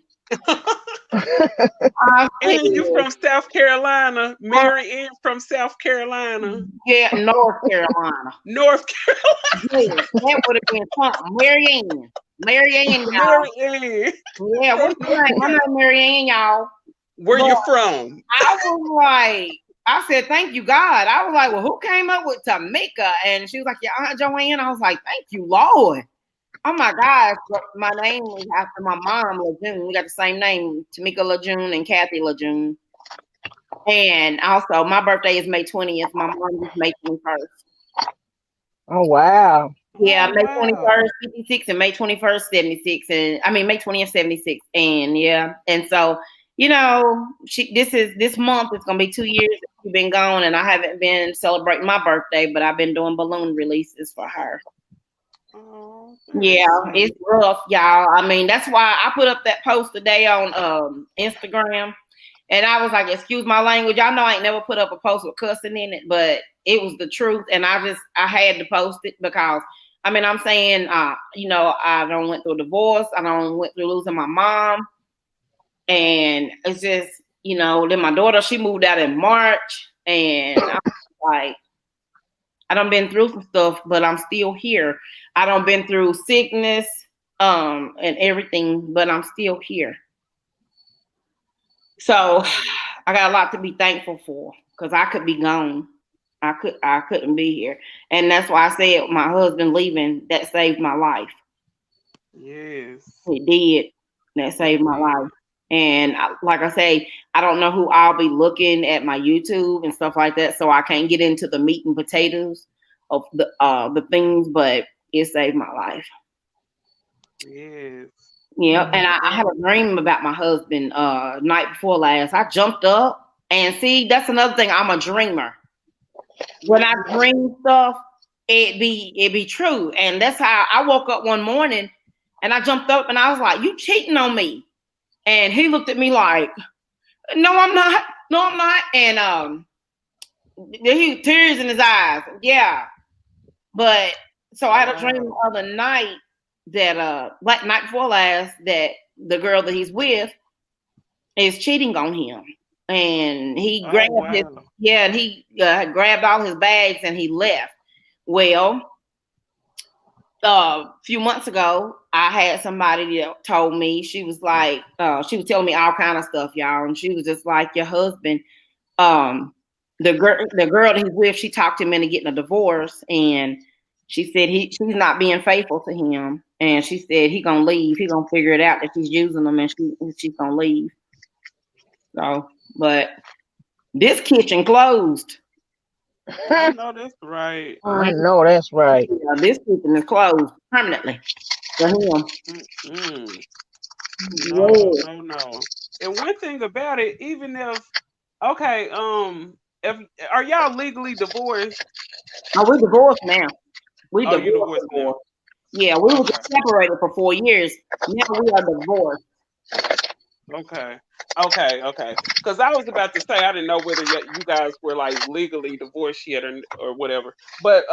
And you from South Carolina, Mary Ann from South Carolina. Yeah, North Carolina. North Carolina. Yeah, that would have been something. Mary Ann, y'all. Mary Ann. Yeah, what's your name? I'm not Mary Ann, y'all. Where you from? I was like, I said, thank you, God. I was like, well, who came up with Tameka? And she was like, your Aunt Joanne. I was like, thank you, Lord. Oh my gosh, my name was after my mom, Lejeune. We got the same name, Tameka Lejeune and Kathy Lejeune. And also, my birthday is May 20th. My mom is May 21st. Oh, wow. Yeah, May 21st, 56, and May 21st, 76. And I mean, May 20th, 76. And yeah, and so, you know, this month is going to be 2 years that she's been gone, and I haven't been celebrating my birthday, but I've been doing balloon releases for her. Oh, yeah, it's rough, y'all. I mean, that's why I put up that post today on Instagram, and I was like, excuse my language. I know I ain't never put up a post with cussing in it, but it was the truth, and I had to post it because, I mean, I'm saying, you know, I don't went through a divorce. I don't went through losing my mom, and it's just, you know, then my daughter, she moved out in March, and I was like, I done been through some stuff, but I'm still here. I done been through sickness, and everything, but I'm still here. So I got a lot to be thankful for, because I could be gone. I couldn't be here. And that's why I said my husband leaving, that saved my life. Yes. It did. That saved my life. And like I say, I don't know who I'll be looking at my YouTube and stuff like that, so I can't get into the meat and potatoes of the things, but it saved my life. Yes. Yeah, and I had a dream about my husband night before last. I jumped up, and see, that's another thing. I'm a dreamer. When I dream stuff, it be true, and that's how I woke up one morning, and I jumped up, and I was like, "You cheating on me?" And he looked at me like, "No, I'm not. No, I'm not." And he tears in his eyes. Yeah, but so I had a dream the other night that like night before last, that the girl that he's with is cheating on him, and he grabbed and he grabbed all his bags and he left. Well, a few months ago, I had somebody that told me, she was like, she was telling me all kind of stuff, y'all, and she was just like, your husband, the girl that he's with, she talked him into getting a divorce, and she said she's not being faithful to him, and she said he gonna leave, he gonna figure it out that she's using him, and she's gonna leave. So, but this kitchen closed. I know that's right. I know that's right. Yeah, this kitchen is closed permanently for him. No. And one thing about it, even if Okay. If are y'all legally divorced? Oh, we divorced now. We Oh, you divorced, divorced now. divorced. Yeah, we were Okay. just separated for 4 years. Now we are divorced. Okay. Okay. Because I was about to say I didn't know whether you guys were like legally divorced yet or whatever. But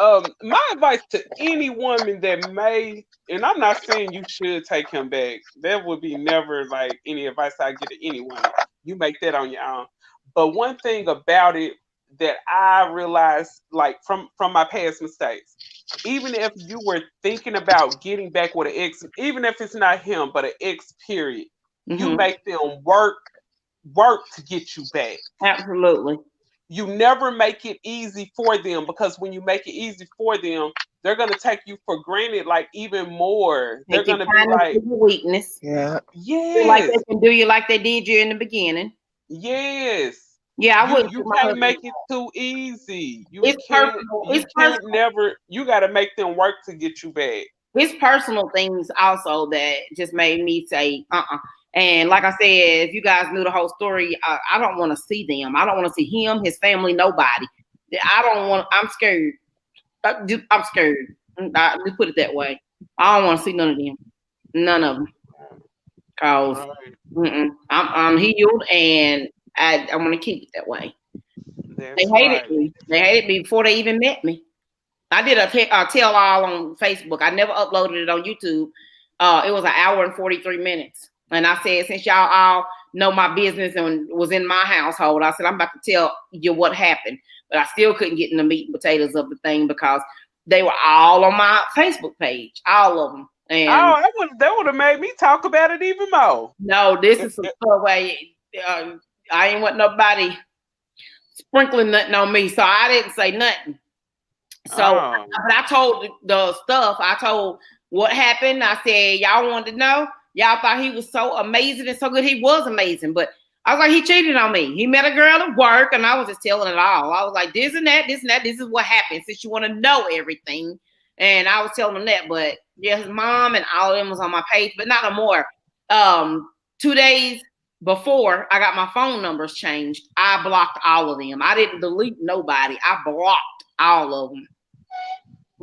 my advice to any woman that may, and I'm not saying you should take him back. That would be never like any advice I get to any woman. You make that on your own. But one thing about it that I realized, like from my past mistakes, even if you were thinking about getting back with an ex, even if it's not him, but an ex period, you Mm-hmm. make them work to get you back. Absolutely. You never make it easy for them, because when you make it easy for them, they're gonna take you for granted like even more. They're Take your gonna be kindness like, for your weakness. Yeah. Feel like they yes, can do you like they did you in the beginning. yes. Yeah, I You wouldn't you do my can't husband. make it too easy. It's personal. You can't never. You got to make them work to get you back. It's personal things also that just made me say, And like I said, if you guys knew the whole story, I don't want to see them. I don't want to see him, his family, nobody. I don't want. I'm scared. I'm scared. Just put it that way. I don't want to see none of them. None of them. Cause Right. I'm healed and I want to keep it that way. They That's hated right. me. They hated me before they even met me. I did a tell all on Facebook. I never uploaded it on YouTube. It was an hour and 43 minutes. And I said, since y'all all know my business and was in my household, I said, I'm about to tell you what happened. But I still couldn't get in the meat and potatoes of the thing because they were all on my Facebook page, all of them. And Oh, that would have made me talk about it even more. no, this is some sort of way. I ain't want nobody sprinkling nothing on me, so I didn't say nothing. So, Oh, but I told the stuff. I told what happened. I said, y'all wanted to know. Y'all thought he was so amazing and so good. He was amazing, but I was like, he cheated on me. He met a girl at work, and I was just telling it all. I was like, this and that, this and that. This is what happened. Since you want to know everything, and I was telling them that. But yeah, his mom and all of them was on my page, but not no more. 2 days before I got my phone numbers changed, I blocked all of them. I didn't delete nobody. I blocked all of them.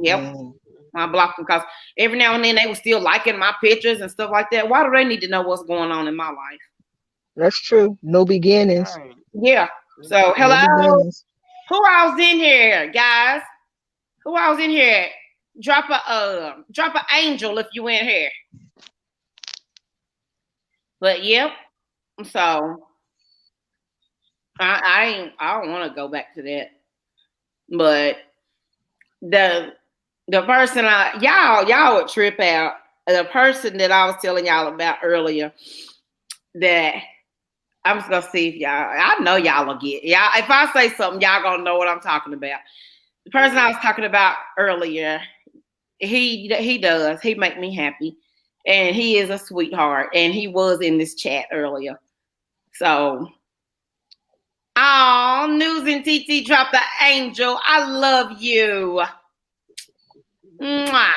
Yep. Mm. I blocked them because every now and then they were still liking my pictures and stuff like that. Why do they need to know what's going on in my life? That's true. No beginnings. right. Yeah. So No hello. beginnings. Who else in here, guys? Who else in here? Drop a angel if you in here. But yep. So I don't want to go back to that. But the person y'all would trip out. The person that I was telling y'all about earlier, that I'm just gonna see if I know y'all will get y'all. If I say something, y'all gonna know what I'm talking about. The person I was talking about earlier, he does. He make me happy, and he is a sweetheart. And he was in this chat earlier. So, News and TT dropped the angel. I love you. Mwah.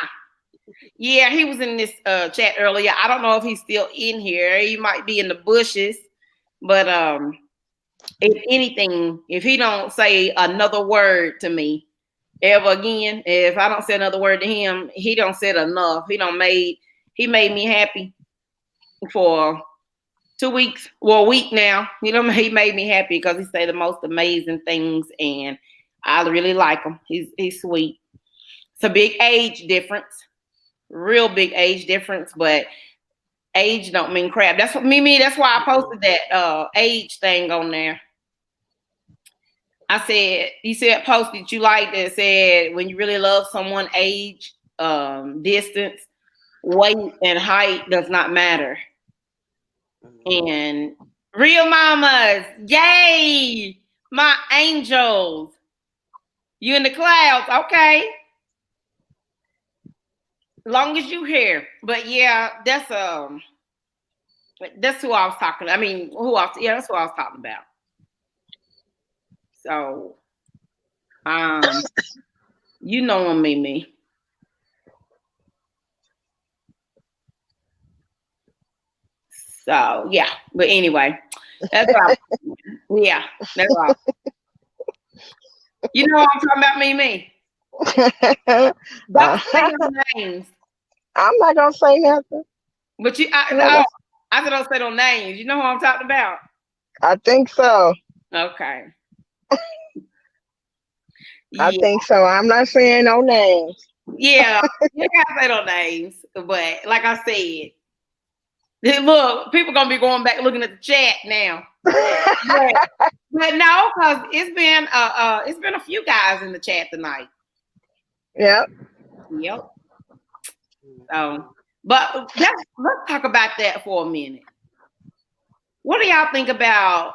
Yeah, he was in this chat earlier. I don't know if he's still in here. He might be in the bushes. But if anything, if he don't say another word to me ever again, if I don't say another word to him, he don't said enough. He made me happy for 2 weeks, well, a week now. You know, he made me happy because he say the most amazing things, and I really like him. He's sweet. It's a big age difference, real big age difference, but age don't mean crap. That's what Mimi. That's why I posted that age thing on there. I said, you see that post that you liked that said, when you really love someone, age, distance, weight, and height does not matter. And real mamas, yay, my angels. You in the clouds, okay. Long as you here. But yeah, that's who I was talking. I mean, who else? Yeah, that's who I was talking about. So, you know him, Mimi. So yeah, but anyway, That's right. Yeah, that's right. You know what I'm talking about, me. Don't say no names. I'm not gonna say nothing. But I said don't say no names. You know who I'm talking about? I think so. Okay. I Yeah. think so. I'm not saying no names. Yeah. You can't say no names. But like I said, look, people gonna be going back looking at the chat now. But no, because it's been a few guys in the chat tonight. Yep. So, but let's talk about that for a minute. What do y'all think about?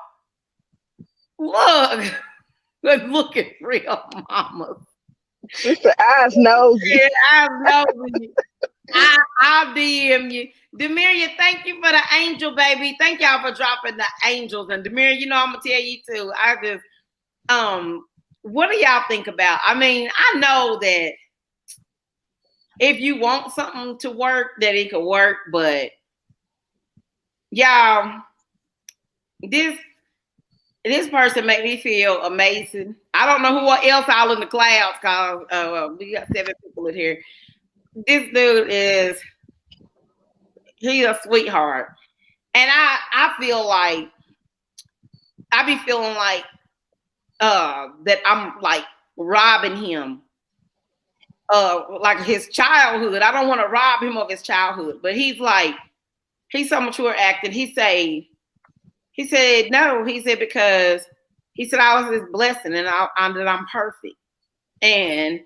Look at real mama. Sister Eyes nosy. Yeah, I nosy. I'll DM you. Demiria, thank you for the angel, baby. Thank y'all for dropping the angels. And Demiria, you know I'm gonna tell you too. I just what do y'all think about? I mean, I know that if you want something to work, that it could work, but y'all, this person made me feel amazing. I don't know who else all in the clouds, because we got 7 people in here. This dude he's a sweetheart. And I feel like I be feeling like that I'm like robbing him like his childhood. I don't want to rob him of his childhood, but he's so mature acting. He said no. He said because he said I was his blessing and that I'm perfect. And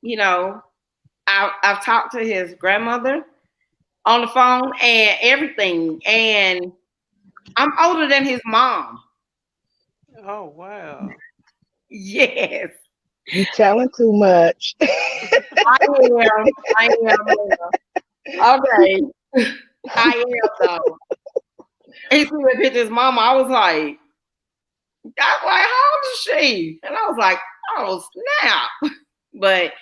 you know, I've talked to his grandmother on the phone and everything, and I'm older than his mom. Oh wow. Yes. You telling too much. I am. Okay. I am though. He threw a picture of his mama. I was like, how old is she? And I was like, oh snap. But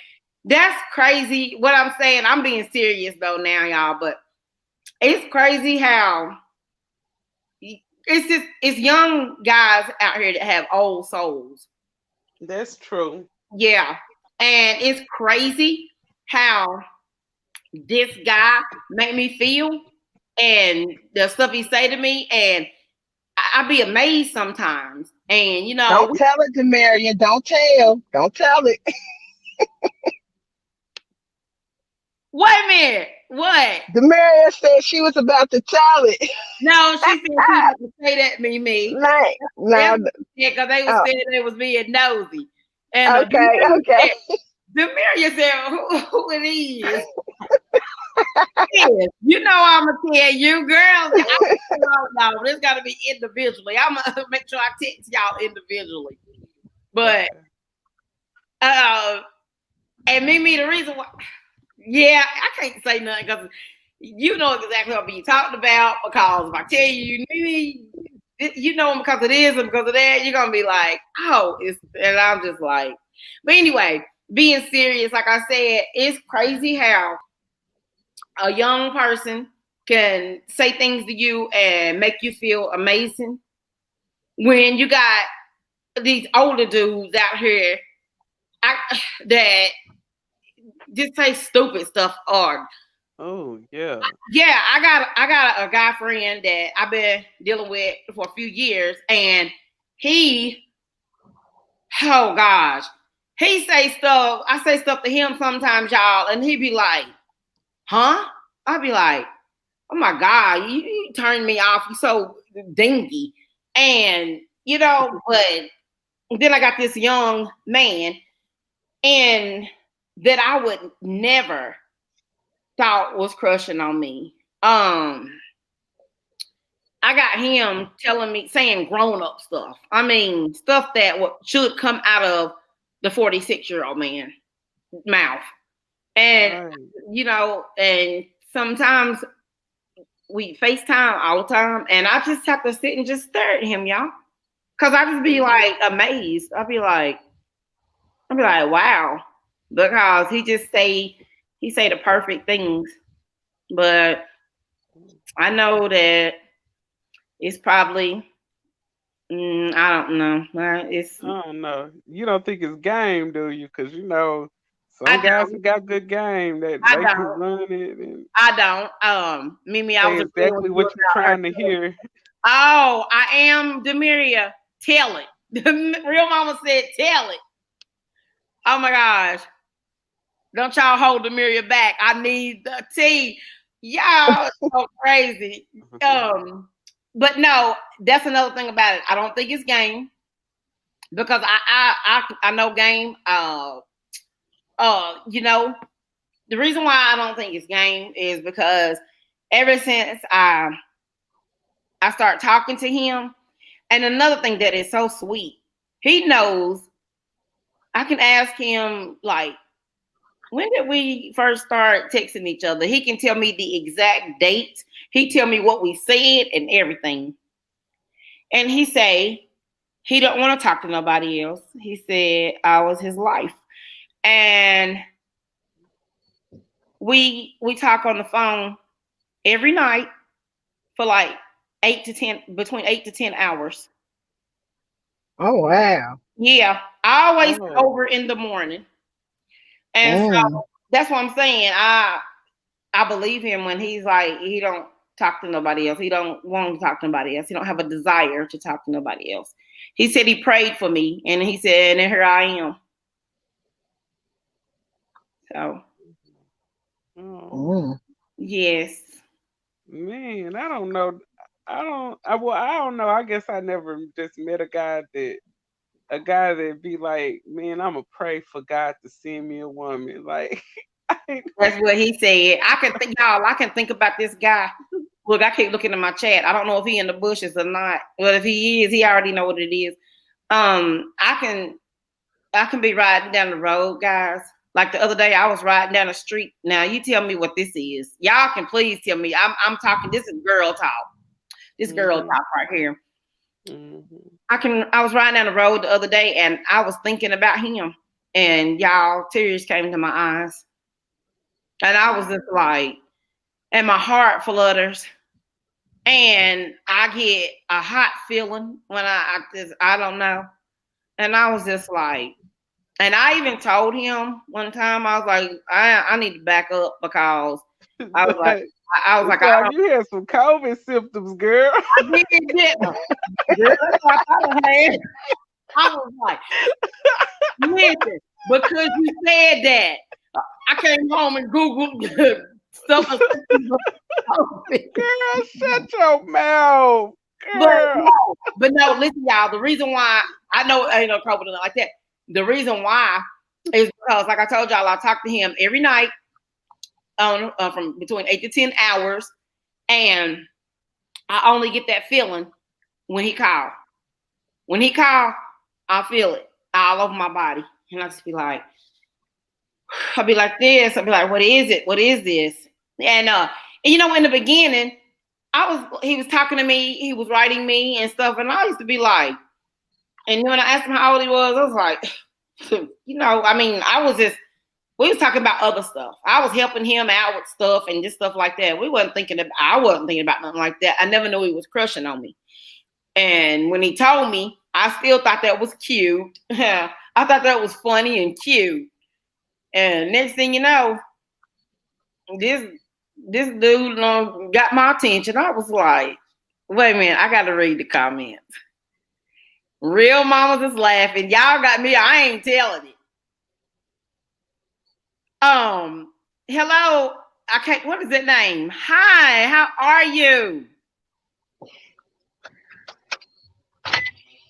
that's crazy. What I'm saying, I'm being serious though now, y'all, but it's crazy how it's young guys out here that have old souls. That's true. Yeah. And it's crazy how this guy made me feel and the stuff he say to me, and I be amazed sometimes. And you know, Don't tell it, Demarion. Don't tell. Don't tell it. wait a minute. What? Demarion said she was about to tell it. No, she said she was to say that me. No. Because they was saying they was being nosy. And Okay. Demiria said who it is. Yes, you know I'm gonna tell you, girls. No, this got to be individually. I'm gonna make sure I text y'all individually. But and Mimi, the reason why, yeah, I can't say nothing because you know exactly what I'm being talked about. Because if I tell you, Mimi, you know because it is and because of that, you're gonna be like, oh, and I'm just like, but anyway, being serious, like I said, it's crazy how a young person can say things to you and make you feel amazing when you got these older dudes out here that just say stupid stuff. Or oh yeah, I got a guy friend that I've been dealing with for a few years, and oh gosh, he say stuff. I say stuff to him sometimes, y'all, and he be like, huh? I'll be like, oh my God, you turned me off. You're so dingy. And, you know, but then I got this young man and that I would never thought was crushing on me. I got him saying grown up stuff. I mean, stuff that should come out of the 46-year-old man mouth. And, you know, and sometimes we FaceTime all the time, and I just have to sit and just stare at him, y'all. Cause I just be like amazed. I'll be like, wow. Because he say the perfect things. But I know that it's probably I don't know. It's I don't know. You don't think it's game, do you? Because you know I some guys don't. have got good game that I they can don't. run it and I don't. Mimi, I say was agreeing with exactly you what you're about her trying to too. hear. Oh, I am Demiria. Tell it. The real mama said, tell it. Oh my gosh. Don't y'all hold Demiria back. I need the tea. Y'all so crazy. But no, that's another thing about it. I don't think it's game because I know game. You know, the reason why I don't think it's game is because ever since I start talking to him, and another thing that is so sweet, he knows I can ask him like, when did we first start texting each other? He can tell me the exact date. He tell me what we said and everything. And he say he don't want to talk to nobody else. He said I was his life. And we talk on the phone every night for like 8 to 10, between 8 to 10 hours. Oh wow. Yeah, I always Oh. over in the morning. And Mm. so that's what I'm saying. I believe him when he's like he don't talk to nobody else. He don't want to talk to nobody else. He don't have a desire to talk to nobody else. He said he prayed for me, and he said, and here I am. So Oh. Mm. yes, Man, I don't know. I don't know. I guess I never just met a guy that be like, man, I'ma pray for God to send me a woman. Like, I ain't- that's what he said. I can think, y'all. I can think about this guy. Look, I keep looking at my chat. I don't know if he in the bushes or not. But if he is, he already know what it is. I can be riding down the road, guys. Like the other day, I was riding down the street. Now you tell me what this is. Y'all can please tell me. I'm talking. This is girl talk. This girl Mhm, talk right here. mhm. I was riding down the road the other day and I was thinking about him. And y'all, tears came to my eyes. And I was just like, and my heart flutters. And I get a hot feeling when I don't know. And I was just like, and I even told him one time, I was like, I need to back up because I was like, I was It's like, I like don't, you had some COVID symptoms, girl. I did get them. Girl, that's what I thought I had. I was like, listen, because you said that, I came home and Googled stuff. Girl, shut your mouth, But girl. no, listen, y'all. The reason why I know ain't no COVID or nothing like that. The reason why is because, like I told y'all, I talk to him every night from between 8 to 10 hours, and I only get that feeling when he called. When he called, I feel it all over my body, and I just be like, I'll be like this. I'll be like, what is it? What is this? And you know, in the beginning, he was talking to me, he was writing me and stuff, and I used to be like, and when I asked him how old he was, I was like, you know, I mean, we was talking about other stuff. I was helping him out with stuff and just stuff like that. I wasn't thinking about nothing like that. I never knew he was crushing on me. And when he told me, I still thought that was cute. I thought that was funny and cute. And next thing you know, this dude got my attention. I was like, wait a minute, I gotta read the comments. Real mamas is laughing. Y'all got me. I ain't telling it. Hello. I can't. What is that name? Hi. How are you?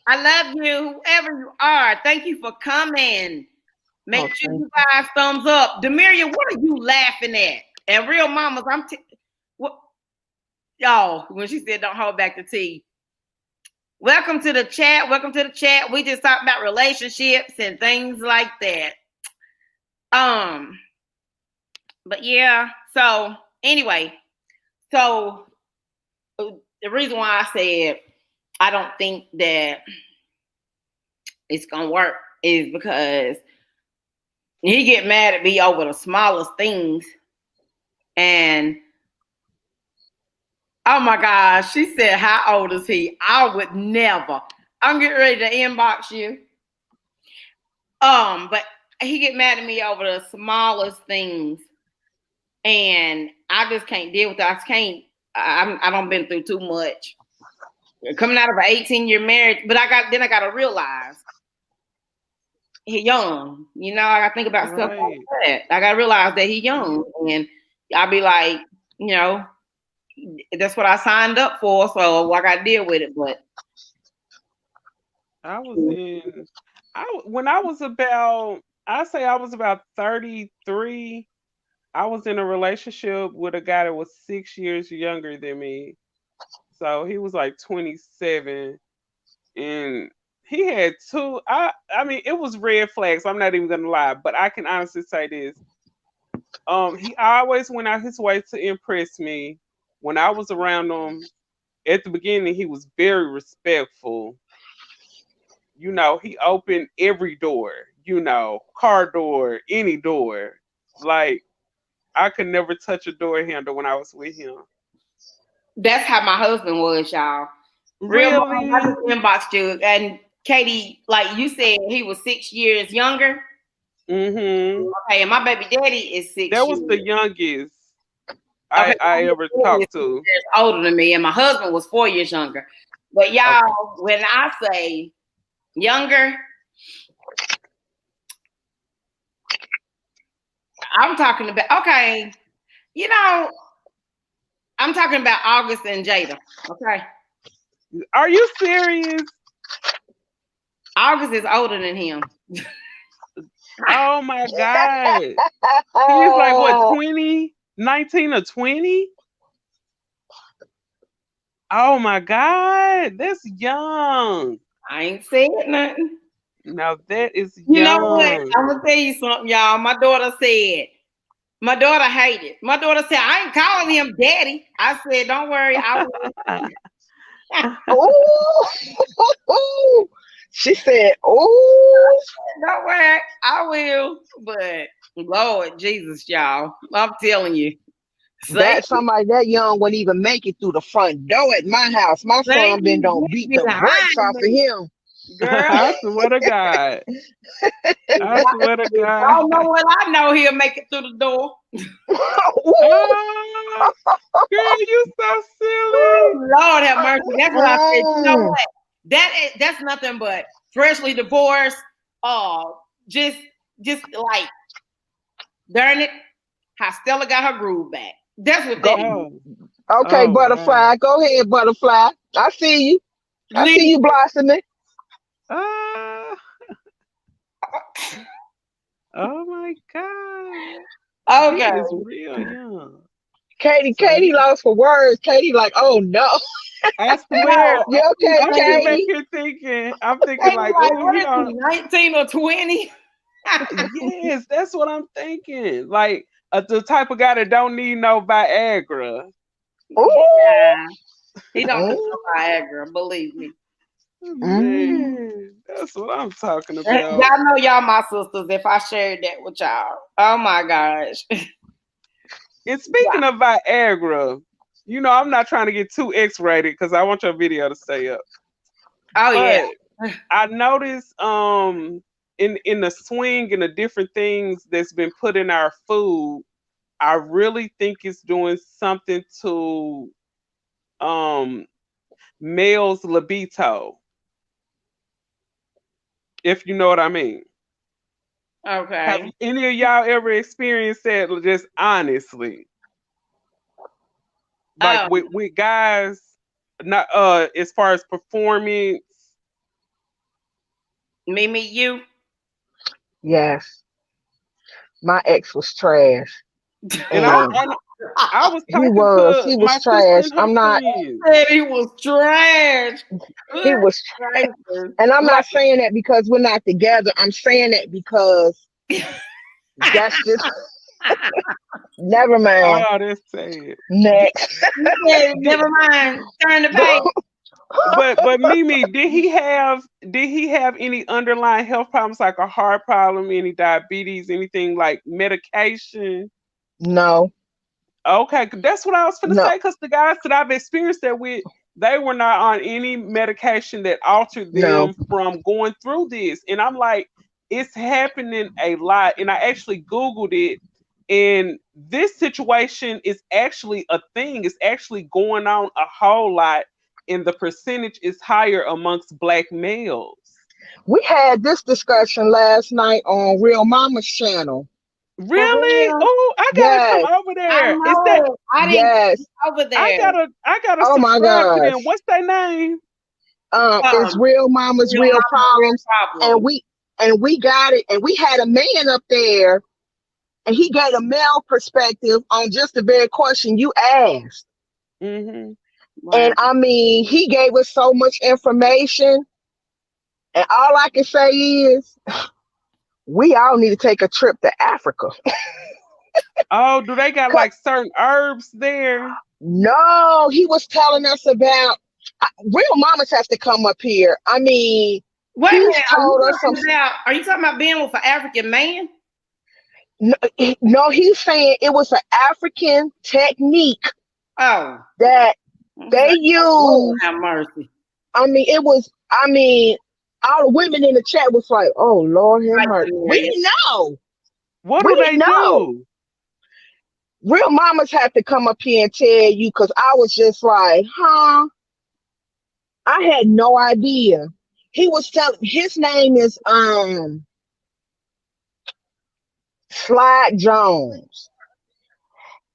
I love you, whoever you are. Thank you for coming. Make sure Okay. you guys thumbs up. Demiria, what are you laughing at? And real mamas, what y'all? When she said, "Don't hold back the tea." Welcome to the chat. Welcome to the chat. We just talk about relationships and things like that. But yeah. So anyway, so the reason why I said I don't think that it's gonna work is because he get mad at me over the smallest things, and Oh my gosh. She said, how old is he? I would never. I'm getting ready to inbox you. But he get mad at me over the smallest things. And I just can't deal with that. I don't been through too much. Coming out of an 18-year marriage, but I gotta realize he young. You know, I gotta think about stuff like that. I gotta realize that he young. And I'll be like, you know, that's what I signed up for, so I gotta deal with it. But when I was about, I say I was about 33. I was in a relationship with a guy that was 6 years younger than me. So he was like 27, and he had two. I mean, it was red flags. I'm not even gonna lie, but I can honestly say this. He always went out his way to impress me. When I was around him at the beginning, he was very respectful. You know, he opened every door. You know, car door, any door. Like, I could never touch a door handle when I was with him. that's how my husband was, y'all. Real mom, I Really? just inboxed you. And Katie, like you said, he was 6 years younger. Mm-hmm. Okay, and my baby daddy is six That was the years. youngest Okay, I my ever baby daddy is talked 6 to. years older than me, and my husband was 4 years younger. But Okay. y'all, when I say younger, I'm talking about okay, you know, I'm talking about August and Jada. Okay. Are you serious? August is older than him. Oh my God. He's like what, 20? 19 or 20? Oh my God. That's young. I ain't saying nothing. Now that is You know what? young. I'm gonna tell you something, y'all. My daughter hated. My daughter said, I ain't calling him daddy. I said, don't worry, I will. Oh, she said, "Oh, Don't worry, I will. But Lord Jesus, y'all, I'm telling you, Satan, that somebody that young wouldn't even make it through the front door at my house. My son been Satan don't get beat the behind brakes off of me, him." girl. I swear to God. I swear to If God. y'all know what I know, he'll make it through the door. Ah, girl, you so silly. Lord have mercy. That's what I said. You know Mm. what? That's nothing but freshly divorced. Oh, just like darn it, how Stella got her groove back. That's what that Go, is. Oh, okay, oh wow. butterfly. Go ahead, butterfly. I see you. I see you Listen, blossoming. Ah, oh my God. He okay. is real young. So Katie lost for words. Katie, like, oh no. I No, swear, You okay, I'm sitting back Katie? here thinking, I'm thinking they be like, like, oh, what he is he, don't. 19 or 20? Yes, that's what I'm thinking. Like the type of guy that don't need no Viagra. Ooh. Yeah, he don't need Mm, no Viagra, believe me. mm. Man, that's what I'm talking about. Y'all know y'all my sisters if I shared that with y'all. Oh my gosh. And speaking of Viagra, you know, I'm not trying to get too X-rated because I want your video to stay up. Oh yeah. But I noticed in the swing and the different things that's been put in our food, I really think it's doing something to um male's libido, if you know what I mean. Have Okay. any of y'all ever experienced that just honestly? Like Oh, with guys, not as far as performance. me, you. Yes. My ex was trash. And I And and I was he talking was. to He my was sister trash. and her I'm not friends. Said he was trash. he Good was gracious. and I'm Like, not saying that because we're not together. I'm saying that because that's just never mind. oh, that's sad. Did, Next. You said, did, never mind. Turn the page. but Mimi, did he have any underlying health problems like a heart problem, any diabetes, anything like medication? No. Okay, that's what I was gonna No, say. Because the guys that I've experienced that with, they were not on any medication that altered no. them from going through this. And I'm like, it's happening a lot. And I actually Googled it, and this situation is actually a thing. It's actually going on a whole lot, and the percentage is higher amongst black males. We had this discussion last night on Real Mama's channel. For Really? real. Oh, I gotta come Yes, over I there. Is that know it. I didn't yes. get over I there. gotta I gotta Oh my subscribe to them. gosh. What's their name? It's Um, Real Mama's Real Real Mama's Real Problems, and Problem. we got it, and we had a man up there, and he gave a male perspective on just the very question you asked. Hmm. And Wow. I mean, he gave us so much information, and all I can say is we all need to take a trip to Africa. Oh, do they got like certain herbs there? No, he was telling us about Real Mamas has to come up here. I mean, Wait a he's minute. told us some. Are you talking about being with an African man? No, no, he's saying it was an African technique Oh. that I was they like, oh, Lord used. have mercy. I mean, it was. I mean, all the women in the chat was like, "Oh Lord, have Right, mercy." We Samaria. didn't know. What We do didn't they know. do? Real mamas have to come up here and tell you because I was just like, huh? I had no idea. He was telling. His name is Slide Jones,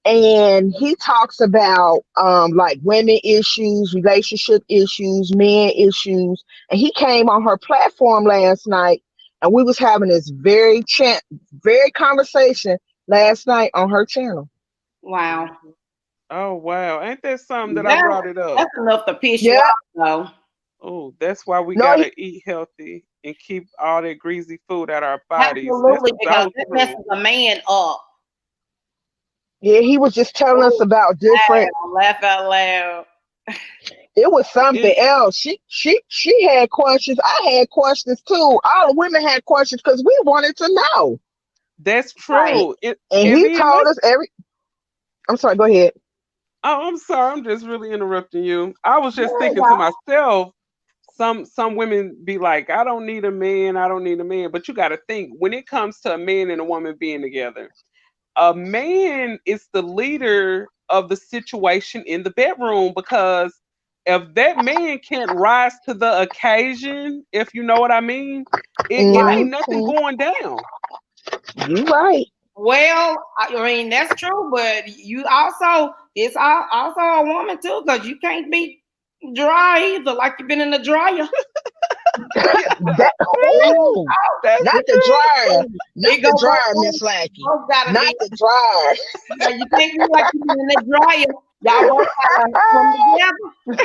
and he talks about like women issues, relationship issues, men issues, and he came on her platform last night, and we was having this very conversation last night on her channel. Wow. Oh wow, ain't that something that I That, brought it up? that's enough to piss you Yeah, off, though. Oh, that's why we no, gotta eat healthy and keep all that greasy food out our bodies. That's Absolutely, because so that true. messes a man up. yeah, he was just telling us Oh, about different. I laugh out loud. It was something And else. She had questions. I had questions too. All the women had questions because we wanted to know. that's Right. true. It And and he then told let's us every. I'm sorry. Go ahead. oh, I'm sorry, I'm just really interrupting you. I was just There you thinking to go. myself, some women be like, I don't need a man, I don't need a man. But you gotta think when it comes to a man and a woman being together, a man is the leader of the situation in the bedroom because if that man can't rise to the occasion, if you know what I mean, it Right. ain't nothing Hmm. going down. You right. Well, I mean that's true, but you also also a woman too, because you can't be dry either, like you've been in the dryer. Yeah, That It, oh, that's not the true. dryer, not it the go both dryer, ways. Miss Lackey, Both gotta not be. the dryer. Yeah, you can't be like you been in the dryer. Y'all both gotta come together.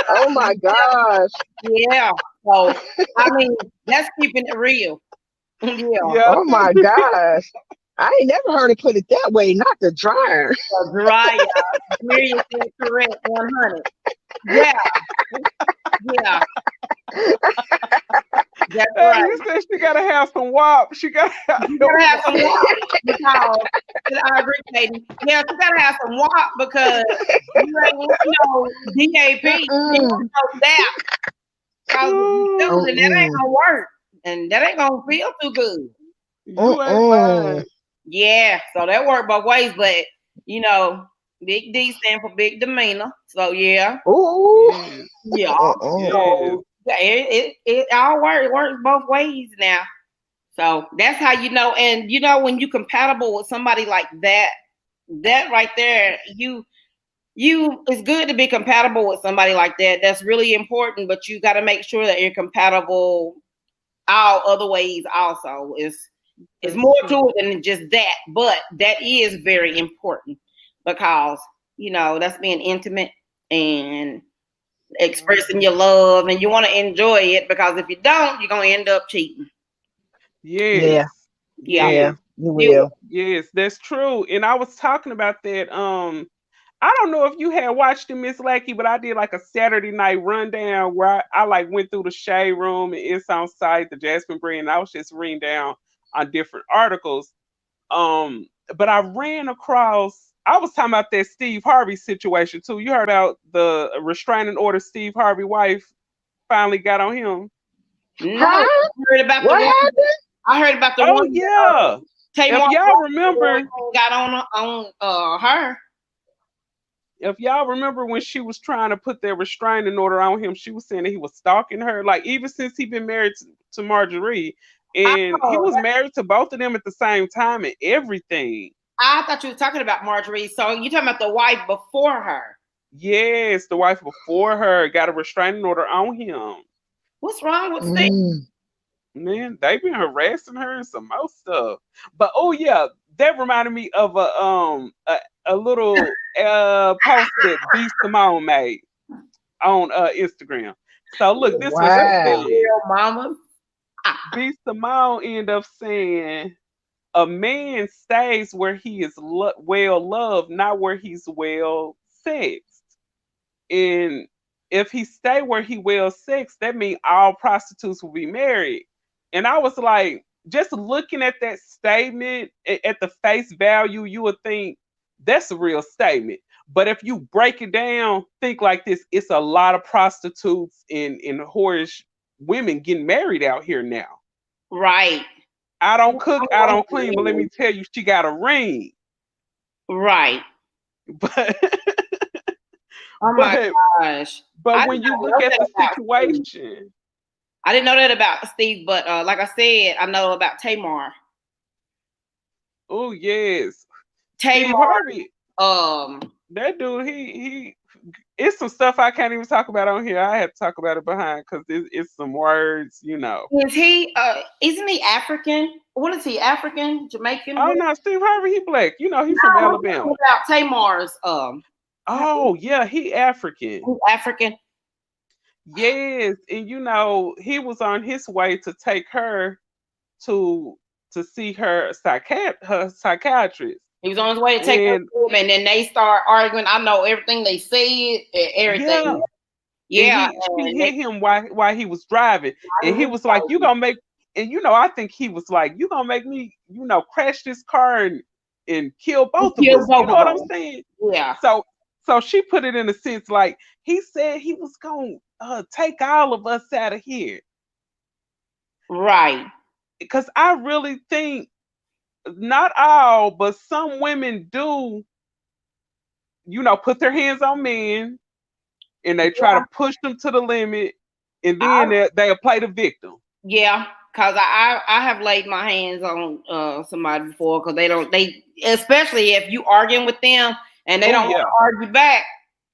Oh my gosh. Yeah. So I mean, that's keeping it real. Yeah. Yeah. Oh my gosh. I ain't never heard it put it that way. Not the dryer. A dryer. Miriam said correct 100. Yeah. Yeah. That's Hey, right. you said she gotta have some wop. She gotta have You some gotta have wop. some WAP because I agree, Katie. Yeah, you gotta have some WAP because you ain't want no DAP. You want Mm-mm. no DAP. Because if you do, then that ain't Mm-mm. gonna work. And that ain't gonna feel too good. You ain't Mm-mm. lying. Yeah, so that worked both ways, but you know, big D stand for big demeanor. So yeah. Ooh. Yes. Yeah. Mm-mm. Yes. So yeah, it all works. It works both ways now. So that's how you know. And you know when you compatible with somebody like that, that right there, you it's good to be compatible with somebody like that. That's really important. But you got to make sure that you're compatible all other ways. Also, it's That's more true. to it than just that. But that is very important because you know that's being intimate and expressing Mhm. your love, and you want to enjoy it because if you don't, you're gonna end up cheating. Yeah, Yes. Yeah. yeah, Yes. you You will. Yes, that's true. And I was talking about that. I don't know if you had watched it, Miss Lackey, but I did like a Saturday night rundown where I like went through the Shade Room and It's on Site, the Jasmine Brand, and I was just reading down on different articles. But I ran across I was talking about that Steve Harvey situation too. You heard about the restraining order Steve Harvey wife finally got on him? No, Huh? I heard about the What one. happened? I heard about the Oh one that yeah. If Tamar y'all remember, got on her. if y'all remember when she was trying to put that restraining order on him, she was saying that he was stalking her. Like even since he been married to Marjorie, and he Oh, was married to both of them at the same time and everything. I thought you were talking about Marjorie. So you talking about the wife before her? Yes, the wife before her got a restraining order on him. What's wrong with Steve? Man, they been harassing her and some more stuff. But oh yeah, that reminded me of a little post that B Simone made on Instagram. So look, this what she Wow. said. Real mama. B Simone ended up saying a man stays where he is well loved, not where he's well sexed. And if he stay where he well sexed, that means all prostitutes will be married. And I was like, just looking at that statement at the face value, you would think that's a real statement. But if you break it down, think like this: it's a lot of prostitutes and whorish women getting married out here now. Right. I don't cook, I don't clean, but let me tell you, she got a ring. Right. But Oh my gosh. but I when did you not look know at that the about Steve. situation, I didn't know that about Steve, but like I said, I know about Tamar. oh yes, Steve Tamar, Harvey, um, that dude, he, it's some stuff I can't even talk about on here. I had to talk about it behind because it's some words, you know. is he isn't he African? What is he? African? Jamaican? Oh What? no, Steve Harvey, he black. You know, he's from No, I'm Alabama. talking about Tamar's Oh yeah, he African. he's African. Yes, and you know, he was on his way to take her to see her psychiatrist. He was on his way to take her And to him, and then they start arguing. I know everything they said, yeah, everything. and Yeah, she and hit him while he was driving, and he was like, "You gonna make," and you know, I think he was like, "You gonna make me, you know, crash this car and kill he both of killed us." You both know of what I'm them. saying? Yeah, So she put it in a sense like he said he was gonna take all of us out of here, right. because I really think not all, but some women do, you know, put their hands on men and they try to push them to the limit, and then they'll play the victim. Yeah, cause I have laid my hands on somebody before, cause they especially if you arguing with them and they Oh don't want yeah, to argue back,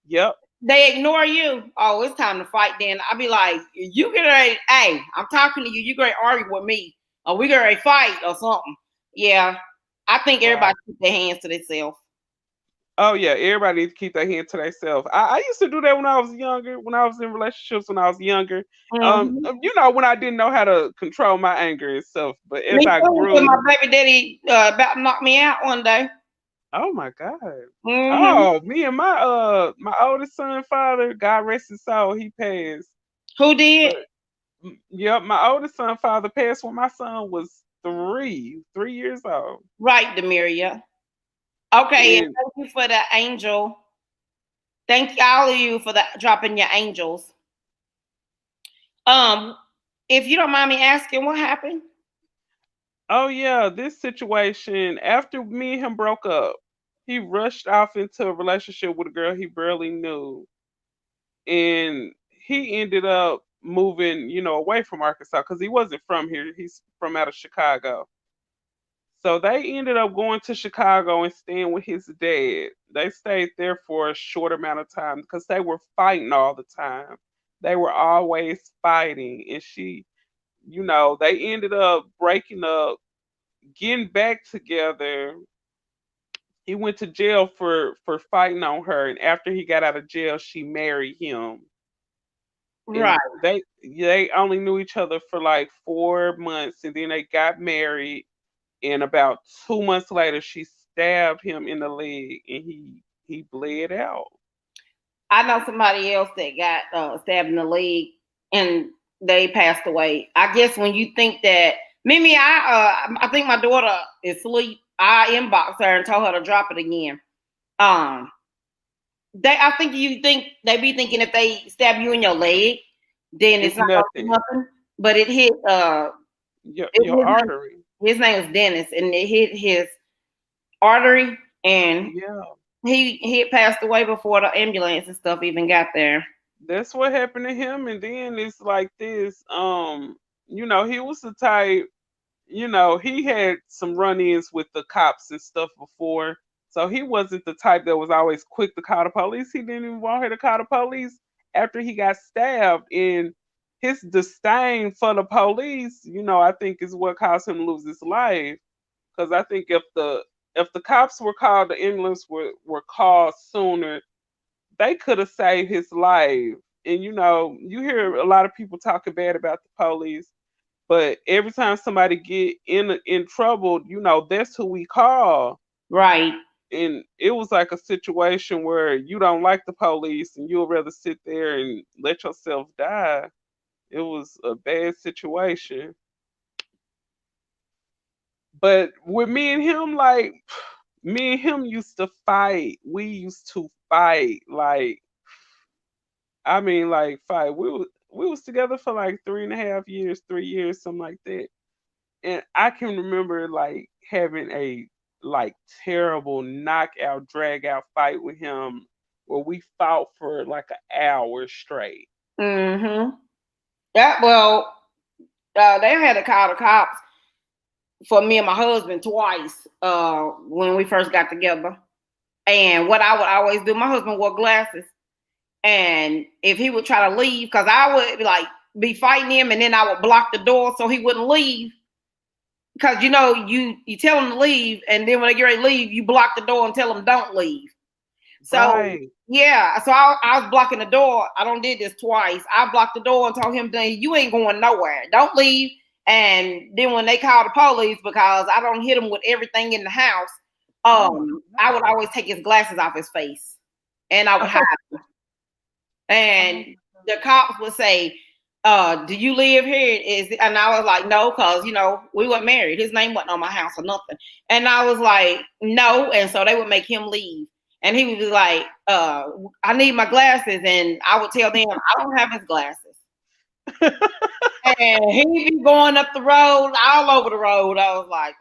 yep. they ignore you. Oh, it's time to fight. Then I'll be like, you get ready. Hey, I'm talking to you. You gonna argue with me, or we gonna fight or something? Yeah, I think Right. everybody keep their hands to themselves. Oh yeah, everybody needs to keep their hand to themselves. I used to do that when I was younger, when I was in relationships when I was younger. Mm-hmm. You know, when I didn't know how to control my anger and stuff. But as Me I too. Until grew, my baby daddy about to knock me out one day. oh my God. Mm-hmm. Oh, me and my oldest son father, God rest his soul, he passed. Who did? But yep, my oldest son father passed when my son was 3 years old. Right, Demiria. Okay, and And thank you for the angel. Thank all of you for the dropping your angels. Um, if you don't mind me asking, what happened? oh yeah, this situation, after me and him broke up, he rushed off into a relationship with a girl he barely knew. And he ended up moving, you know, away from Arkansas because he wasn't from here. He's from out of Chicago. So they ended up going to Chicago and staying with his dad. They stayed there for a short amount of time because they were fighting all the time. They were always fighting. And she, you know, they ended up breaking up, getting back together. He went to jail for fighting on her, and after he got out of jail, she married him. Right. And they only knew each other for like 4 months, and then they got married. And about 2 months later, she stabbed him in the leg, and he bled out. I know somebody else that got stabbed in the leg and they passed away. I guess when you think that Mimi, I think my daughter is asleep. I inboxed her and told her to drop it again. I think they be thinking if they stab you in your leg, then it's not gonna do nothing. But it hit your artery. His name was Dennis, and it hit his artery, and he had passed away before the ambulance and stuff even got there. That's what happened to him, and then it's like this. You know, he was the type. You know, he had some run-ins with the cops and stuff before. So he wasn't the type that was always quick to call the police. He didn't even want her to call the police after he got stabbed. And his disdain for the police, you know, I think is what caused him to lose his life. Because I think if the cops were called, the ambulance were called sooner, they could have saved his life. And you know, you hear a lot of people talking bad about the police, but every time somebody get in trouble, you know, that's who we call. Right. And it was like a situation where you don't like the police and you'll rather sit there and let yourself die. It was a bad situation. But with me and him, like me and him used to fight. We used to fight. Like I mean like fight. We was together for like 3.5 years, 3 years, something like that. And I can remember like having a like terrible knockout drag out fight with him where we fought for like an hour straight. Mm-hmm. Yeah, well, they had to call the cops for me and my husband twice when we first got together. And what I would always do, my husband wore glasses, and if he would try to leave, because I would like be fighting him, and then I would block the door so he wouldn't leave. Because you know, you tell them to leave, and then when they get ready to leave, you block the door and tell them don't leave. So Right. yeah, so I was blocking the door. I don't did this twice. I blocked the door and told him, "You ain't going nowhere. Don't leave." And then when they called the police, because I don't hit him with everything in the house, I would always take his glasses off his face, and I would hide them. And the cops would say, "Do you live here?" And I was like, "No," because you know we weren't married. His name wasn't on my house or nothing. And I was like, "No," and so they would make him leave. And he would be like, "I need my glasses," and I would tell them, "I don't have his glasses." And he'd be going up the road, all over the road. I was like,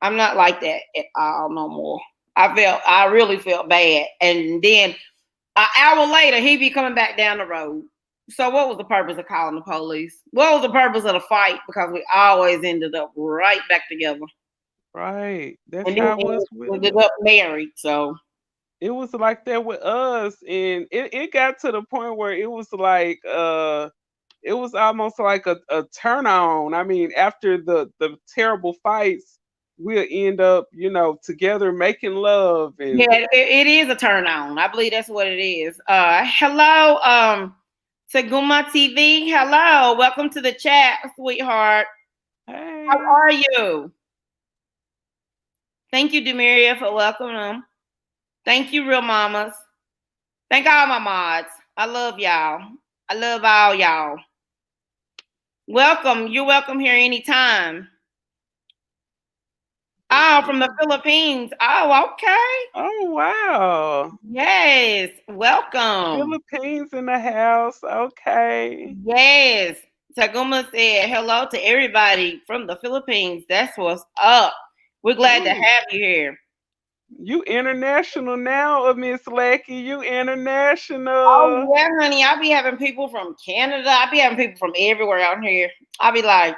I'm not like that at all no more. I really felt bad. And then an hour later, he'd be coming back down the road. So what was the purpose of calling the police? What was the purpose of the fight? Because we always ended up right back together. Right. That's And how then it was we with ended us. up married. So It was like that with us. And it got to the point where it was like it was almost like a turn on. I mean, after the terrible fights, we'll end up, you know, together making love and yeah, it is a turn on. I believe that's what it is. Hello, Saguma TV. Hello, welcome to the chat, sweetheart. hey. How are you? Thank you, Demiria, for welcoming them. Thank you, Real Mamas. Thank all my mods. I love y'all. I love all y'all. Welcome. You're welcome here anytime. Oh, from the Philippines. Oh, okay. Oh wow. Yes. Welcome. Philippines in the house. Okay. Yes. Taguma said hello to everybody from the Philippines. That's what's up. We're glad to have you here. You international now, Miss Lackey. You international. Oh yeah, honey. I be having people from Canada. I be having people from everywhere out here. I be like,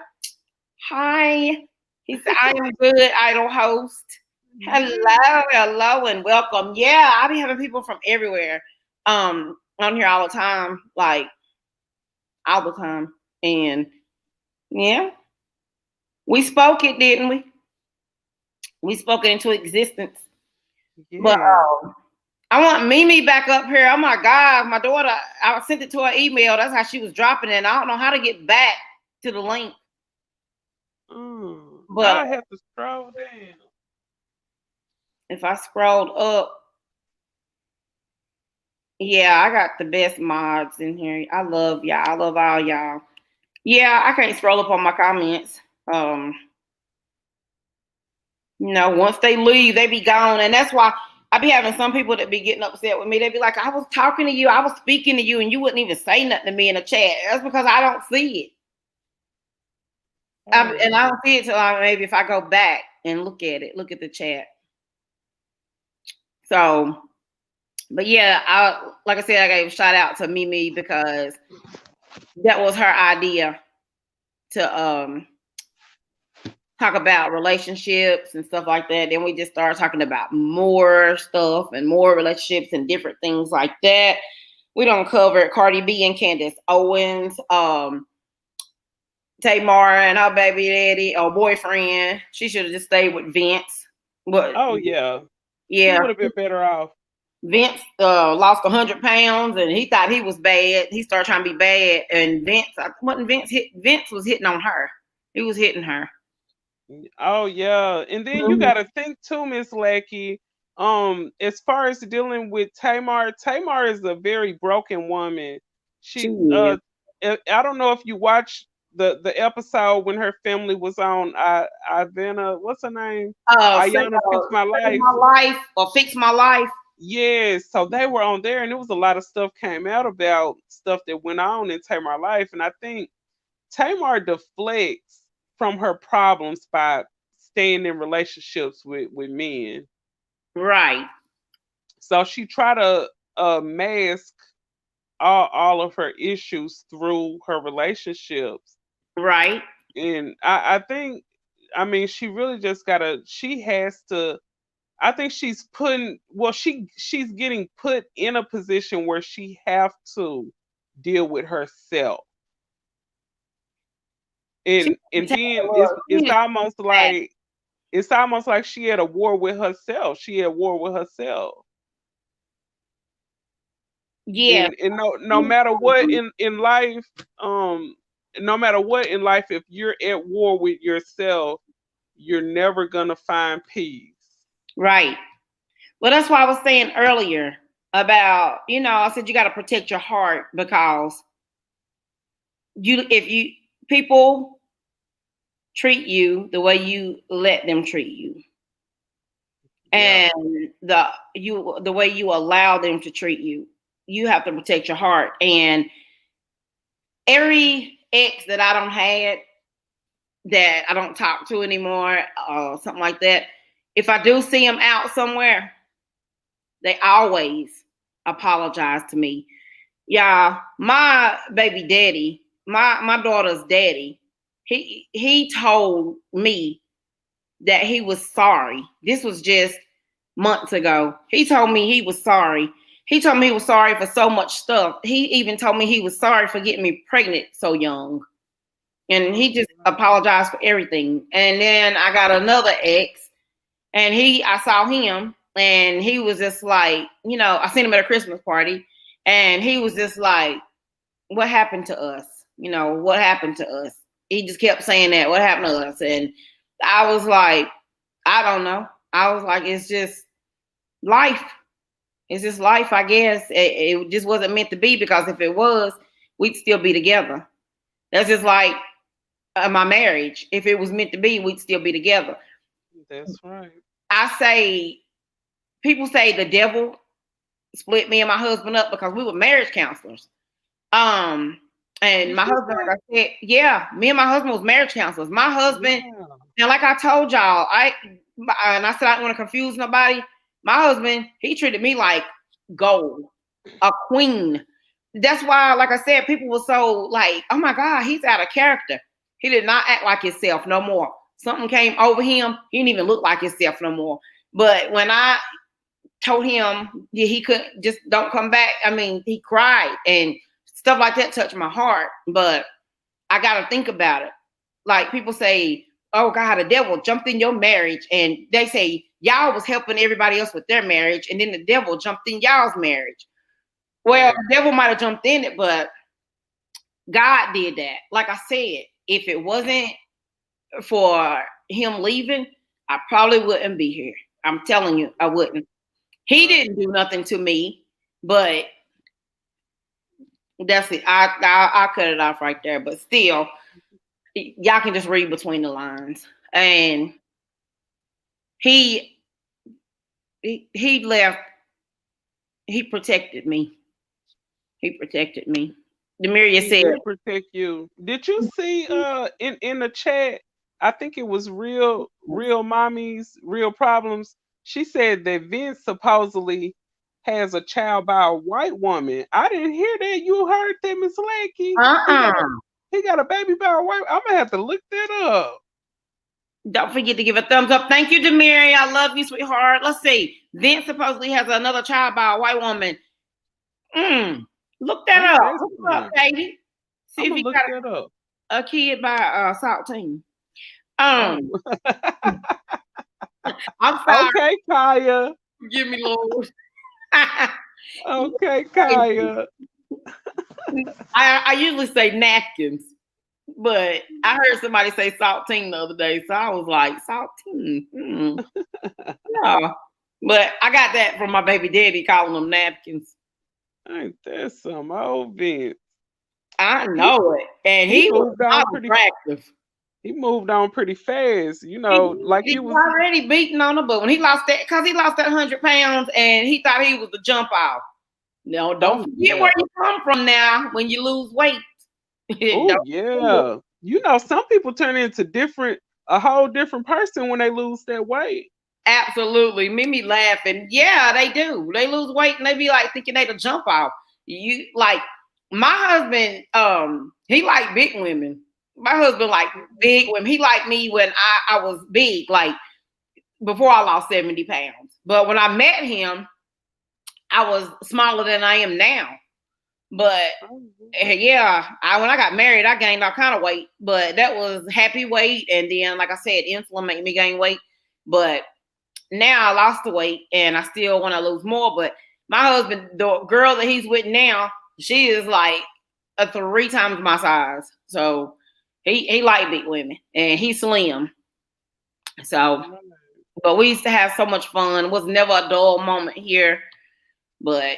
hi. He said, I am good, idol host. Hello, and welcome. Yeah, I be having people from everywhere. On here all the time, like all the time. And yeah, we spoke it, didn't we? We spoke it into existence. Yeah. But I want Mimi back up here. Oh my God, my daughter, I sent it to her email. That's how she was dropping it. And I don't know how to get back to the link. But I have to scroll down. if I scrolled up, yeah, I got the best mods in here. I love y'all. I love all y'all. Yeah, I can't scroll up on my comments. You know, once they leave, they be gone. And that's why I be having some people that be getting upset with me. They be like, I was talking to you, I was speaking to you, and you wouldn't even say nothing to me in the chat. That's because I don't see it. And I don't see it till maybe if I go back and look at it, look at the chat. So, but yeah, like I said, I gave a shout out to Mimi because that was her idea to talk about relationships and stuff like that. Then we just started talking about more stuff and more relationships and different things like that. We don't cover Cardi B and Candace Owens, Tamar and her baby daddy or boyfriend. She should have just stayed with Vince. But yeah, yeah, she would have been better off. Vince lost 100 pounds and he thought he was bad. He started trying to be bad, and Vince was hitting on her. He was hitting her. Oh yeah, and then you got to think too, Miss Lackey. As far as dealing with Tamar, Tamar is a very broken woman. She I don't know if you watched the episode when her family was on Ivana, what's her name? Ayana Fix My Life. Fix My Life. Yes, so they were on there, and there was a lot of stuff came out about stuff that went on in Tamar life, and I think Tamar deflects from her problems by staying in relationships with men. Right. So she tried to mask all of her issues through her relationships. Right. And I think, I mean, she really just she has to, I think she's she's getting put in a position where she have to deal with herself. And then it's almost like she had a war with herself. She had war with herself. Yeah. And no matter what in life, no matter what in life, if you're at war with yourself, you're never gonna find peace. Right. Well, that's why I was saying earlier about, I said you got to protect your heart because if people treat you the way you let them treat you, and the way you allow them to treat you, you have to protect your heart. And every ex that I don't had, that I don't talk to anymore, or something like that, if I do see them out somewhere, they always apologize to me. Yeah, my baby daddy, my daughter's daddy, he told me that he was sorry. This was just months ago. He told me he was sorry. He told me he was sorry for so much stuff. He even told me he was sorry for getting me pregnant so young. And he just apologized for everything. And then I got another ex, and I saw him, and he was just like, I seen him at a Christmas party, and he was just like, what happened to us? What happened to us? He just kept saying that, what happened to us? And I was like, I don't know. I was like, it's just life. It's just life, I guess. It just wasn't meant to be, because if it was, we'd still be together. That's just like my marriage. If it was meant to be, we'd still be together. That's right. People say the devil split me and my husband up because we were marriage counselors. And my husband, like I said, me and my husband was marriage counselors. My husband, and like I told y'all, I said I don't want to confuse nobody. My husband, he treated me like gold, a queen. That's why, like I said, people were so like, oh my God, he's out of character. He did not act like himself no more. Something came over him. He didn't even look like himself no more. But when I told him he couldn't, just don't come back, I mean, he cried, and stuff like that touched my heart. But I got to think about it. Like people say, oh God, the devil jumped in your marriage. And they say y'all was helping everybody else with their marriage, and then the devil jumped in y'all's marriage. Well, the devil might have jumped in it, but God did that. Like I said, if it wasn't for him leaving, I probably wouldn't be here. I'm telling you, I wouldn't. He didn't do nothing to me, but that's it. I cut it off right there. But still, y'all can just read between the lines. And he left. He protected me. Demiria He said, did protect you. Did you see in the chat? I think it was real mommies, real problems. She said that Vince supposedly has a child by a white woman. I didn't hear that. You heard that, Miss Lackey? He got a baby by a white. I'm gonna have to look that up. Don't forget to give a thumbs up. Thank you, Demiria. I love you, sweetheart. Let's see. Vince supposedly has another child by a white woman. Look that up. Look up, Katie. See if he look got that up. A kid by Saltine. I'm sorry. Okay, Kaya. Give me, Lord. Okay, Kaya. I usually say napkins, but I heard somebody say saltine the other day, so I was like, saltine. No. But I got that from my baby daddy calling them napkins. Ain't that some old Vince? I know it. And he was not attractive. He moved on pretty fast, you know, he was already beating on her, but when he lost that 100 pounds and he thought he was the jump off. No, don't forget where you come from now when you lose weight. Oh yeah. You know, some people turn into a whole different person when they lose that weight. Absolutely. Mimi laughing. Yeah, they do. They lose weight and they be like thinking they the jump off. You like my husband, he like big women. My husband like big women. He liked me when I was big, like before I lost 70 pounds. But when I met him, I was smaller than I am now. But yeah, when I got married, I gained all kind of weight. But that was happy weight. And then, like I said, insulin made me gain weight. But now I lost the weight and I still want to lose more. But my husband, the girl that he's with now, she is like 3 times my size. So he like big women and he's slim. So, but we used to have so much fun. It was never a dull moment here. But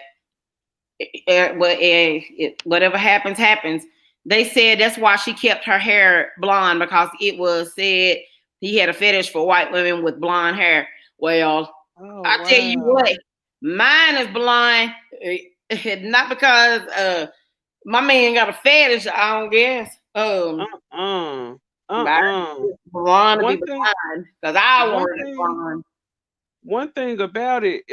whatever happens, happens. They said that's why she kept her hair blonde, because it was said he had a fetish for white women with blonde hair. Well, I tell you what, mine is blonde, not because my man got a fetish, I don't guess. Blonde to be blonde, because I wanted it blonde. One thing about it,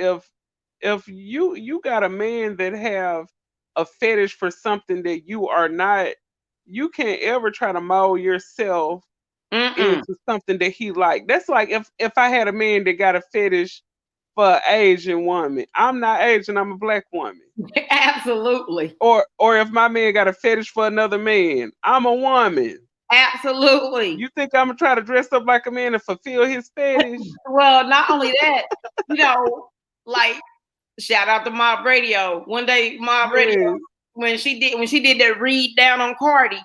if you got a man that have a fetish for something that you are not, you can't ever try to mold yourself into something that he like. That's like if I had a man that got a fetish for an Asian woman. I'm not Asian, I'm a black woman. Absolutely. Or if my man got a fetish for another man, I'm a woman. Absolutely. You think I'm gonna try to dress up like a man and fulfill his fetish? Well, not only that, you know, like shout out to Mob Radio. One day, Mob Radio, when she did that read down on Cardi,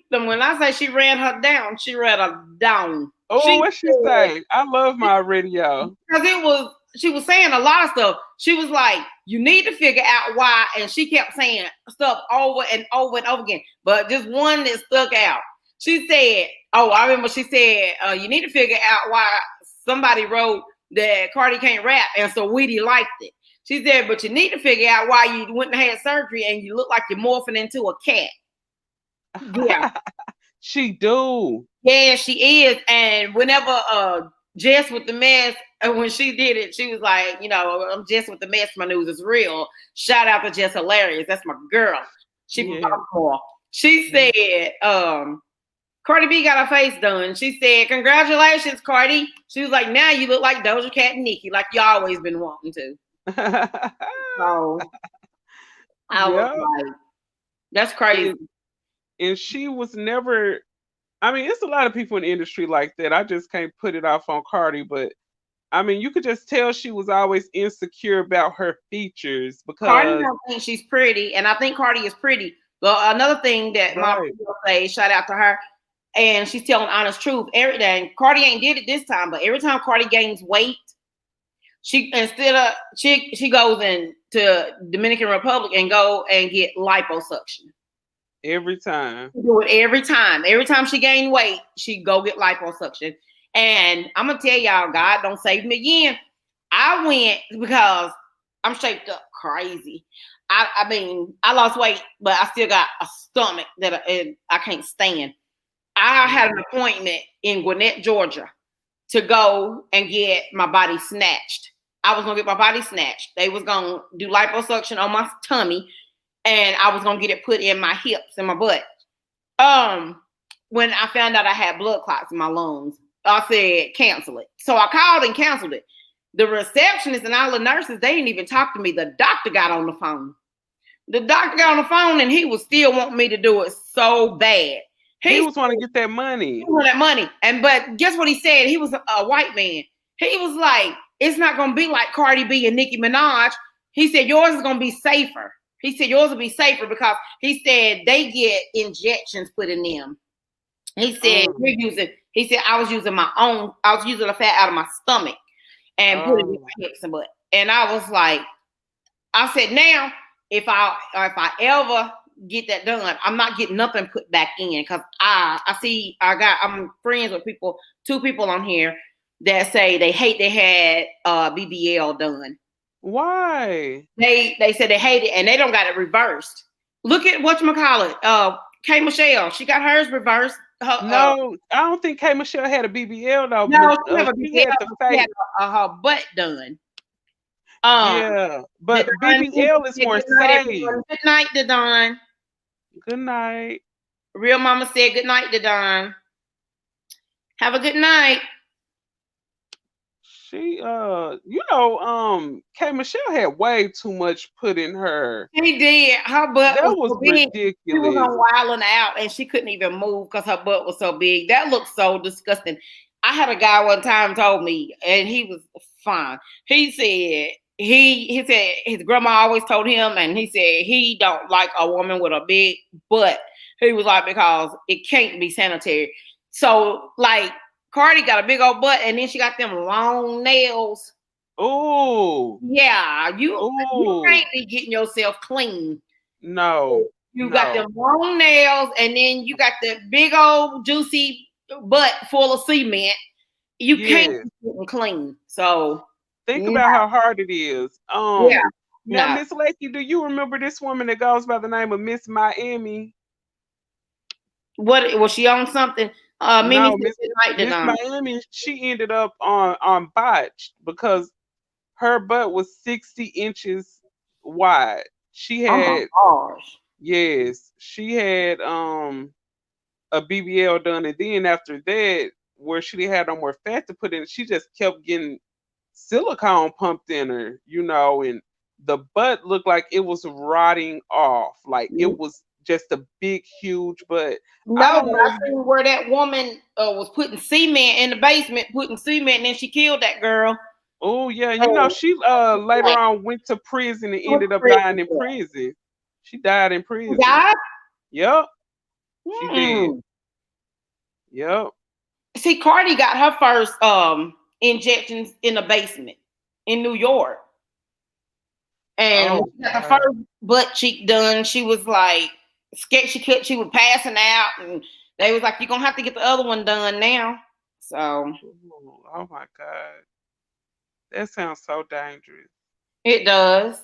when I say she ran her down, she ran her down. Oh, what she say? I love my radio. Because she was saying a lot of stuff. She was like, you need to figure out why. And she kept saying stuff over and over and over again. But just one that stuck out. She said, I remember she said, you need to figure out why somebody wrote that Cardi can't rap. And so Weedy liked it. She said, but you need to figure out why you went and had surgery and you look like you're morphing into a cat. Yeah. She do. Yeah, she is. And whenever Jess with the mess, when she did it, she was like, I'm Jess with the mess. My news is real. Shout out to Jess Hilarious. That's my girl. She from Baltimore. She said, Cardi B got her face done. She said, congratulations, Cardi. She was like, now you look like Doja Cat and Nicki, like you always been wanting to. So I was like, that's crazy. And she was never, I mean, it's a lot of people in the industry like that. I just can't put it off on Cardi, but I mean, you could just tell she was always insecure about her features because Cardi don't think she's pretty, and I think Cardi is pretty. But another thing that my people say, shout out to her, and she's telling honest truth every day. Cardi ain't did it this time, but every time Cardi gains weight, she goes into Dominican Republic and go and get liposuction. Every time. She do it every time. Every time she gained weight, she go get liposuction. And I'm gonna tell y'all, God don't save me again. I went because I'm shaped up crazy. I mean, I lost weight, but I still got a stomach that I can't stand. I had an appointment in Gwinnett, Georgia, to go and get my body snatched. I was gonna get my body snatched. They was gonna do liposuction on my tummy, and I was gonna get it put in my hips and my butt. When I found out I had blood clots in my lungs, I said cancel it. So I called and canceled it. The receptionist and all the nurses, they didn't even talk to me. The doctor got on the phone. The doctor got on the phone, and he was still wanting me to do it so bad. He was wanting to get that money. But guess what he said? He was a white man. He was like, it's not going to be like Cardi B and Nicki Minaj. He said, yours is going to be safer. He said, yours will be safer because he said they get injections put in them. He said, I was using the fat out of my stomach and put it in my hips and butt. And I was like, I said, now, if I ever get that done, I'm not getting nothing put back in because I'm friends with two people on here that say they hate they had BBL done. Why? They said they hate it and they don't got it reversed. Look at whatchamacallit, K. Michelle. She got hers reversed. No, I don't think K. Michelle had a BBL though. No, she had the fake. She had her butt done. Yeah, but BBL is more safe. Good night, Dadon. Good night. Real mama said good night, Dadon. Have a good night. She, K. Michelle had way too much put in her. She did. Her butt was so big. Ridiculous. She was on wilding out, and she couldn't even move because her butt was so big. That looked so disgusting. I had a guy one time told me, and he was fine. He said he said his grandma always told him, and he said he don't like a woman with a big butt. He was like, because it can't be sanitary. So like Cardi got a big old butt, and then she got them long nails. Oh, yeah, you can't be getting yourself clean. No, you got them long nails, and then you got the big old juicy butt full of cement. You can't be getting clean. So think about how hard it is. Now, Miss Lakey, do you remember this woman that goes by the name of Miss Miami? What was she on something? No, Miss Miami, she ended up on botched because her butt was 60 inches wide. She had yes, she had a BBL done, and then after that, where she had no more fat to put in, she just kept getting silicone pumped in her, and the butt looked like it was rotting off, like it was just a big, huge butt. I seen where that woman was putting cement in the basement, and then she killed that girl. Oh yeah, she later on went to prison and ended up dying in prison. She died in prison. Died? Yep. She did. Yep. See, Cardi got her first injections in the basement in New York. And she got the first butt cheek done. She was like scared she was passing out, and they was like, you're gonna have to get the other one done now. So oh my God. That sounds so dangerous. It does.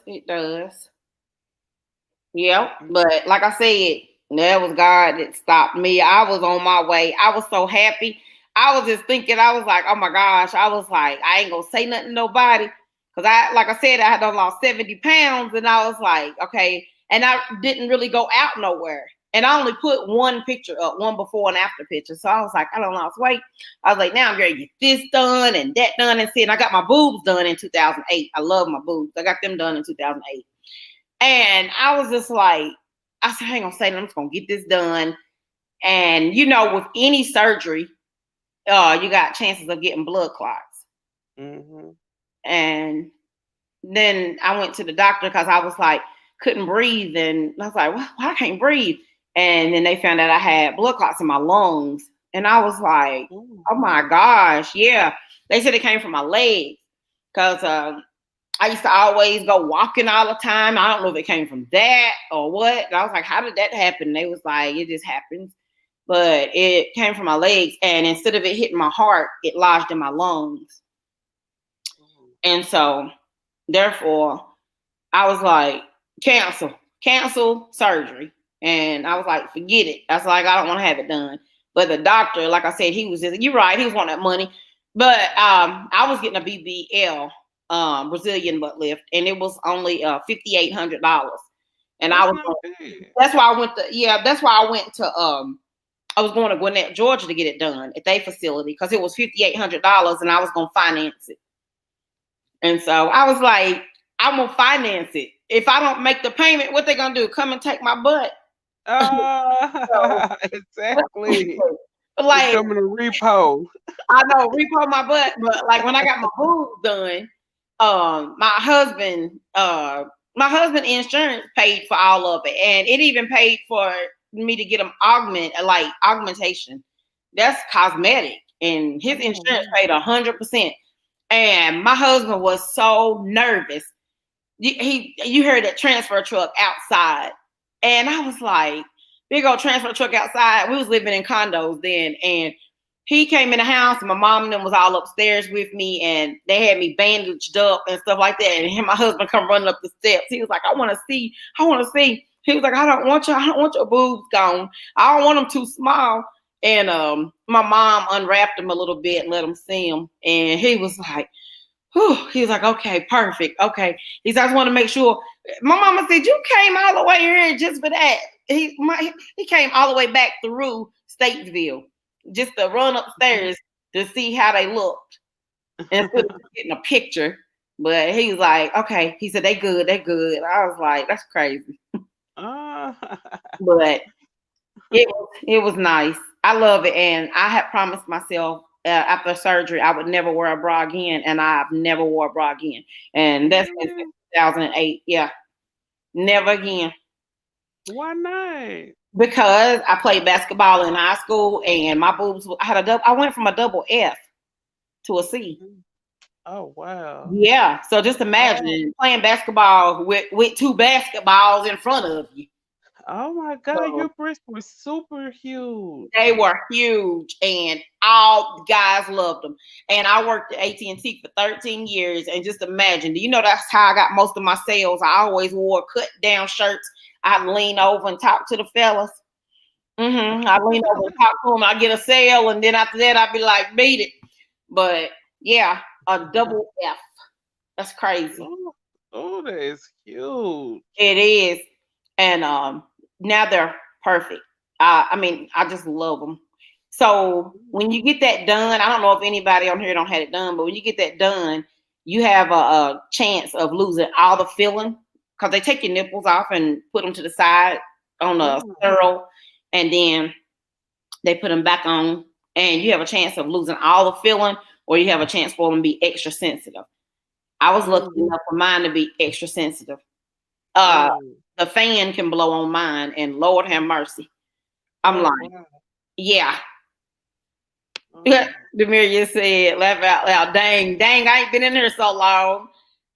Yep. But like I said, that was God that stopped me. I was on my way. I was so happy. I was just thinking, I was like, oh my gosh. I was like, I ain't gonna say nothing to nobody. Because like I said, I had lost 70 pounds, and I was like, okay. And I didn't really go out nowhere. And I only put one picture up, one before and after picture. So I was like, I don't lost weight. I was like, now I'm going to get this done and that done. And I got my boobs done in 2008. I love my boobs. I got them done in 2008. And I was just like, I said, I ain't going to say that. I'm just going to get this done. And, with any surgery, you got chances of getting blood clots. Mm-hmm. And then I went to the doctor because I was like, couldn't breathe. And I was like, well, I can't breathe. And then they found out I had blood clots in my lungs. And I was like, oh my gosh. Yeah. They said it came from my legs because I used to always go walking all the time. I don't know if it came from that or what. And I was like, how did that happen? And they was like, it just happens. but it came from my legs, and instead of it hitting my heart, it lodged in my lungs. And so, therefore, I was like, cancel surgery. And I was like, forget it. I was like, I don't want to have it done. But the doctor, like I said, he was just, you're right, he was wanting that money. But I was getting a BBL, Brazilian butt lift, and it was only $5,800. And I was, that's why I went to, that's why I went to, I was going to Gwinnett, Georgia to get it done at their facility because it was $5,800 and I was going to finance it. And so I was like, I'm going to finance it. If I don't make the payment, what they going to do? Come and take my butt? Exactly. Like, coming to repo. I know, repo my butt. But like when I got my boobs done, my husband insurance paid for all of it. And it even paid for me to get them augmentation. That's cosmetic. And his insurance paid 100%. And my husband was so nervous. You heard that transfer truck outside. And I was like, big old transfer truck outside. We was living in condos then. And he came in the house and my mom and them was all upstairs with me. And they had me bandaged up and stuff like that. And my husband come running up the steps. He was like, I want to see. He was like, I don't want your boobs gone. I don't want them too small. And my mom unwrapped him a little bit and let him see him. And he was like, whew. He was like, okay, perfect. Okay. He said, I just want to make sure. My mama said, you came all the way here just for that. He came all the way back through Statesville just to run upstairs to see how they looked instead of getting a picture. But he was like, okay. He said, they good. I was like, that's crazy. But it was nice. I love it. And I had promised myself after surgery, I would never wear a bra again. And I've never wore a bra again. And that's since 2008. Yeah. Never again. Why not? Because I played basketball in high school and my boobs, I went from a double F to a C. Oh, wow. Yeah. So just imagine playing basketball with two basketballs in front of you. Oh my God, your breasts were super huge. They were huge, and all guys loved them. And I worked at AT&T for 13 years, and just imagine, do you know that's how I got most of my sales? I always wore cut down shirts. I'd lean over and talk to the fellas. I'd lean over and talk to them. I'd get a sale, and then after that, I'd be like, beat it. But yeah, a double F. That's crazy. Oh, that is huge. It is. And now they're perfect. I just love them. So when you get that done, I don't know if anybody on here don't have it done, but when you get that done, you have a chance of losing all the filling because they take your nipples off and put them to the side on a sterile, and then they put them back on, and you have a chance of losing all the filling, or you have a chance for them to be extra sensitive. I was lucky enough for mine to be extra sensitive. The fan can blow on mine, and Lord have mercy. I'm yeah. Demeria said, laugh out loud. Dang, I ain't been in here so long.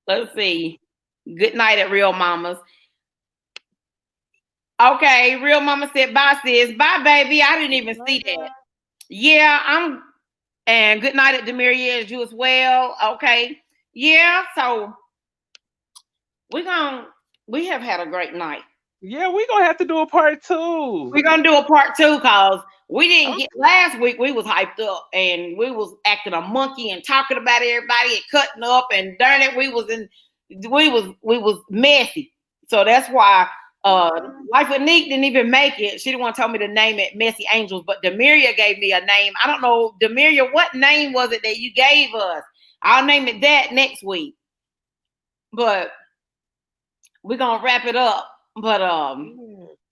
Let's see. Good night at Real Mamas. Okay, Real Mama said, bye, sis. Bye, baby. I didn't even see that. Yeah, and good night at Demeria as you as well. Okay. Yeah, so we have had a great night. Yeah, we're going to have to do a part 2. We're going to do a part 2 because we didn't get last week. We was hyped up and we was acting a monkey and talking about everybody and cutting up, and darn it, we was messy. So that's why Life with Neek didn't even make it. She didn't want to tell me to name it Messy Angels, but Demeria gave me a name. I don't know, Demeria, what name was it that you gave us? I'll name it that next week. But we're gonna wrap it up. But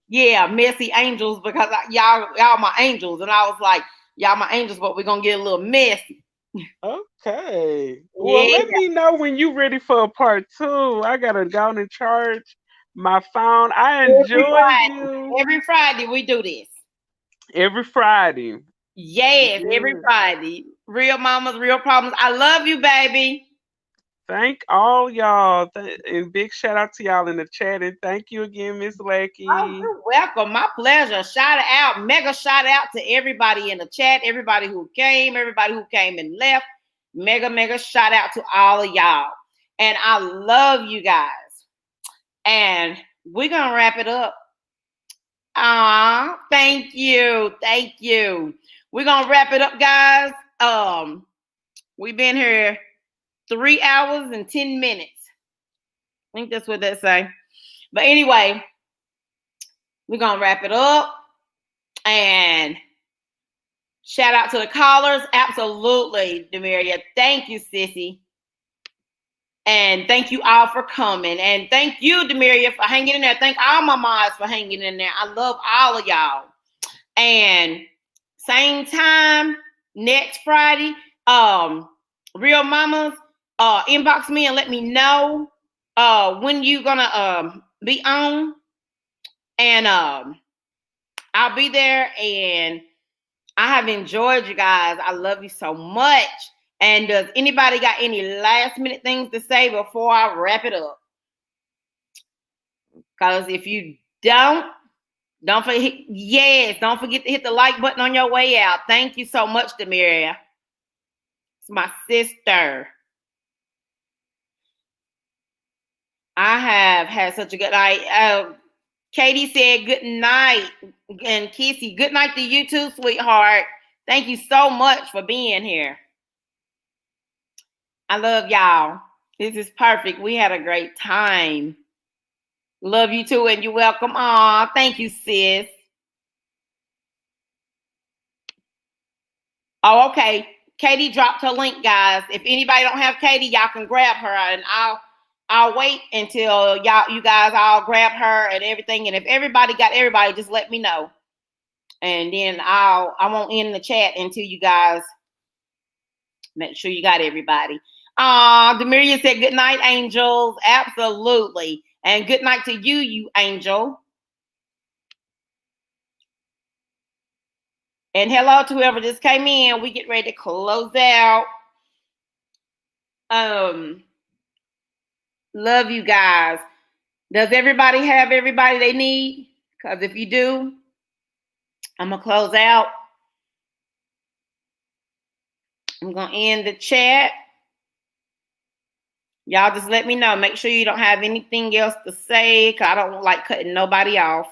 yeah, Messy Angels, because y'all my angels, and I was like, y'all my angels, but we're gonna get a little messy. Okay. Well, let me know when you're ready for a part 2. I gotta go and charge my phone. I enjoy you. Every Friday we do this. Every Friday. Yes, every Friday. Real Mamas, Real Problems. I love you, baby. Thank all y'all. And big shout out to y'all in the chat. And thank you again, Miss Oh, Lecky. you're welcome. My pleasure. Shout out, mega shout out to everybody in the chat, everybody who came and left. Mega shout out to all of y'all. And I love you guys. And we're going to wrap it up. Thank you. Thank you. We're going to wrap it up, guys. We've been here 3 hours and 10 minutes. I think that's what that say. But anyway, we're going to wrap it up. And shout out to the callers. Absolutely, Demaria. Thank you, sissy. And thank you all for coming. And thank you, Demaria, for hanging in there. Thank all my moms for hanging in there. I love all of y'all. And same time next Friday, Real Mamas, inbox me and let me know when you gonna be on. And I'll be there. And I have enjoyed you guys. I love you so much. And does anybody got any last minute things to say before I wrap it up? Because if you don't forget, don't forget to hit the like button on your way out. Thank you so much, Demaria. It's my sister. I have had such a good night. Katie said good night. And Kissy, good night to you too, sweetheart. Thank you so much for being here. I love y'all. This is perfect. We had a great time. Love you too, and you're welcome. Aw, thank you, sis. Oh, okay. Katie dropped her link, guys. If anybody don't have Katie, y'all can grab her, and I'll wait until you guys all grab her and everything. And if everybody got everybody, just let me know, and then I won't end the chat until you guys make sure you got everybody. Demaria said good night, angels. Absolutely. And good night to you angel. And hello to whoever just came in. We get ready to close out. Love you guys. Does everybody have everybody they need? Because if you do, I'm going to close out. I'm going to end the chat. Y'all just let me know. Make sure you don't have anything else to say, because I don't like cutting nobody off.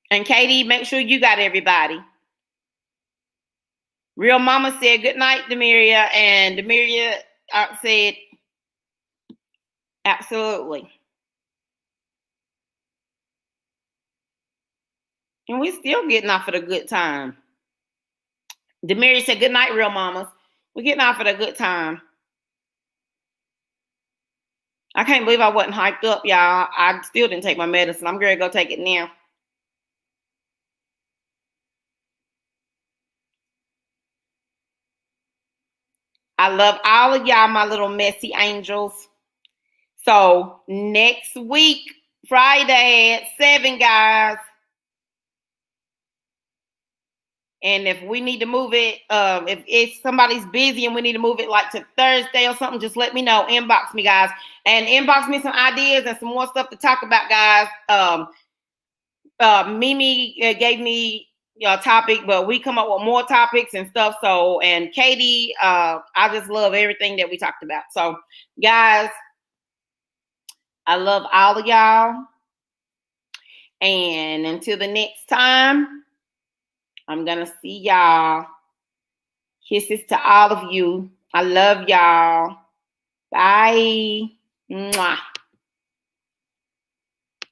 And Katie, make sure you got everybody. Real Mama said good night, Demaria. And Demaria said absolutely. And we're still getting off at a good time. Demaria said good night, Real Mamas. We're getting off at a good time. I can't believe I wasn't hyped up, y'all. I still didn't take my medicine. I'm going to go take it now. I love all of y'all, my little messy angels. So next week, Friday at 7, guys. And if we need to move it, if somebody's busy and we need to move it like to Thursday or something, just let me know. Inbox me, guys. And inbox me some ideas and some more stuff to talk about, guys. Mimi gave me a topic, but we come up with more topics and stuff. So, and Katie, I just love everything that we talked about. So, guys, I love all of y'all. And until the next time, I'm going to see y'all. Kisses to all of you. I love y'all. Bye. Mwah.